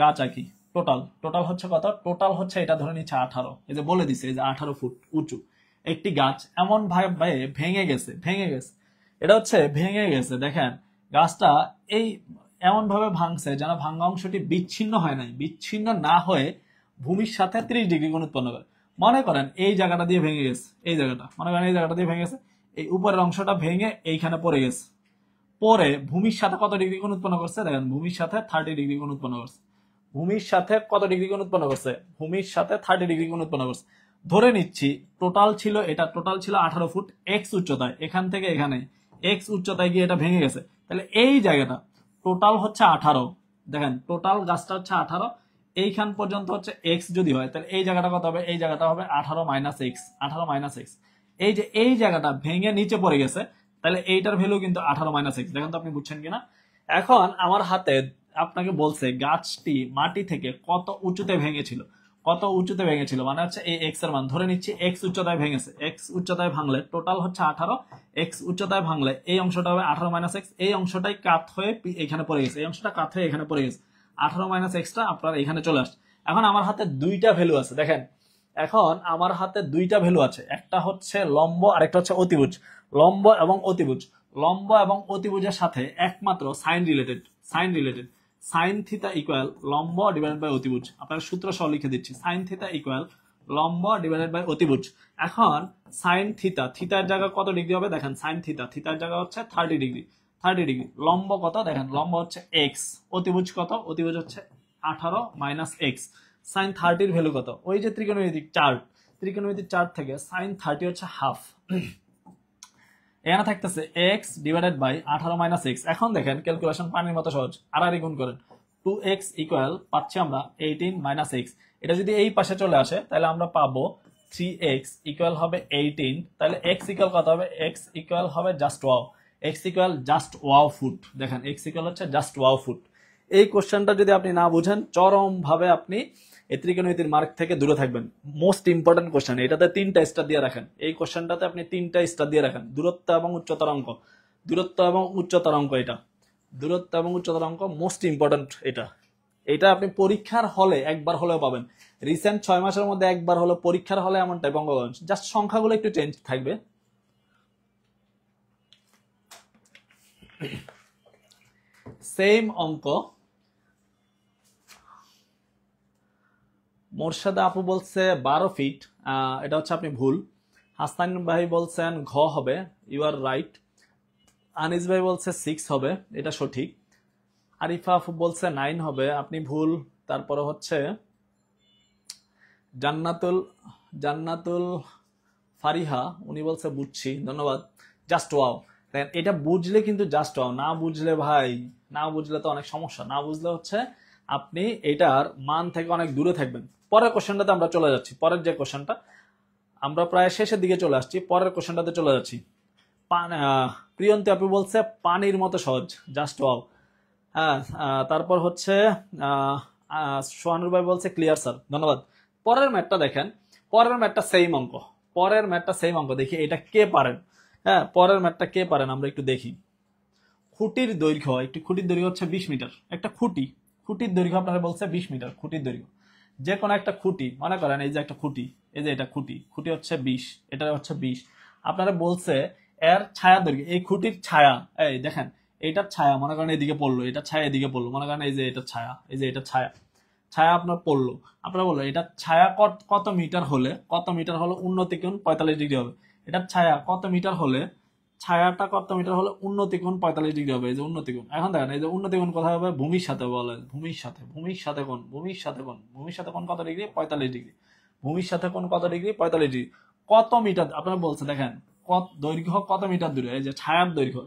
গাছ আর কি, টোটাল হচ্ছে কত? টোটাল হচ্ছে এটা ধরে নিচ্ছে 18। এই যে বলে দিছে, এই যে 18 ফুট উঁচু একটি গাছ এমন ভাবে ভেঙে গেছে। এটা হচ্ছে ভেঙে গেছে। দেখেন গাছটা এই এমন ভাবে ভাঙছে যেন ভাঙা অংশটি বিচ্ছিন্ন হয় নাই, বিচ্ছিন্ন না হয়ে ভূমির সাথে 30 ডিগ্রি কোণ উৎপন্ন করে। মনে করেন এই জায়গাটা দিয়ে ভেঙে গেছে, এই জায়গাটা মনে করেন এই জায়গাটা দিয়ে ভেঙে গেছে, এই উপরের অংশটা ভেঙে এইখানে পড়ে গেছে। পরে ভূমির সাথে কত ডিগ্রি কোণ উৎপন্ন করছে? দেখেন ভূমির সাথে 30 ডিগ্রি কোণ উৎপন্ন করছে। ভূমির সাথে কত ডিগ্রি কোণ উৎপন্ন করছে? ভূমির সাথে 30 ডিগ্রি কোণ উৎপন্ন করছে। ধরে নিচ্ছি টোটাল ছিল 18 ফুট এক্স উচ্চতায়, এখান থেকে এখানে এক্স উচ্চতায় গিয়ে এটা ভেঙে গেছে। তাহলে এই জায়গাটা টোটাল হচ্ছে 18। দেখেন টোটাল গাছটা হচ্ছে 18, এইখান পর্যন্ত হচ্ছে এক্স যদি হয়, তাহলে এই জায়গাটা কত হবে? এই জায়গাটা হবে 18 মাইনাস এক্স, 18 মাইনাস এক্স। এই যে এই জায়গাটা ভেঙে নিচে পড়ে গেছে, তাহলে এইটার ভ্যালু কিন্তু 18 মাইনাস এক্স। দেখেন তো আপনি বুঝছেন কিনা। এখন আমার হাতে আপনাকে বলছে গাছটি মাটি থেকে কত উঁচুতে ভেঙেছিল, মানে হচ্ছে এই এক্স এর মান ধরে নিচ্ছি এক্স উচ্চতায় ভেঙেছে। এক্স উচ্চতায় ভাঙলে টোটাল হচ্ছে 18, এক্স উচ্চতায় ভাঙলে এই অংশটা হবে 18 মাইনাস এক্স। এই অংশটাই কাত হয়ে এখানে পড়ে গেছে, এই অংশটা কাত হয়ে এখানে পড়ে গেছে। 18 মাইনাস এক্সটা আপনার এখানে চলে আসছে। এখন আমার হাতে দুইটা ভ্যালু আছে, দেখেন এখন আমার হাতে দুইটা ভ্যালু আছে, একটা হচ্ছে লম্ব আর একটা হচ্ছে অতিভুজ। লম্ব এবং অতিভুজের সাথে একমাত্র sine related. Sine theta equal লম্ব ডিভাইডেড বাই অতিভুজ। আপনার সূত্র সহ লিখে দিচ্ছি, সাইন থিটা ইকুয়াল লম্ব ডিভাইডেড বাই অতিভুজ। এখন সাইন থিতার জায়গা কত ডিগ্রি হবে? দেখেন সাইন থিতার জায়গা হচ্ছে 30 ডিগ্রি। লম্ব কত? দেখেন লম্ব হচ্ছে এক্স, অতিভুজ কত? অতিভুজ হচ্ছে 18 মাইনাস এক্স। সাইন 30 ভ্যালু কত? ওই যে ত্রিকোণমিতিক চার্ট থেকে সাইন 30 হচ্ছে হাফ। এখানে থাকতেছে x divided by 18 minus x. এখন দেখেন ক্যালকুলেশন পানির মতো সহজ, আড়াআড়ি গুণ করেন। 2x ইকুয়াল পাচ্ছি আমরা 18 মাইনাস এক্স। এটা যদি এই পাশে চলে আসে তাহলে আমরা পাবো 3x ইকুয়াল হবে 18। তাহলে x ইকুয়াল কত হবে? x ইকুয়াল হবে just wow, x equal just wow foot. দেখেন x ইকুয়াল হচ্ছে জাস্ট ওয়াও ফুট। এই কোশ্চেনটা যদি আপনি না বুঝেন, চরম ভাবে আপনি এই ত্রিকোণমিতির মার্ক থেকে দূরে থাকবেন। মোস্ট ইম্পর্টেন্ট কোশ্চেন, এটাতে 3টা স্টার দিয়ে রাখেন। এই কোশ্চেনটাতে আপনি 3টা স্টার দিয়ে রাখেন। দূরত্ব এবং উচ্চতার অঙ্ক, মোস্ট ইম্পর্টেন্ট। এটা আপনি পরীক্ষার হলে একবার হলেও পাবেন। রিসেন্ট 6 মাসের মধ্যে একবার হলো পরীক্ষার হলে এমন টাইপ অঙ্ক পাবেন, জাস্ট সংখ্যাগুলো একটু চেঞ্জ থাকবে। সেম অঙ্ক। মোরশেদা আপু বলছে 12 ফিট, এটা হচ্ছে আপনি ভুল। হাসান ভাই বলছেন ঘ হবে, ইউ আর রাইট। আনিস ভাই বলছে 6 হবে, এটা সঠিক। আরিফা আপু বলছে 9 হবে, আপনি ভুল। তারপরে হচ্ছে জান্নাতুল ফারিহা, উনি বলছে বুঝছি, ধন্যবাদ। Just wow. এটা বুঝলে কিন্তু জাস্ট ওয়াও, না বুঝলে তো অনেক সমস্যা। না বুঝলে হচ্ছে আপনি এটার মান থেকে অনেক দূরে থাকবেন। পরের কোশ্চেনটাতে আমরা চলে যাচ্ছি। পরের যে কোশ্চেনটা, আমরা প্রায় শেষের দিকে চলে আসছি, পরের কোশ্চেনটাতে চলে যাচ্ছি। প্রিয়ন্তী আপু বলছে পানির মতো সহজ, জাস্ট ওয়াও। হ্যাঁ, তারপর হচ্ছে সোহানুর ভাই বলছে ক্লিয়ার স্যার, ধন্যবাদ। পরের ম্যাথটা দেখেন, পরের ম্যাথটা সেম অঙ্ক, পরের ম্যাথটা সেম অঙ্ক। দেখি এটা কে পারেন। হ্যাঁ, পরের ম্যাথটা কে পারেন আমরা একটু দেখি। খুঁটির দৈর্ঘ্য, একটি খুঁটির দৈর্ঘ্য হচ্ছে 20 মিটার। একটা খুঁটির দৈর্ঘ্য আপনারা বলছে 20 মিটার। খুঁটির দৈর্ঘ্য যে কোনো একটা খুঁটি, মনে করেন এই যে একটা খুঁটি, এই যে এটা খুঁটি হচ্ছে 20, এটা হচ্ছে 20। আপনারা বলছে এর ছায়া দৈর্ঘ্য, এই খুঁটির ছায়া, এই দেখেন এইটার ছায়া মনে করেন এদিকে পড়লো, এটা ছায়া এদিকে পড়লো, মনে করেন এই যে এটা ছায়া, এই যে এটা ছায়া, ছায়া আপনার পড়লো। আপনারা বললো এটা ছায়া কত মিটার হলে, উন্নতি কোণ 45 ডিগ্রি হবে। এটার ছায়া কত মিটার হলে, ছায়াটা কত মিটার হলে উন্নতি কোণ 45 ডিগ্রি হবে। এই যে উন্নতি কোণ, এখন দেখেন এই যে উন্নতি কোণ কোথায় হবে, ভূমির সাথে বলে, ভূমির সাথে কোণ কত ডিগ্রি, 45 ডিগ্রি। ভূমির সাথে কোণ কত ডিগ্রি, 45 ডিগ্রি। কত মিটার আপনারা বলছে, দেখেন দৈর্ঘ্য কত মিটার দূরে, এই যে ছায়ার দৈর্ঘ্য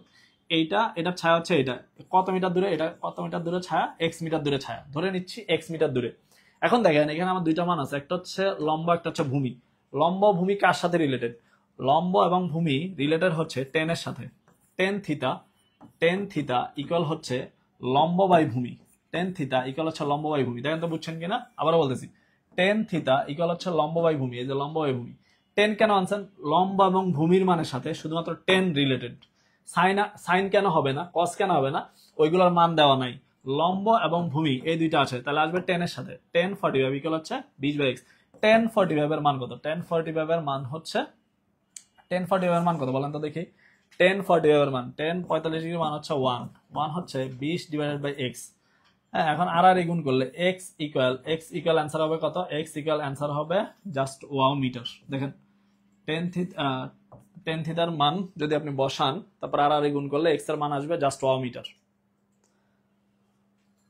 এটার ছায়া হচ্ছে এটা কত মিটার দূরে, এটা কত মিটার দূরে ছায়া, এক্স মিটার দূরে ছায়া, ধরে নিচ্ছি এক্স মিটার দূরে। এখন দেখেন এখানে আমার দুইটা মান আছে, একটা হচ্ছে লম্ব, একটা হচ্ছে ভূমি। লম্ব ভূমি কার সাথে রিলেটেড, লম্ব এবং ভূমি রিলেটেড হচ্ছে টেনের সাথে। টেন থিতা ইকুয়াল হচ্ছে লম্ব বাই ভূমি, টেন থিতা ইকুয়াল হচ্ছে লম্ব বাই ভূমি। দেখেন তো বুঝছেন কিনা, আবারও বলতেছি, টেন থিতা ইকুয়াল হচ্ছে লম্ব বাই ভূমি। এই যে লম্ব বাই ভূমি, টেন কেন আনছেন, লম্ব এবং ভূমির মানের সাথে শুধুমাত্র টেন রিলেটেড। সাইন কেন হবে না, কস কেন হবে না, ওইগুলোর মান দেওয়া নাই। লম্ব এবং ভূমি এই দুইটা আছে, তাহলে আসবে টেনের সাথে। 1045 ইকুয়াল হচ্ছে 20/x। 1045 এর মান কত, 1045 এর মান হচ্ছে, 1045 এর মান কত বলেন তো দেখি। 1045 এর মান, 1045 ডিগ্রি মান হচ্ছে 1 হচ্ছে 20/x। হ্যাঁ, এখন আর গুণ করলে x ইকুয়াল অ্যান্সার হবে কত, x ইকুয়াল অ্যান্সার হবে জাস্ট 1 মিটার। দেখেন 10 থিটার মান যদি আপনি বসান, তারপর আর গুণ করলে x এর মান আসবে জাস্ট 1 মিটার।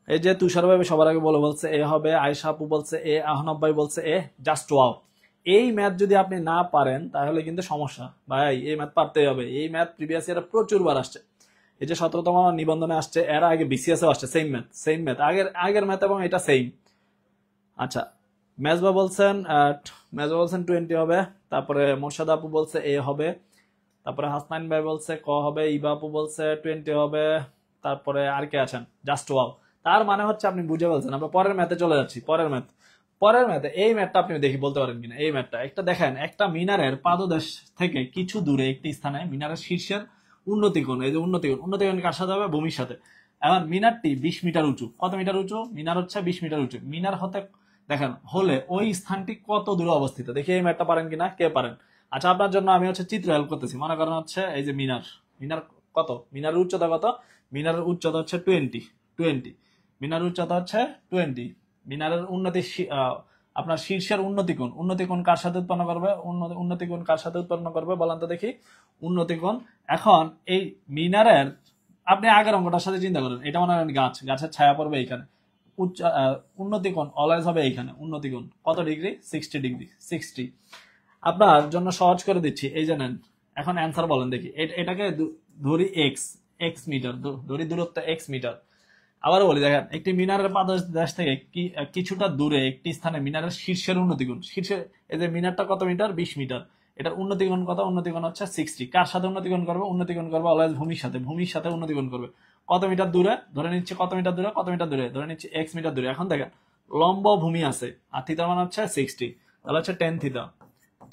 এই যে তুষার ভাই সবার আগে বলছে এ হবে, আয়েশা আপু বলছে এ, আহনাব ভাই বলছে এ, জাস্ট ওয়াও। এই ম্যাথ যদি আপনি না পারেন তাহলে কিন্তু সমস্যা ভাই, এই ম্যাথ পারতেই হবে। এই ম্যাথ প্রিভিয়াস ইয়ারে প্রচুর বার আসছে, এই যে 17তম নিবন্ধনে আসছে, এর আগে বিসিএসও আসছে, সেম ম্যাথ, আগের ম্যাথ এবং এটা সেম। আচ্ছা, মেজবা বলছেন 20 হবে, তারপরে মোর্শাদা আপু বলছে এ হবে, তারপরে হাসনাইন ভাই বলছে ক হবে, ইবা আপু বলছে 20 হবে, তারপরে আর কে আছেন, জাস্ট ওয়াও। তার মানে হচ্ছে আপনি বুঝে বলছেন। আমরা পরের ম্যাথে চলে যাচ্ছি, পরের ম্যাথে এই ম্যাথটা আপনি দেখি বলতে পারেন কিনা। এই ম্যাথটা একটা দেখেন, একটা মিনারের পাদদেশ থেকে কিছু দূরে একটি স্থানে মিনারের শীর্ষের উন্নতি কোণ, এই যে উন্নতি কোণ কার সাথে হবে, ভূমির সাথে। এখন মিনারটি 20 মিটার উঁচু, কত মিটার উঁচু, মিনার হচ্ছে 20 মিটার উঁচু। মিনার হতে দেখেন হলে ওই স্থানটি কত দূরে অবস্থিত, দেখি এই ম্যাথটা পারেন কিনা, কে পারেন। আচ্ছা, আপনার জন্য আমি হচ্ছে চিত্র হেল্প করতেছি। মনে করেন হচ্ছে এই যে মিনার কত, মিনারের উচ্চতা কত, মিনারের উচ্চতা হচ্ছে 20। মিনারের উচ্চতা হচ্ছে 20। মিনারের আপনার শীর্ষের উন্নতি কোণ কার সাথে উৎপন্ন করবে, উন্নতি কোণ কার সাথে উৎপন্ন করবে বলেন তো দেখি, উন্নতি কোণ। এখন এই মিনারের, আপনি আগের অঙ্কটার সাথে চিন্তা করেন, এটা মনে করেন গাছের ছায়া পড়বে এইখানে, উন্নতি কোণ অলওয়েজ হবে এইখানে। উন্নতি কোণ কত ডিগ্রি, 60 ডিগ্রি। 60 আপনার জন্য সহজ করে দিচ্ছি, এই যে নেন। এখন অ্যান্সার বলেন দেখি, এটাকে ধরি এক্স মিটার, ধরি দূরত্ব এক্স মিটার। আবার বলি দেখেন, একটি মিনারের পাদদেশ থেকে কিছুটা দূরে একটি স্থানে মিনারের শীর্ষের উন্নতি কোণ, এই যে মিনারটা কত মিটার, 20 মিটার। এটার উন্নতি কোণ কত, উন্নতি কোণ হচ্ছে 60। কার সাথে উন্নতি কোণ করবে, উন্নতি কোণ করবে অলওয়েজ ভূমির সাথে উন্নতি কোণ করবে। কত মিটার দূরে ধরে নিচ্ছে, কত মিটার দূরে ধরে নিচ্ছে এক্স মিটার দূরে। এখন দেখেন লম্ব ভূমি আছে, আর থিতার মান হচ্ছে 60, তাহলে হচ্ছে 10 থিতা।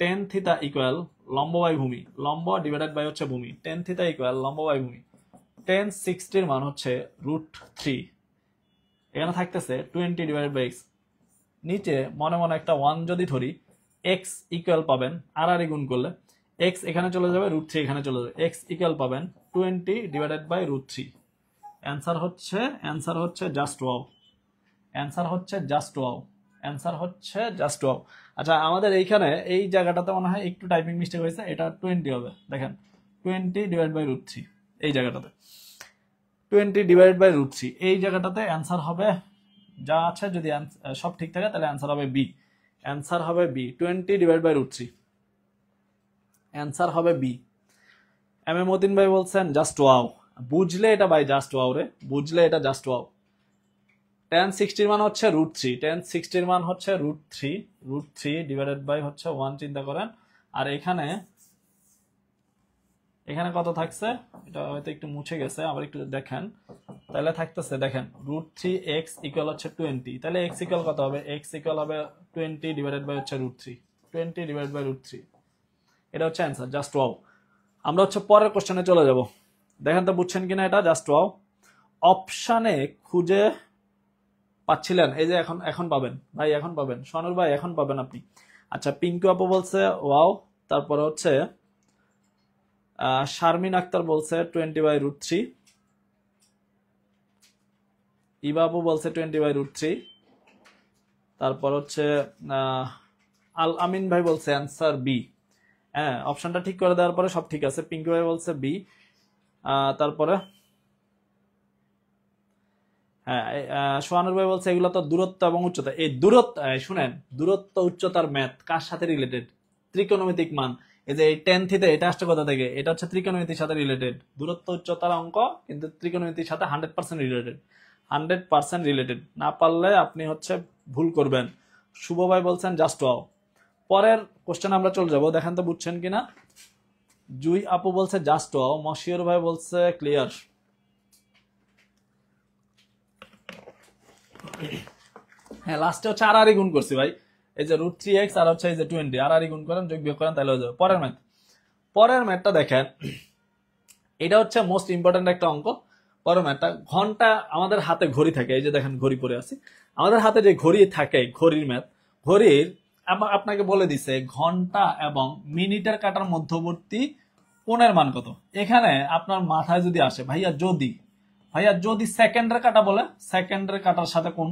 10 থিতা ইকুয়াল লম্ব বাই ভূমি, লম্ব ডিভাইডেড বাই হচ্ছে ভূমি। 10 থিতা ইকুয়াল লম্ব বাই ভূমি। 1060 এর মান হচ্ছে √3। এখানে থাকতেছে 20/x। নিচে মনে মনে একটা 1 যদি ধরি, x ইকুয়াল পাবেন আর গুণ করলে x এখানে চলে যাবে, √3 এখানে চলে যাবে, x ইকুয়াল পাবেন 20/√3। অ্যান্সার হচ্ছে জাস্ট ওয়াও। আচ্ছা, আমাদের এইখানে এই জায়গাটাতে মনে হয় একটু টাইপিং মিস্টেক হয়েছে, এটা 20 হবে। দেখেন 20/√3 এই জায়গাটাতে, 20/√3 এই জায়গাটাতে অ্যান্সার হবে যা আছে, যদি সব ঠিক থাকে তাহলে অ্যান্সার হবে বি। 20/√3 অ্যান্সার হবে বি। এম এ মতিন ভাই বলছেন জাস্ট ওয়াও। বুঝলে এটা ভাই জাস্ট ওয়াও রে, বুঝলে এটা জাস্ট ওয়াও। 1060 মান হচ্ছে √3, 1060 মান হচ্ছে √3 ডিভাইডেড বাই হচ্ছে 1 চিন্তা করেন। আর এখানে এখানে কত থাকছে, এটা হয়তো একটু মুছে গেছে, আবার একটু দেখেন। তাহলে থাকতেছে দেখেন √3x ইকুয়াল হচ্ছে 20। তাহলে x ইকুয়াল কত হবে, x ইকুয়াল হবে 20 ডিভাইডেড বাই হচ্ছে √3, 20 ডিভাইডেড বাই √3। এটা হচ্ছে অ্যান্সার। Just wow. আমরা হচ্ছে পরের কোশ্চেনে চলে যাব। দেখেন তো বুঝছেন কিনা এটা, জাস্ট ওয়াও। অপশানে খুঁজে পাচ্ছিলেন, এই যে এখন এখন পাবেন ভাই, এখন পাবেন সোনুর ভাই, এখন পাবেন আপনি। আচ্ছা, পিঙ্কু আপু বলছে ওয়াও। তারপরে হচ্ছে শারমিন আক্তার বলছে 20/√3। ইবা আপু বলছে 20/√3। তারপর হচ্ছে আল আমিন ভাই বলছে অ্যান্সার বি। হ্যাঁ, অপশনটা ঠিক করে দেওয়ার পরে সব ঠিক আছে। পিঙ্কু ভাই বলছে বি। তারপরে হ্যাঁ, সোহানুর ভাই বলছে এগুলো তো দূরত্ব এবং উচ্চতা। এই দূরত্ব, শুনেন, দূরত্ব উচ্চতার ম্যাথ কার সাথে রিলেটেড? ত্রিকোণমিতিক মান। এই যে এই টেন থিটা, এটা আসছে কোথা থেকে? এটা হচ্ছে ত্রিকোণমিতির সাথে রিলেটেড। দূরত্ব উচ্চতার অঙ্ক কিন্তু ত্রিকোণমিতির সাথে 100% রিলেটেড। 100% রিলেটেড। না পারলে আপনি হচ্ছে ভুল করবেন। শুভ ভাই বলছেন জাস্ট ওয়াও। পরের কোশ্চেন আমরা চলে যাব, দেখেন তো বুঝছেন কিনা। জুই আপু বলছে জাস্ট ওয়াও। মশিউর ভাই বলছে ক্লিয়ার। হ্যাঁ, লাস্টে হচ্ছে আর গুণ করছি ভাই। এই যে √3x আর হচ্ছে এই যে 20, আর গুণ করেন, যোগ বিয়োগ করেন, তাহলে হয়ে যাবে। পরের ম্যাথটা দেখেন, এটা হচ্ছে মোস্ট ইম্পর্টেন্ট একটা অঙ্ক। পরের ম্যাথটা, ঘন্টা, আমাদের হাতে ঘড়ি থাকে, এই যে দেখেন ঘড়ি পরে আছে, আমাদের হাতে যে ঘড়ি থাকে, ঘড়ির ম্যাথ, ঘড়ির আপনাকে বলে দিছে ঘন্টা এবং মিনিটের কাটার মধ্যবর্তী কোণের মান কত। এখানে আপনার মাথায় যদি আসে ভাইয়া যদি সেকেন্ডের কাটা বলে, সেকেন্ডের কাটার সাথে কোন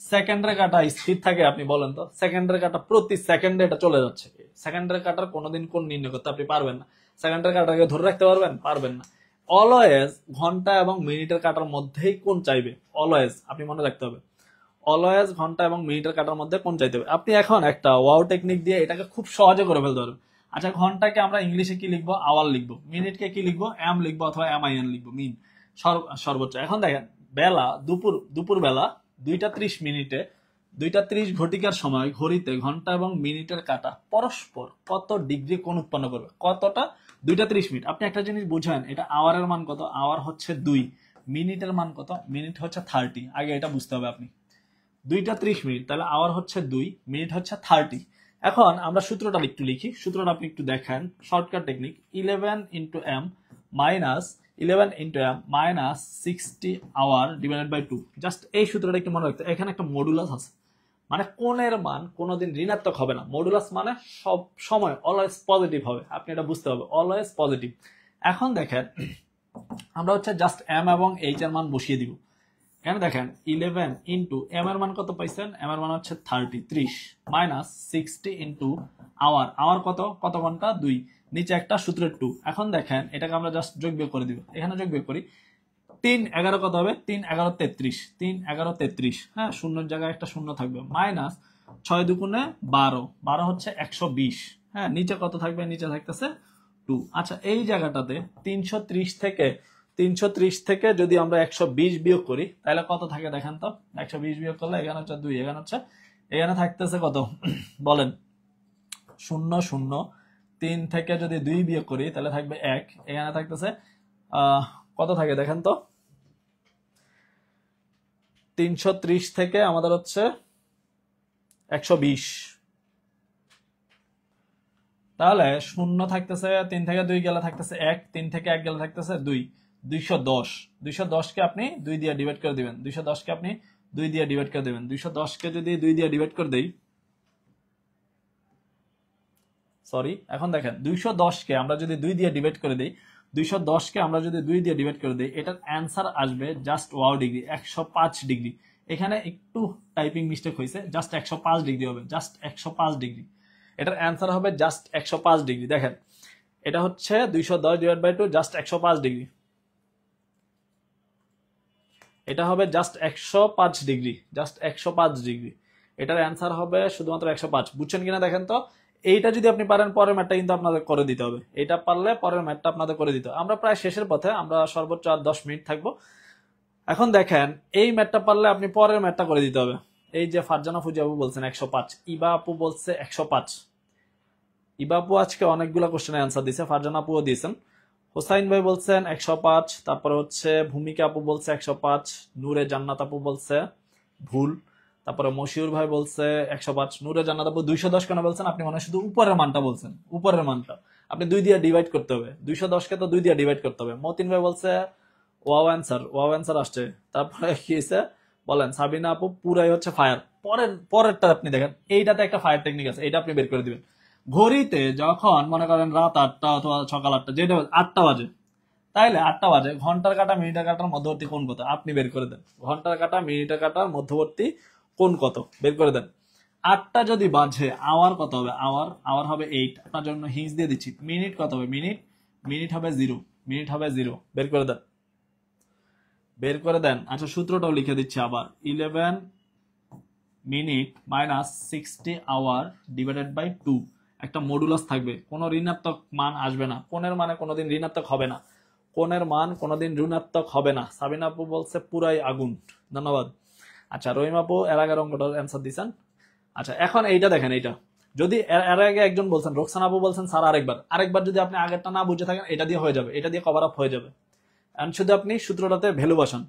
সেকেন্ডের কাটা স্থির থাকে, আপনি বলেন তো। সেকেন্ডের কাটা প্রতি সেকেন্ডে এটা চলে যাচ্ছে। সেকেন্ডের কাটার কোনোদিন কোন নির্ণয় করতে আপনি পারবেন না। সেকেন্ডের কাটাকে ধরে রাখতে পারবেন না। অলওয়েজ ঘন্টা এবং মিনিটের কাটার মধ্যেই কোন চাইবে, অলওয়েজ আপনি মনে রাখতে হবে। অলওয়েজ ঘন্টা এবং মিনিটের কাটার মধ্যে কোন চাইতে হবে। আপনি এখন একটা ওয়াও টেকনিক দিয়ে এটাকে খুব সহজে করে ফেলতে পারবেন। আচ্ছা, ঘন্টাকে আমরা ইংলিশে কি লিখবো, আওয়ার লিখবো। মিনিটকে কি লিখবো, এম লিখবো অথবা MIN লিখবো, মিন সর্বোচ্চ। এখন দেখেন, বেলা দুপুর বেলা 2:30 2:30 ঘটিকার সময় ঘড়িতে ঘন্টা এবং মিনিটের কাটা পরস্পর কত ডিগ্রি কোণ উৎপন্ন করবে, কতটা, 2:30 আপনি একটা জিনিস বুঝেন, এটা আওয়ারের মান কত, আওয়ার হচ্ছে 2, মিনিটের মান কত, মিনিট হচ্ছে 30। আগে এটা বুঝতে হবে আপনি। 2:30, তাহলে আওয়ার হচ্ছে 2, মিনিট হচ্ছে 30। এখন আমরা সূত্রটা একটু লিখি, সূত্রটা আপনি একটু দেখেন, shortcut technique. 11 × m minus 60 hour divided by 2। Just এই সূত্রটা একটু মনে রাখতে। এখানে একটা মডুলাস আছে, মানে কোণের মান কোনোদিন ঋণাত্মক হবে না। মডুলাস মানে সব সময় অলওয়েজ পজিটিভ হবে, আপনি এটা বুঝতে হবে, অলওয়েজ পজিটিভ। এখন দেখেন, আমরা হচ্ছে জাস্ট m এবং h এর মান বসিয়ে দিব। কেন, দেখেন 11 ইন্টু m এর মান কত পাইছেন, m এর মান হচ্ছে 30 মাইনাস 60 ইন্টু আওয়ার কত ঘন্টা, 2, নিচে একটা সূত্রের 2। এখন দেখেন এটাকে আমরা জাস্ট যোগ বিয়োগ করে দিব। এখানে যোগ বিয়োগ করি, 3 11 কত হবে, 3 11 33, 3 11 33। হ্যাঁ, শূন্যের জায়গায় একটা শূন্য থাকবে। মাইনাস 6 দুগুণে 12, 12 হচ্ছে 120। হ্যাঁ, নিচে কত থাকবে, নিচে থাকতেছে 2। আচ্ছা, এই জায়গাটাতে 330 থেকে যদি আমরা 120 বিয়োগ করি, তাহলে কত থাকে দেখেন তো। 120 বিয়োগ করলে এখানে হচ্ছে 2, এখানে থাকতেছে কত বলেন, 0 0। 3 থেকে যদি 2 বিয়োগ করি তাহলে থাকবে 1, এখানে থাকতেছে কত থাকে দেখেন তো। 330 থেকে আমাদের হচ্ছে 120, তাহলে 0 থাকতেছে, 3 থেকে 2 গেলে থাকতেছে 1, 3 থেকে 1 গেলে থাকতেছে 2, 210। 210 কে আপনি 2 দিয়ে ডিভাইড করে দিবেন, 210 কে আপনি 2 দিয়ে ডিভাইড করে দিবেন। 210 কে যদি 2 দিয়ে ডিভাইড করে দেই, সরি, এখন দেখেন 210 কে আমরা যদি 2 দিয়ে ডিভাইড করে দেই, 210 কে আমরা যদি 2 দিয়ে ডিভাইড করে দেই, এটার অ্যান্সার আসবে জাস্ট ওয়াও ডিগ্রি, 105 ডিগ্রি। এখানে একটু টাইপিং মিস্টেক হয়েছে, জাস্ট 105 ডিগ্রি হবে, জাস্ট 105 ডিগ্রি। এটার অ্যান্সার হবে জাস্ট 105 ডিগ্রি। দেখেন, এটা হচ্ছে 210 ডিভাইড বাই 2, জাস্ট 105 ডিগ্রি। এটা হবে জাস্ট 105 ডিগ্রি, জাস্ট 105 ডিগ্রি। এটার অ্যান্সার হবে শুধুমাত্র 105। বুঝছেন কিনা দেখেন তো। এইটা যদি আপনি পারেন, পরের ম্যাথটা কিন্তু আপনাদের করে দিতে হবে। এটা পারলে পরের ম্যাথটা আপনাদের করে দিতে হবে। আমরা প্রায় শেষের পথে, আমরা সর্বোচ্চ আর 10 মিনিট থাকবো। এখন দেখেন, এই ম্যাথটা পারলে আপনি পরের ম্যাথটা করে দিতে হবে। এই যে ফারজানা ফুজি আপু বলছেন 105, ইবা আপু বলছে 105। ইবা আপু আজকে অনেকগুলো কোশ্চেনের অ্যান্সার দিয়েছে, ফারজানা আপুও দিয়েছেন। হোসাইন ভাই বলছেন 105, তারপরে হচ্ছে ভূমিকা আপু বলছে 105, নূরে জান্নাত আপু বলছে ভুল, তারপরে মশিউর ভাই বলছে 105, নূরে জান্নাত আপু 210 কেন বলছেন? আপনি মনে হয় শুধু উপরের মানটা বলছেন, উপরের মানটা আপনি 2 দিয়ে ডিভাইড করতে হবে, 210 কে তো 2 দিয়ে ডিভাইড করতে হবে। মতিন ভাই বলছে ওয়াও অ্যান্সার আসছে। তারপরে কি হয়েছে বলেন? সাবিনা আপু পুরাই হচ্ছে ফায়ার। পরেরটা আপনি দেখেন, এইটাতে একটা ফায়ার টেকনিক আছে, এটা আপনি বের করে দিবেন। ঘড়িতে যখন মনে করেন রাত 8টা অথবা সকাল 8টা, যেটা 8টা বাজে, তাইলে 8টা বাজে ঘন্টার কাটা মিনিটের কাটার মধ্যবর্তী কোণ কত? আপনি বের করে দেন। ঘন্টার কাটা মিনিটের কাটার মধ্যবর্তী কোণ কত বের করে দেন। 8টা যদি বাজে আওয়ার কত হবে? আওয়ার হবে 8। আপনার জন্য হিন্স দিয়ে দিচ্ছি। মিনিট কত হবে? মিনিট হবে 0। মিনিট হবে 0। বের করে দেন, বের করে দেন। আচ্ছা সূত্রটাও লিখে দিচ্ছি আবার। 11 minute minus 60 hour divided by 2। একটা মডুলাস থাকবে, কোনো ঋণাত্মক মান আসবে না। কোণের মানে কোনোদিন ঋণাত্মক হবে না, কোণের মান কোনোদিন ঋণাত্মক হবে না। সাবিনা আপু বলছে পুরাই আগুন, ধন্যবাদ। আচ্ছা রহিম আপু এর আগের অঙ্কটার অ্যান্সার দিচ্ছেন। আচ্ছা এখন এইটা দেখেন, এইটা যদি এর আগে একজন বলছেন, রোকসান আপু বলছেন স্যার আরেকবার যদি আপনি আগেরটা না বুঝে থাকেন, এটা দিয়ে হয়ে যাবে, এটা দিয়ে কভার আপ হয়ে যাবে। শুধু আপনি সূত্রটাতে ভ্যালু বসান।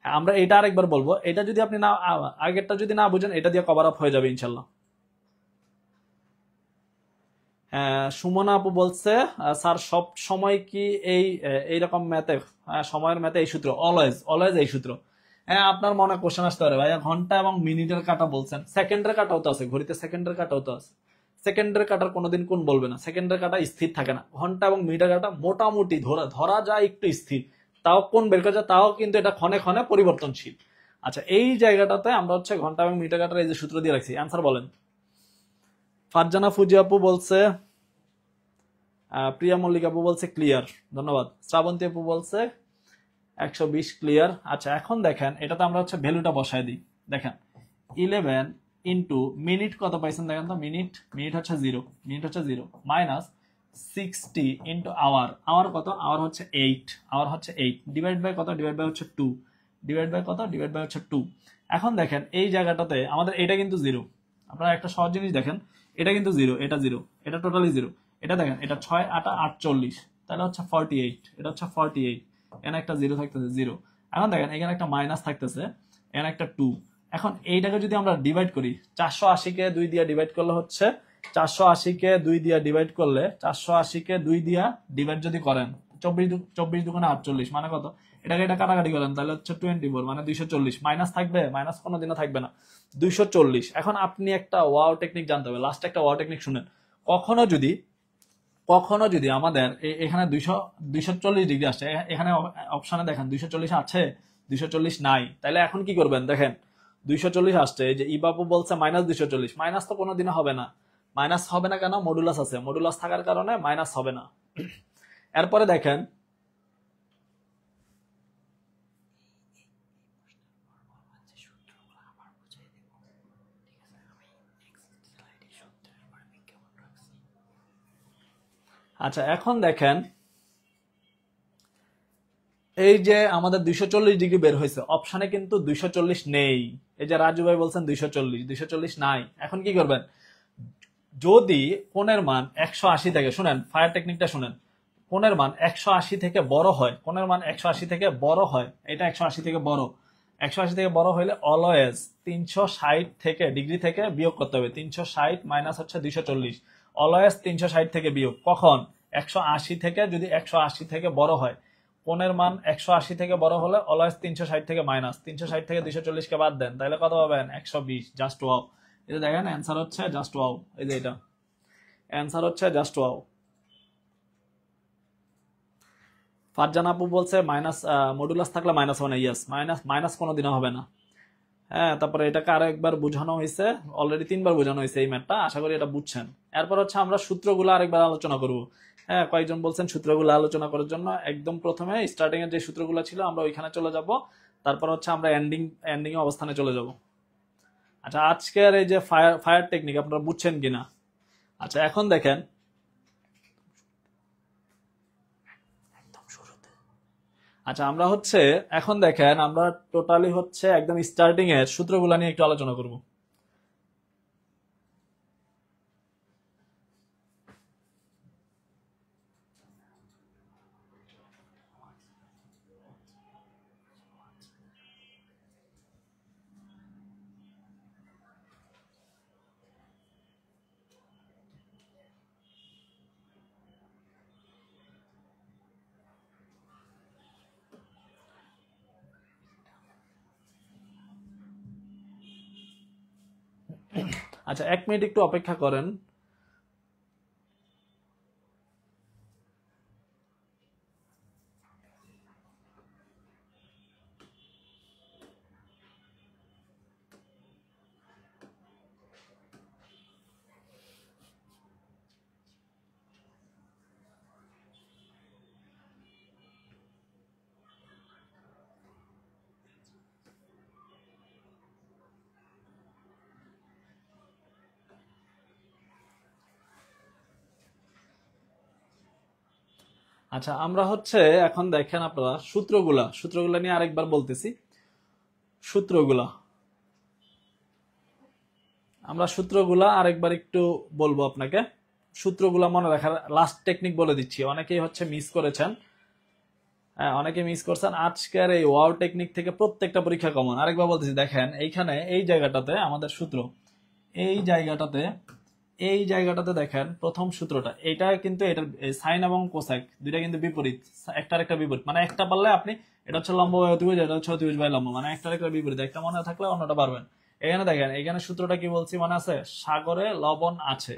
আমরা এটা আরেকবার বলবো, এটা যদি আপনি না আগেরটা যদি না বুঝেন, এটা দিয়ে কভার আপ হয়ে যাবে ইনশাল্লাহ। সুমনা আপু বলছে স্যার সব সময় কি এইরকম ম্যাথে, সময়ের ম্যাথে এই সূত্র? অলওয়েজ এই সূত্র। হ্যাঁ আপনার মনে কোশ্চেন আসতে পারে ভাইয়া ঘন্টা এবং মিনিটের কাটা বলছেন, সেকেন্ডের কাটাও তো আছে, ঘড়িতে সেকেন্ডের কাটাও তো আছে। সেকেন্ডের কাটার কোনোদিন কোন বলবে না, সেকেন্ডের কাটা স্থির থাকে না। ঘন্টা এবং মিনিটের কাটা মোটামুটি ধরা যায় একটু স্থির, তাও কোন বের করা যায়, তাও কিন্তু এটা ক্ষণে ক্ষণে পরিবর্তনশীল। আচ্ছা এই জায়গাটাতে আমরা হচ্ছে ঘন্টা এবং মিনিটের কাটার এই যে সূত্র দিয়ে রাখছি। অ্যান্সার বলেন। ফারজানা ফুজি আপু বলছে, প্রিয়া মল্লিক আপু বলছে ক্লিয়ার, ধন্যবাদ। শ্রাবন্তী আপু বলছে 120 ক্লিয়ার। আচ্ছা এখন দেখেন, এটাতে আমরা হচ্ছে ভ্যালুটা বসায় দিই। দেখেন 11 ইন্টু মিনিট কত পাইছেন দেখেন তো, মিনিট হচ্ছে 0, মাইনাস 60 ইন্টু আওয়ার কত? আওয়ার হচ্ছে 8, ডিভাইড বাই কত? ডিভাইড বাই হচ্ছে 2, ডিভাইড বাই কত? ডিভাইড বাই হচ্ছে 2। এখন দেখেন এই জায়গাটাতে আমাদের এটা কিন্তু 0। আপনারা একটা সহজ জিনিস দেখেন, এটা কিন্তু 0, এটা টোটালি 0। এটা দেখেন, এটা 6 8 48, তাহলে হচ্ছে 48, এটা হচ্ছে 48। এখানে একটা 0 থাকতেছে, 0। এখন দেখেন এখানে একটা মাইনাস থাকতেছে, এখানে একটা 2। এখন এইটাকে যদি আমরা ডিভাইড করি, 480 কে 2 দিয়ে ডিভাইড করলে হচ্ছে 480 কে 2 দিয়ে ডিভাইড করলে 480 কে 2 দিয়া ডিভাইড যদি করেন, 24 দুগুণে 48 মানে কত? এটাকে এটা কাটাকাটি করেন, তাহলে হচ্ছে 24 মানে 240। মাইনাস থাকবে? মাইনাস কোনোদিনও থাকবে না, 240। এখন আপনি একটা ওয়াও টেকনিক জানতে হবে, লাস্ট একটা ওয়াও টেকনিক শুনেন। কখনো যদি আমাদের এখানে 240 ডিগ্রি আসছে, এখানে অপশনে দেখেন 240 আছে, 240 নাই, তাহলে এখন কি করবেন দেখেন 240 আসছে, এই যে ইবাপু বলছে মাইনাস 240, মাইনাস তো কোনোদিনও হবে না। মাইনাস হবে না কেন? মডুলাস আছে, মডুলাস থাকার কারণে মাইনাস হবে না। এরপরে দেখেন আচ্ছা এখন দেখেন এই যে আমাদের 240 ডিগ্রি বের হয়েছে, অপশনে কিন্তু 240 নেই। এই যে রাজু ভাই বলছেন 240 নাই। এখন কি করবেন? যদি কোণের মান 180 থেকে, শুনেন ফায়ার টেকনিকটা শুনেন, কোণের মান 180 থেকে বড় হয়, কোণের মান 180 থেকে বড় হয়, এটা 180 থেকে বড়, 180 থেকে বড় হইলে অলওয়েজ 360 থেকে ডিগ্রি থেকে বিয়োগ করতে হবে। 360 মাইনাস হচ্ছে 240, অলওয়েজ 360 থেকে বিয়োগ। কখন? 180 থেকে, যদি 180 থেকে বড় হয়, কোণের মান 180 থেকে বড় হলে অলওয়েজ 360 থেকে মাইনাস, 360 থেকে 240 কে বাদ দেন, তাহলে কত পাবেন? 120। Just wow. এই যে দেখেন অ্যান্সার হচ্ছে জাস্ট ওয়াও, এই যে এটা অ্যান্সার হচ্ছে জাস্ট ওয়াও। ফারজান আপু বলছে মাইনাস মডুলাস থাকলে মাইনাস হবে না। ইয়েস, মাইনাস কোনোদিনও হবে না। হ্যাঁ তারপরে এটাকে আরো একবার বোঝানো হয়েছে, অলরেডি 3বার বোঝানো হয়েছে এই ম্যাথটা, আশা করি এটা বুঝছেন। এরপর হচ্ছে আমরা সূত্রগুলো আরেকবার আলোচনা করব। হ্যাঁ কয়েকজন বলছেন সূত্রগুলো আলোচনা করার জন্য, একদম প্রথমে স্টার্টিং এর যে সূত্রগুলো ছিল আমরা ওইখানে চলে যাব, তারপর হচ্ছে আমরা এন্ডিং অবস্থানে চলে যাব। আচ্ছা আজকের এই যে ফায়ার টেকনিক আপনারা বুঝছেন কিনা? আচ্ছা এখন দেখেন, আচ্ছা আমরা হচ্ছে এখন দেখেন আমরা টোটালি হচ্ছে একদম স্টার্টিং এর সূত্রগুলো নিয়ে একটু আলোচনা করব। আচ্ছা 1 মিনিট একটু অপেক্ষা করেন। আচ্ছা আমরা হচ্ছে এখন দেখেন আপনারা সূত্রগুলা নিয়ে আরেকবার বলতেছি। সূত্রগুলা আমরা সূত্রগুলা আরেকবার একটু বলবো আপনাকে। সূত্রগুলা মনে রাখার লাস্ট টেকনিক বলে দিচ্ছি, অনেকেই হচ্ছে মিস করেছেন। হ্যাঁ, অনেকে মিস করছেন। আজকের এই ওয়াও টেকনিক থেকে প্রত্যেকটা পরীক্ষা কমন। আরেকবার বলতেছি, দেখেন এইখানে এই জায়গাটাতে আমাদের সূত্র, এই জায়গাটাতে দেখেন প্রথম সূত্রটা, এটা কিন্তু এটার সাইন এবং কোসাইক দুইটা কিন্তু বিপরীত, একটার একটা বিপরীত। মানে একটা পারলে আপনি, এটা হচ্ছে লম্ব বাই অতিভুজ, এটা হচ্ছে অতিভুজ বাই লম্ব, মানে একটার একটা বিপরীত। একটা মনে থাকলে অন্যটা পারবেন। এখানে দেখেন, এখানে সূত্রটা কি বলছি মনে আছে? সাগরে লবণ আছে।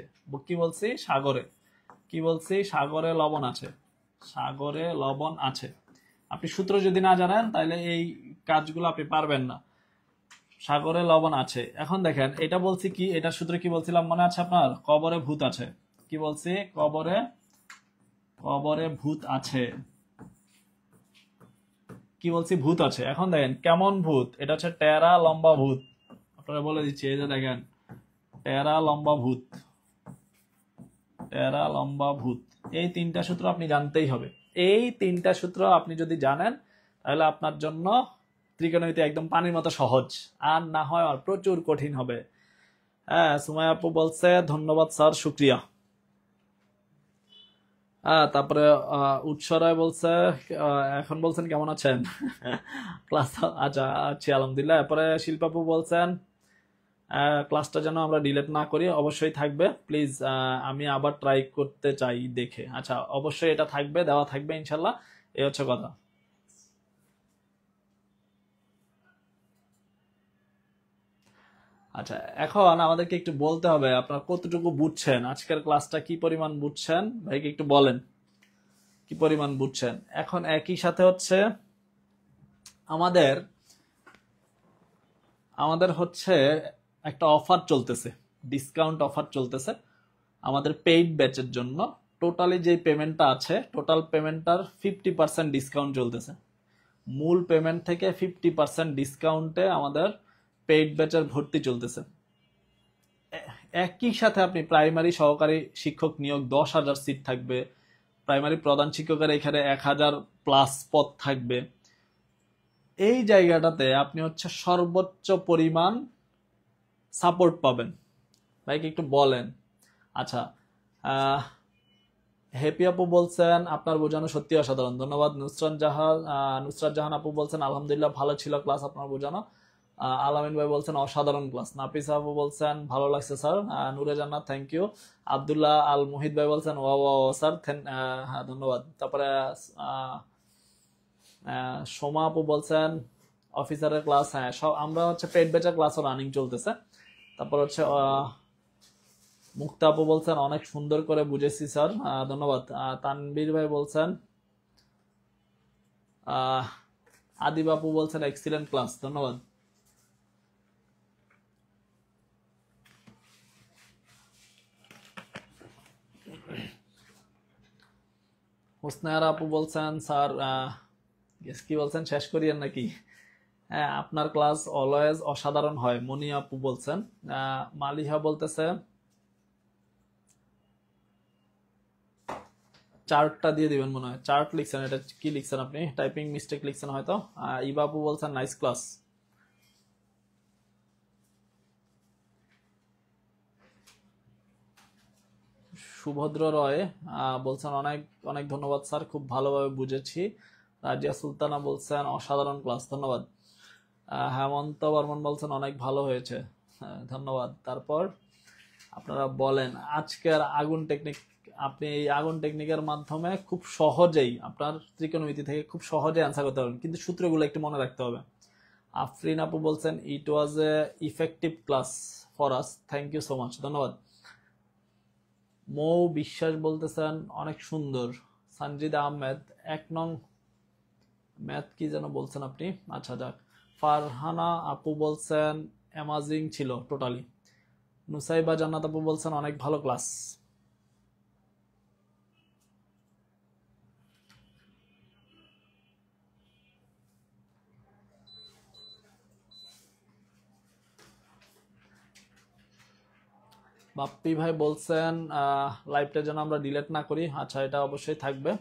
কি বলছি? সাগরে লবণ আছে। সাগরে লবণ আছে। আপনি সূত্র যদি না জানেন তাহলে এই কাজগুলো আপনি পারবেন না। সাগরে লবণ আছে। এখন দেখেন এটা বলছি কি, এটা সূত্রে কি বলছিলাম মনে আছে আপনার? কবরে ভূত আছে। কি বলছি? কবরে ভূত আছে। কি বলছি? ভূত আছে। এখন দেখেন কেমন ভূত, এটা হচ্ছে টেরা লম্বা ভূত। আপনারা বলে দিচ্ছি, এই যে দেখেন টেরা লম্বা ভূত, টেরা লম্বা ভূত। এই তিনটা সূত্র আপনি জানতেই হবে। এই তিনটা সূত্র আপনি যদি জানেন তাহলে আপনার জন্য ত্রিকোণমিতি একদম পানির মতো সহজ, আর না হয় আর প্রচুর কঠিন হবে। হ্যাঁ, সুমাইয়া আপু বলছে ধন্যবাদ স্যার, শুক্রিয়া। হ্যাঁ, তারপরে উৎস রায় বলছে এখন বলছেন কেমন আছেন? ক্লাস, আচ্ছা আছি আলহামদুলিল্লাহ। এরপরে শিল্পাপু বলছেন ক্লাসটা যেন আমরা ডিলিট না করি, অবশ্যই থাকবে প্লিজ, আমি আবার ট্রাই করতে চাই দেখে। আচ্ছা অবশ্যই এটা থাকবে, দেওয়া থাকবে ইনশাল্লাহ, এই হচ্ছে কথা। আচ্ছা এখন আমাদেরকে একটু বলতে হবে আপনারা কতটুকু বুঝছেন, আজকের ক্লাসটা কি পরিমাণ বুঝছেন, ভাইকে একটু বলেন কি পরিমাণ বুঝছেন। এখন একই সাথে হচ্ছে আমাদের আমাদের হচ্ছে একটা অফার চলতেছে, ডিসকাউন্ট অফার চলতেছে আমাদের পেইড ব্যাচের জন্য। টোটালি যে পেমেন্টটা আছে, টোটাল পেমেন্টটার 50% ডিসকাউন্ট চলতেছে। মূল পেমেন্ট থেকে 50% ডিসকাউন্টে আমাদের পেইড ব্যাচের ভর্তি চলতেছে। একই সাথে আপনি প্রাইমারি সহকারী শিক্ষক নিয়োগ 10,000 সিট থাকবে, প্রাইমারি প্রধান শিক্ষকের এখানে 1,000+ পদ থাকবে। এই জায়গাটাতে আপনি হচ্ছে সর্বোচ্চ পরিমাণ সাপোর্ট পাবেন। ভাইকে একটু বলেন। আচ্ছা হ্যাপি আপু বলছেন আপনার বোঝানো সত্যি অসাধারণ, ধন্যবাদ। নুসরাত জাহান আপু বলছেন আলহামদুলিল্লাহ ভালো ছিল ক্লাস আপনার বোঝানো। আলামিন ভাই বলছেন অসাধারণ ক্লাস। নাফিস আপু বলছেন ভালো লাগছে স্যার। নূরে জান্নাত থ্যাংক ইউ। আব্দুল্লাহ আল মুহিত ভাই বলছেন ওয়া ওয়া স্যার, হ্যাঁ ধন্যবাদ। তারপরে সোমা আপু বলছেন অফিসারের ক্লাস, হ্যাঁ সব আমরা হচ্ছে পেড ব্যাচের ক্লাসও রানিং চলতেছে। তারপর হচ্ছে মুক্তা আপু বলছেন অনেক সুন্দর করে বুঝেছি স্যার, ধন্যবাদ। তানবীর ভাই বলছেন, আদিব আপু বলছেন এক্সিলেন্ট ক্লাস, ধন্যবাদ। হোসনায়ারা আপু বলছেন স্যার কি বলছেন, শেষ করিয়েন নাকি? হ্যাঁ আপনার ক্লাস অলওয়েজ অসাধারণ হয়, মনি আপু বলছেন। মালিহা বলতেছে চার্টটা দিয়ে দিবেন মনে হয়, চার্ট লিখছেন, এটা কি লিখছেন আপনি? টাইপিং মিস্টেক লিখছেন হয়তো। ইবাবু বলছেন নাইস ক্লাস। সুভদ্র রয় বলছেন অনেক অনেক ধন্যবাদ স্যার, খুব ভালোভাবে বুঝেছি। রাজিয়া সুলতানা বলছেন অসাধারণ ক্লাস, ধন্যবাদ। হেমন্ত বর্মন বলছেন অনেক ভালো হয়েছে, ধন্যবাদ। তারপর আপনারা বলেন আজকের আগুন টেকনিক, আপনি এই আগুন টেকনিকের মাধ্যমে খুব সহজেই আপনার ত্রিকোণমিতি থেকে খুব সহজে অ্যান্সার করতে পারবেন, কিন্তু সূত্রগুলো একটু মনে রাখতে হবে। আফরিন আপু বলছেন it was a effective class for us, thank you so much, ধন্যবাদ। মৌ বিশ্বাস বলতেছেন অনেক সুন্দর। সঞ্জিদ আহমেদ 1 নং ম্যাথ কি যেন বলছেন আপনি, আচ্ছা যাক। ফারহানা আপু বলছেন অ্যামাজিং ছিল টোটালি। নুসাইবা জান্নাত আপু বলছেন অনেক ভালো ক্লাস। বাপ্পি ভাই বলছেন লাইভটা যেন আমরা ডিলিট না করি, আচ্ছা এটা অবশ্যই থাকবে।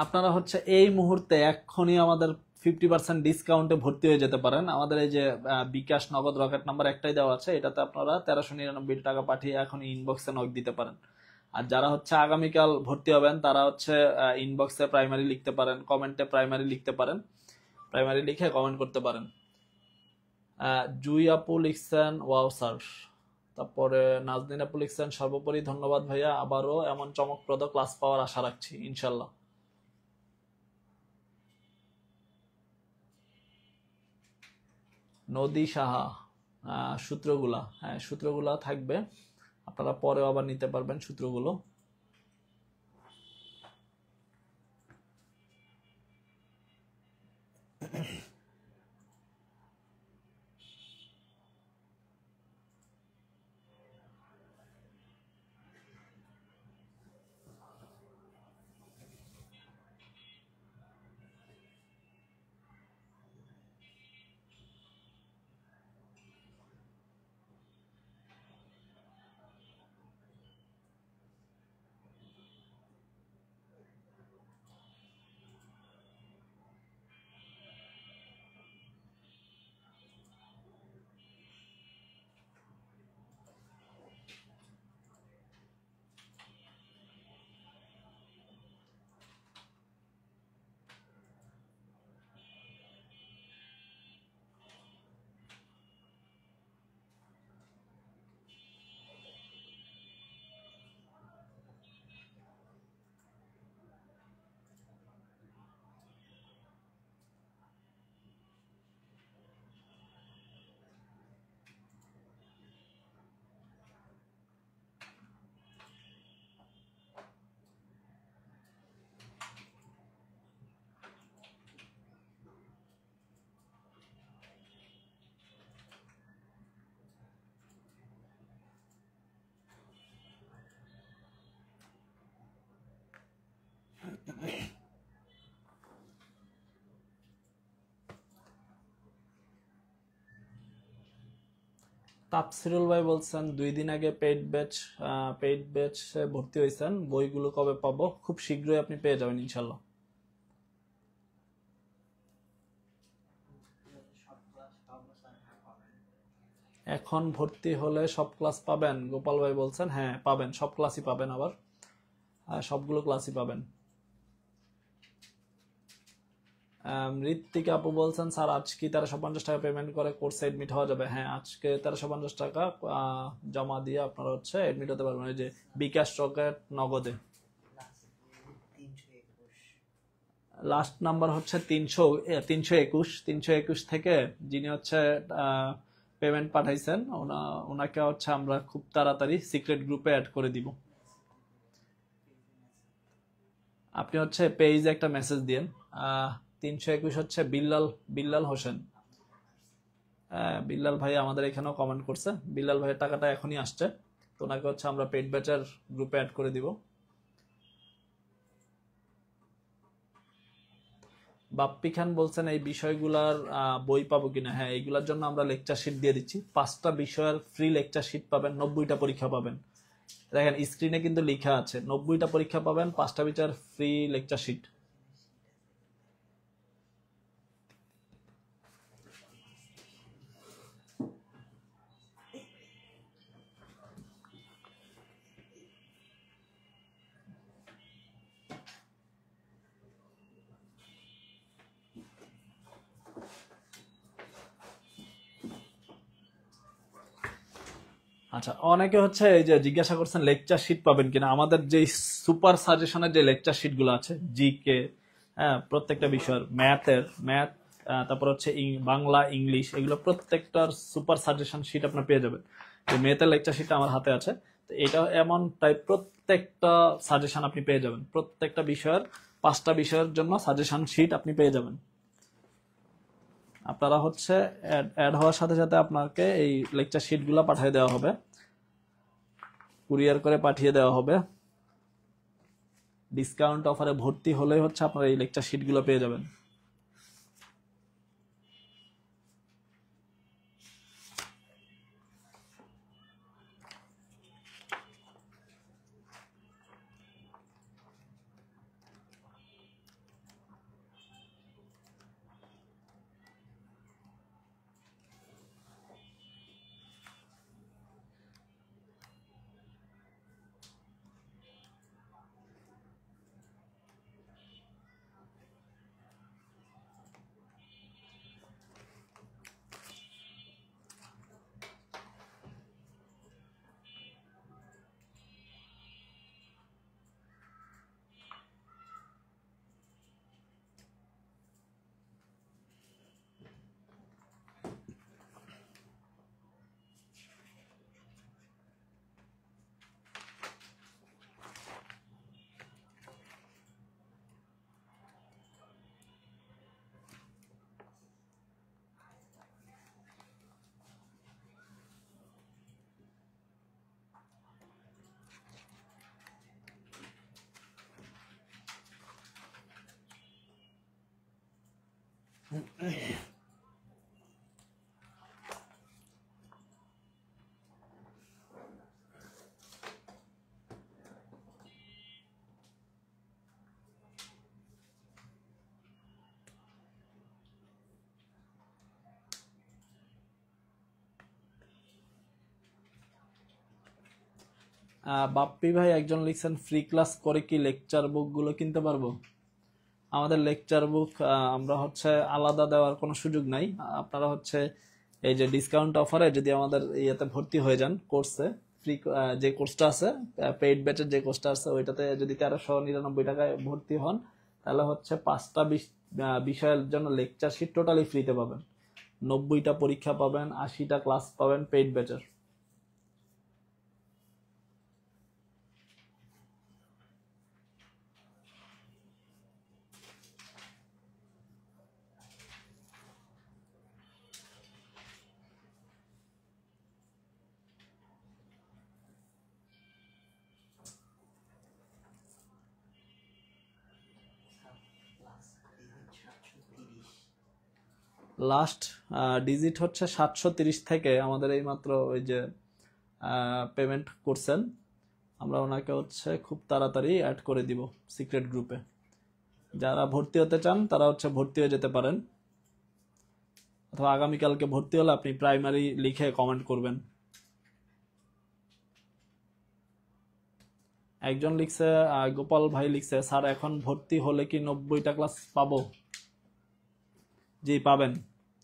আপনারা হচ্ছে এই মুহূর্তে এক্ষুনি আমাদের 50% ডিসকাউন্টে ভর্তি হয়ে যেতে পারেন। আমাদের এই যে বিকাশ নগদ রকেট নাম্বার একটাই দেওয়া আছে, এটাতে আপনারা 1399 টাকা পাঠিয়ে এখনই ইনবক্সে নক দিতে পারেন। আর যারা হচ্ছে আগামীকাল ভর্তি হবেন তারা হচ্ছে ইনবক্সে প্রাইমারি লিখতে পারেন, কমেন্টে প্রাইমারি লিখতে পারেন, প্রাইমারি লিখে কমেন্ট করতে পারেন। জুই আপু লিখছেন ওয়াও স্যার। তারপরে নাজনীন আপু লিখছেন সর্বোপরি ধন্যবাদ ভাইয়া, আবারও এমন চমকপ্রদ ক্লাস পাওয়ার আশা রাখছি ইনশাল্লাহ। নদী সাহা সূত্রগুলা, হ্যাঁ সূত্রগুলা থাকবে, আপনারা পরেও আবার নিতে পারবেন সূত্রগুলো। তাফসিরুল ভাই বলছেন 2 দিন আগে পেইড ব্যাচ ভর্তি হয়েছেন, বইগুলো কবে পাবো? খুব শীঘ্রই আপনি পেয়ে যাবেন ইনশাল্লাহ। এখন ভর্তি হলে সব ক্লাস পাবেন গোপাল ভাই বলছেন, হ্যাঁ পাবেন, সব ক্লাসই পাবেন, আবার সবগুলো ক্লাসই পাবেন। ঋত্বিকা আপু বলছেন স্যার আজকে 1350 টাকা পেমেন্ট করে কোর্সে এডমিট হওয়া যাবে? হ্যাঁ আজকে 1350 টাকা জমা দিয়ে আপনারা হচ্ছে এডমিট হতে পারবেন, এই যে বিকাশ রকেট নগদে। লাস্ট নাম্বার হচ্ছে 321 থেকে যিনি হচ্ছে পেমেন্ট পাঠাইছেন ওনাকে হচ্ছে আমরা খুব তাড়াতাড়ি সিক্রেট গ্রুপে অ্যাড করে দিব। আপনি হচ্ছে পেজে একটা মেসেজ দিন। 321 হচ্ছে বিল্লাল হোসেন। বিল্লাল ভাই আমাদের এখানেও কমেন্ট করছে, বিল্লাল ভাইয়ের টাকাটা এখনই আসছে, তো ওনাকে হচ্ছে আমরা পেড ব্যাচের গ্রুপে অ্যাড করে দিব। বাপ্পি খান বলছেন এই বিষয়গুলার বই পাবো কিনা? হ্যাঁ এইগুলোর জন্য আমরা লেকচার শিট দিয়ে দিচ্ছি, 5টা বিষয়ের ফ্রি লেকচার শিট পাবেন, 90টা পরীক্ষা পাবেন। দেখেন স্ক্রিনে কিন্তু লেখা আছে 90টা পরীক্ষা পাবেন, 5টা বিষয়ের ফ্রি লেকচার শিট। আচ্ছা, অনেকে হচ্ছে এই যে জিজ্ঞাসা করছেন লেকচার শিট পাবেন কিনা। আমাদের যে সুপার সাজেশনের যে লেকচার শিট গুলো আছে, জিকে, হ্যাঁ, প্রত্যেকটা বিষয়ের ম্যাথ, তারপর হচ্ছে বাংলা, ইংলিশ, এগুলো প্রত্যেকটার সুপার সাজেশন শিট আপনার পেয়ে যাবেন। যে ম্যাথের লেকচার শিটটা আমার হাতে আছে, তো এটা এমন টাইপ প্রত্যেকটা সাজেশন আপনি পেয়ে যাবেন। প্রত্যেকটা বিষয়ের 5টা বিষয়ের জন্য সাজেশন শিট আপনি পেয়ে যাবেন। আপনারা হচ্ছে অ্যাড হওয়ার সাথে সাথে আপনাকে এই লেকচার শিটগুলো পাঠিয়ে দেওয়া হবে, কুরিয়ার করে পাঠিয়ে দেওয়া হবে। ডিসকাউন্ট অফারে ভর্তি হলেই হচ্ছে আপনারা এই লেকচার শিটগুলো পেয়ে যাবেন। বাপ্পি ভাই একজন লিখছেন, ফ্রি ক্লাস করে কি লেকচার বুক গুলো কিনতে পারবো? আমাদের লেকচার বুক আমরা হচ্ছে আলাদা দেওয়ার কোনো সুযোগ নাই। আপনারা হচ্ছে এই যে ডিসকাউন্ট অফারে যদি আমাদের ইয়েতে ভর্তি হয়ে যান, কোর্সে, ফ্রি যে কোর্সটা আছে, পেইড ব্যাচের যে কোর্সটা আছে, ওইটাতে যদি 1399 টাকায় ভর্তি হন, তাহলে হচ্ছে 5টা বিষয়ের জন্য লেকচার শিট টোটালি ফ্রিতে পাবেন। 90টা পরীক্ষা পাবেন, 80টা ক্লাস পাবেন পেইড ব্যাচের। লাস্ট ডিজিট হচ্ছে 730 থেকে আমাদের এই মাত্র ওই যে পেমেন্ট করছেন, আমরা ওনাকে হচ্ছে খুব তাড়াতাড়ি অ্যাড করে দিব সিক্রেট গ্রুপে। যারা ভর্তি হতে চান তারা হচ্ছে ভর্তি হয়ে যেতে পারেন, অথবা আগামীকালকে ভর্তি হলে আপনি প্রাইমারি লিখে কমেন্ট করবেন। একজন লিখছে, গোপাল ভাই লিখছে, স্যার এখন ভর্তি হলে কি 90টা ক্লাস পাবো? জি পাবেন,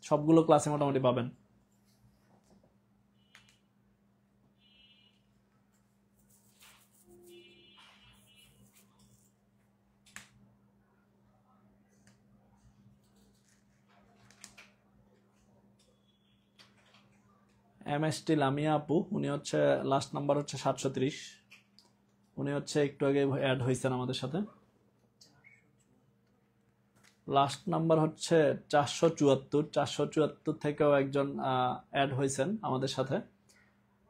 সবগুলো ক্লাসে মোটামুটি পাবেন। MST লামিয়া আপু, উনি হচ্ছে লাস্ট নাম্বার হচ্ছে 730, উনি হচ্ছে একটু আগে অ্যাড হয়েছেন আমাদের সাথে। লাস্ট নাম্বার হচ্ছে 474 থেকেও একজন অ্যাড হয়েছেন আমাদের সাথে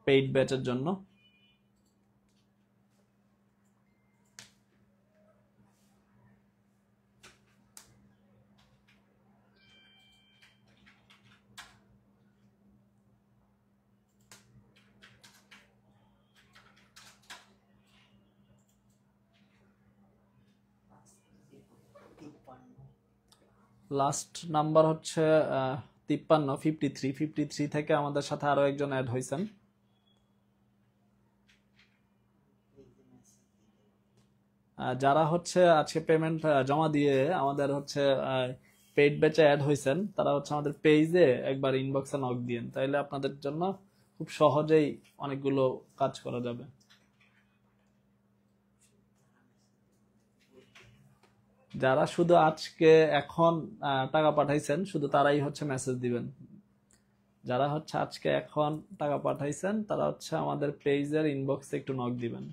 পেইড ব্যাচের জন্য। লাস্ট নাম্বার হচ্ছে 53 থেকে আমাদের সাথে আরো একজন অ্যাড হয়েছেন। যারা হচ্ছে আজকে পেমেন্ট জমা দিয়ে আমাদের হচ্ছে পেইড ব্যাচে অ্যাড হয়েছেন, তারা হচ্ছে আমাদের পেজে একবার ইনবক্সে নক দিয়েন, তাইলে আপনাদের জন্য খুব সহজেই অনেকগুলো কাজ করা যাবে। যারা শুধু আজকে এখন টাকা পাঠাইছেন শুধু তারাই হচ্ছে মেসেজ দিবেন। যারা হচ্ছে আজকে এখন টাকা পাঠাইছেন তারা হচ্ছে আমাদের পেজের ইনবক্সে একটু নক দিবেন।